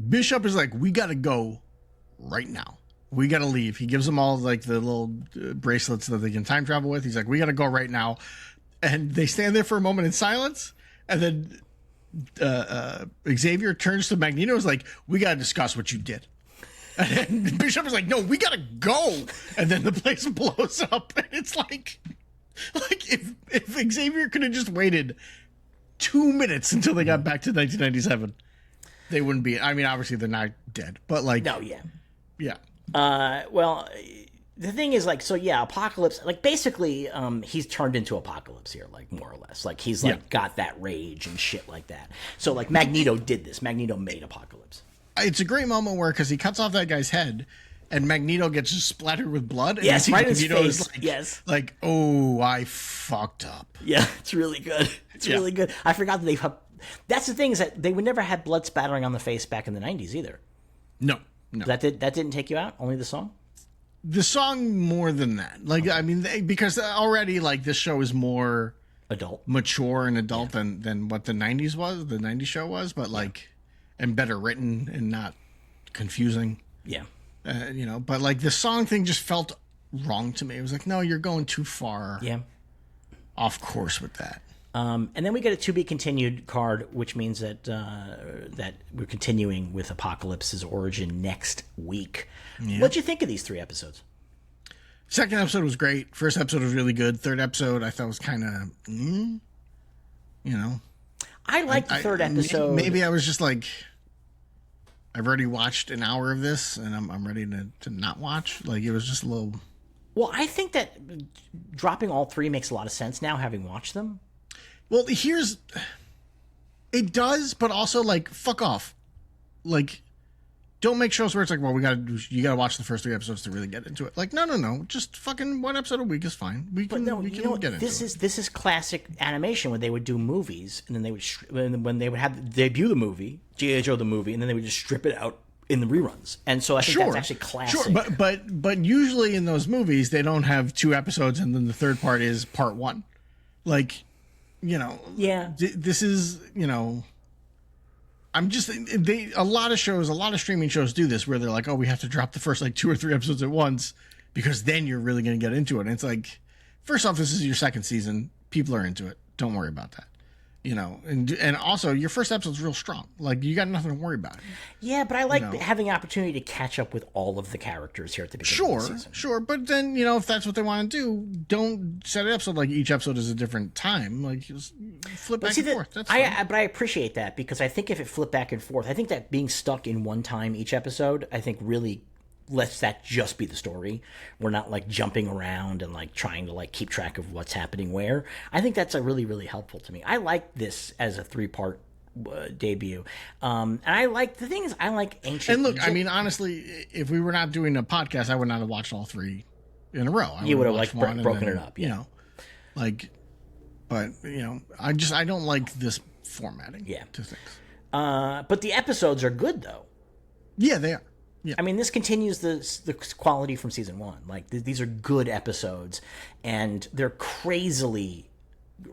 Speaker 2: Bishop is like, we gotta go right now. We gotta leave. He gives them all like the little bracelets that they can time travel with. He's like, we gotta go right now, and they stand there for a moment in silence, and then Xavier turns to Magneto and is like, we gotta discuss what you did. And then Bishop is like, no, we gotta go. And then the place blows up. And it's like if Xavier could have just waited 2 minutes until they got back to 1997, they wouldn't be. I mean, obviously they're not dead, but like,
Speaker 1: no, yeah.
Speaker 2: Well,
Speaker 1: the thing is, like, so yeah, Apocalypse, like, basically, he's turned into Apocalypse here, like, more or less. Like, he's, like, got that rage and shit like that. So, like, Magneto did this. Magneto made Apocalypse.
Speaker 2: It's a great moment where, because he cuts off that guy's head, and Magneto gets just splattered with blood. And
Speaker 1: yes, right in his
Speaker 2: Magneto
Speaker 1: face.
Speaker 2: Is like,
Speaker 1: yes.
Speaker 2: Like, oh, I fucked up.
Speaker 1: Yeah, it's really good. It's really good. I forgot that they've... That's the thing, is that they would never had blood spattering on the face back in the 90s, either.
Speaker 2: No.
Speaker 1: That didn't take you out? Only the song?
Speaker 2: The song more than that. Like, I mean, because already, like, this show is more... mature and adult than what the 90s was, the 90s show was, but, like, and better written and not confusing.
Speaker 1: Yeah.
Speaker 2: But, like, the song thing just felt wrong to me. It was like, no, you're going too far off course with that.
Speaker 1: And then we get a to be continued card, which means that that we're continuing with Apocalypse's origin next week. Yeah. What'd you think of these 3 episodes?
Speaker 2: Second episode was great. First episode was really good. Third episode I thought was kind of,
Speaker 1: I liked the third episode.
Speaker 2: Maybe I was just like, I've already watched an hour of this, and I'm ready to not watch. Like, it was just a little.
Speaker 1: Well, I think that dropping all 3 makes a lot of sense now, having watched them.
Speaker 2: Well, it does, but also like fuck off. Like, don't make shows where it's like, well, you gotta watch the first 3 episodes to really get into it. Like, no, just fucking 1 episode a week is fine. We can get into it.
Speaker 1: This is classic animation when they would do movies, and then when they would debut the movie, G.I. Joe the movie, and then they would just strip it out in the reruns. And so I think that's actually classic.
Speaker 2: Sure, but usually in those movies they don't have 2 episodes and then the third part is part 1. Like, this is, a lot of streaming shows do this where they're like, oh, we have to drop the first like 2 or 3 episodes at once because then you're really going to get into it. And it's like, first off, this is your second season. People are into it. Don't worry about that. And also your first episode's real strong. Like, you got nothing to worry about.
Speaker 1: Yeah, but I like having the opportunity to catch up with all of the characters here at the beginning of the season.
Speaker 2: Sure. But then, if that's what they want to do, don't set an episode like each episode is a different time. Like, just flip back and forth. That's fine.
Speaker 1: But I appreciate that, because I think if it flipped back and forth, I think that being stuck in one time each episode, I think really lets that just be the story. We're not like jumping around and like trying to like keep track of what's happening where. I think that's really, really helpful to me. I like this as a 3-part debut. And I like ancient.
Speaker 2: And look, Egypt. I mean, honestly, if we were not doing a podcast, I would not have watched all 3 in a row.
Speaker 1: You would have like broken it up. Yeah.
Speaker 2: But I don't like this formatting to things.
Speaker 1: But the episodes are good though.
Speaker 2: Yeah, they are. Yeah.
Speaker 1: I mean, this continues the quality from season 1. Like, these are good episodes, and they're crazily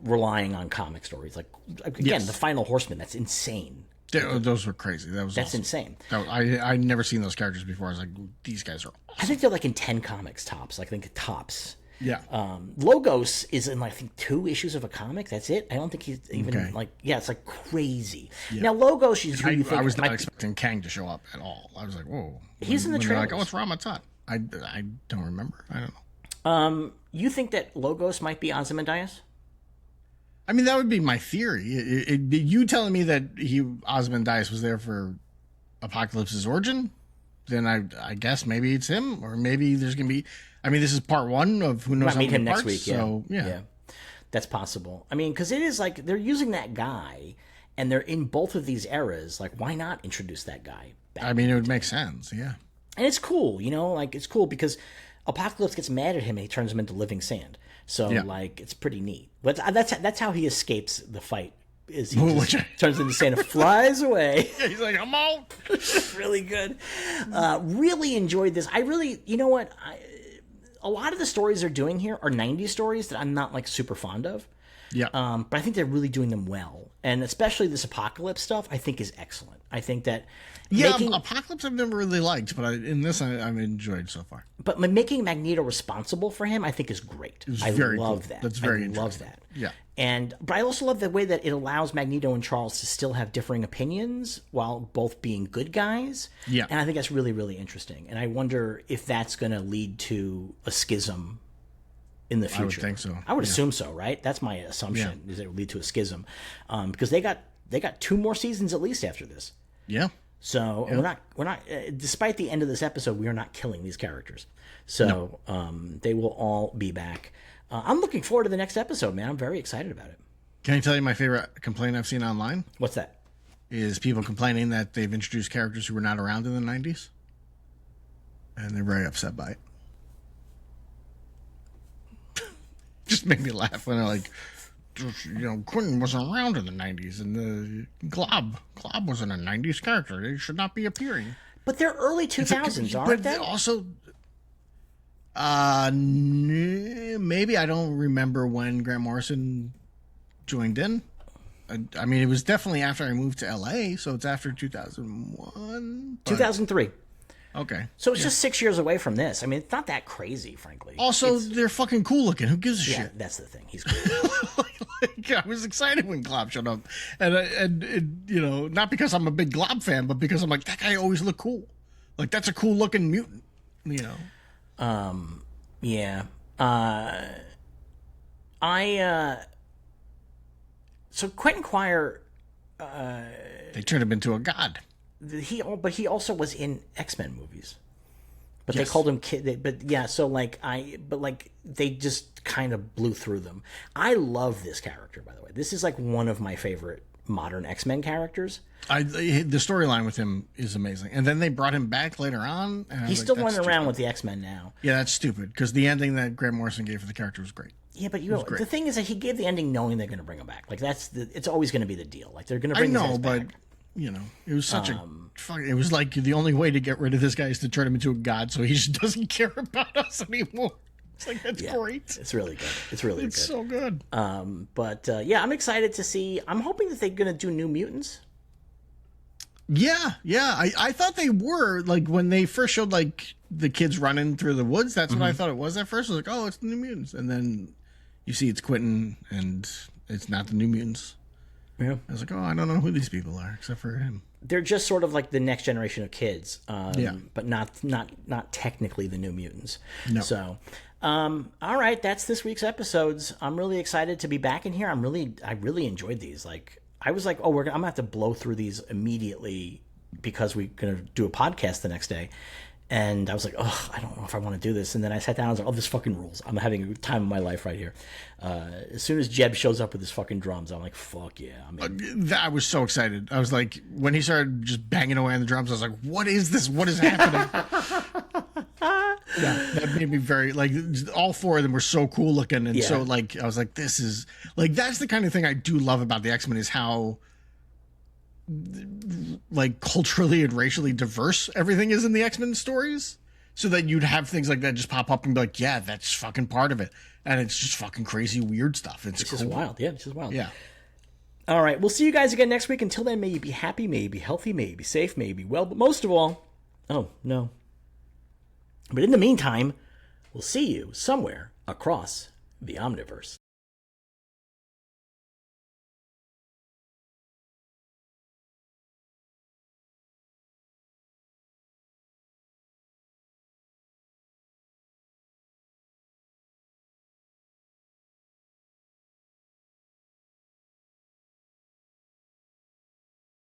Speaker 1: relying on comic stories. Like, again, the final horsemen, that's insane.
Speaker 2: Those were crazy. That's awesome.
Speaker 1: Insane.
Speaker 2: I'd never seen those characters before. I was like, these guys are awesome.
Speaker 1: I think they're like in 10 comics tops. Like, I think tops.
Speaker 2: Yeah.
Speaker 1: Logos is in, I think, 2 issues of a comic. That's it. I don't think he's even it's like crazy. Yeah. Now, Logos is who you think.
Speaker 2: I was not expecting Kang to show up at all. I was like, whoa.
Speaker 1: He's in the trailer.
Speaker 2: Like, oh, it's Ramatat. I don't remember. I don't know.
Speaker 1: You think that Logos might be Ozymandias?
Speaker 2: I mean, that would be my theory. You telling me that Ozymandias was there for Apocalypse's origin? Then I guess maybe it's him, or maybe there's gonna be. I mean, this is part 1 of who knows how many parts. Next week. Yeah. So yeah,
Speaker 1: that's possible. I mean, because it is like they're using that guy, and they're in both of these eras. Like, why not introduce that guy back?
Speaker 2: I mean, it would make sense. Yeah,
Speaker 1: and it's cool. It's cool because Apocalypse gets mad at him and he turns him into living sand. So it's pretty neat. But that's how he escapes the fight. Is he just turns into sand and flies away.
Speaker 2: Yeah, he's like, I'm out.
Speaker 1: Really good. Really enjoyed this. I really, a lot of the stories they're doing here are 90s stories that I'm not like super fond of.
Speaker 2: Yeah.
Speaker 1: But I think they're really doing them well. And especially this Apocalypse stuff, I think is excellent. I think that
Speaker 2: Apocalypse I've never really liked, but in this I've enjoyed so far.
Speaker 1: But making Magneto responsible for him, I think, is great. I love that.
Speaker 2: That's very
Speaker 1: interesting. I love that.
Speaker 2: Yeah.
Speaker 1: But I also love the way that it allows Magneto and Charles to still have differing opinions while both being good guys.
Speaker 2: Yeah.
Speaker 1: And I think that's really, really interesting. And I wonder if that's going to lead to a schism in the future.
Speaker 2: I would think so.
Speaker 1: I would assume so, right? That's my assumption, is it would lead to a schism. Because they got 2 more seasons at least after this.
Speaker 2: Yeah.
Speaker 1: So we're not. Despite the end of this episode, we are not killing these characters. So they will all be back. I'm looking forward to the next episode, man. I'm very excited about it.
Speaker 2: Can I tell you my favorite complaint I've seen online?
Speaker 1: What's that?
Speaker 2: Is people complaining that they've introduced characters who were not around in the 90s, and they're very upset by it. Just made me laugh when they're like, Quentin wasn't around in the 90s, and the Glob wasn't a 90s character. They should not be appearing.
Speaker 1: But they're early 2000s, aren't they?
Speaker 2: But also, maybe I don't remember when Grant Morrison joined in. I mean, it was definitely after I moved to LA, so it's after 2001.
Speaker 1: 2003.
Speaker 2: Okay.
Speaker 1: So it's just 6 years away from this. I mean, it's not that crazy, frankly.
Speaker 2: Also, they're fucking cool looking. Who gives a shit?
Speaker 1: Yeah, that's the thing. He's cool.
Speaker 2: I was excited when Glob showed up. And not because I'm a big Glob fan, but because I'm like, that guy always looked cool. Like, that's a cool looking mutant,
Speaker 1: Yeah. So Quentin Quire,
Speaker 2: they turned him into a god.
Speaker 1: But he also was in X-Men movies. But
Speaker 2: Yes.
Speaker 1: they called him kid. But yeah, so they just kind of blew through them. I love this character, by the way. This is like one of my favorite modern X-Men characters.
Speaker 2: The storyline with him is amazing, and then they brought him back later on. And
Speaker 1: He's still running around with the X-Men now.
Speaker 2: Yeah, that's stupid because the ending that Grant Morrison gave for the character was great.
Speaker 1: Yeah, but the thing is that he gave the ending knowing they're going to bring him back. Like it's always going to be the deal. Like they're going to bring. I know, but back.
Speaker 2: It was such it was like the only way to get rid of this guy is to turn him into a god, so he just doesn't care about us anymore. It's like that's great.
Speaker 1: It's really good. It's really
Speaker 2: it's so good.
Speaker 1: But I'm excited to see. I'm hoping that they're going to do New Mutants.
Speaker 2: Yeah. I thought they were like when they first showed like the kids running through the woods. That's what I thought it was at first. I was like, oh, it's the New Mutants, and then you see it's Quentin, and it's not the New Mutants.
Speaker 1: Yeah.
Speaker 2: I was like, oh, I don't know who these people are except for him.
Speaker 1: They're just sort of like the next generation of kids, but not technically the New Mutants.
Speaker 2: No.
Speaker 1: So, all right, that's this week's episodes. I'm really excited to be back in here. I really enjoyed these. Like, I was like, oh, I'm gonna have to blow through these immediately because we're gonna do a podcast the next day. And I was like, oh, I don't know if I want to do this. And then I sat down and I was like, oh, this fucking rules. I'm having a time of my life right here. As soon as Jeb shows up with his fucking drums, I'm like, fuck yeah.
Speaker 2: I was so excited. I was like, when he started just banging away on the drums, I was like, what is this? What is happening? Yeah, that made me very, like, all four of them were so cool looking. And so, like, I was like, this is, like, that's the kind of thing I do love about the X-Men is how, like, culturally and racially diverse everything is in the X-Men stories, so that you'd have things like that just pop up and be like, yeah, that's fucking part of it, and it's just fucking crazy weird stuff. It's cool.
Speaker 1: Just wild. Yeah, it's just wild.
Speaker 2: Yeah.
Speaker 1: All right, we'll see you guys again next week. Until then, may you be happy, may you be healthy, may you be safe, may you be well, but most of all, but in the meantime, we'll see you somewhere across the Omniverse.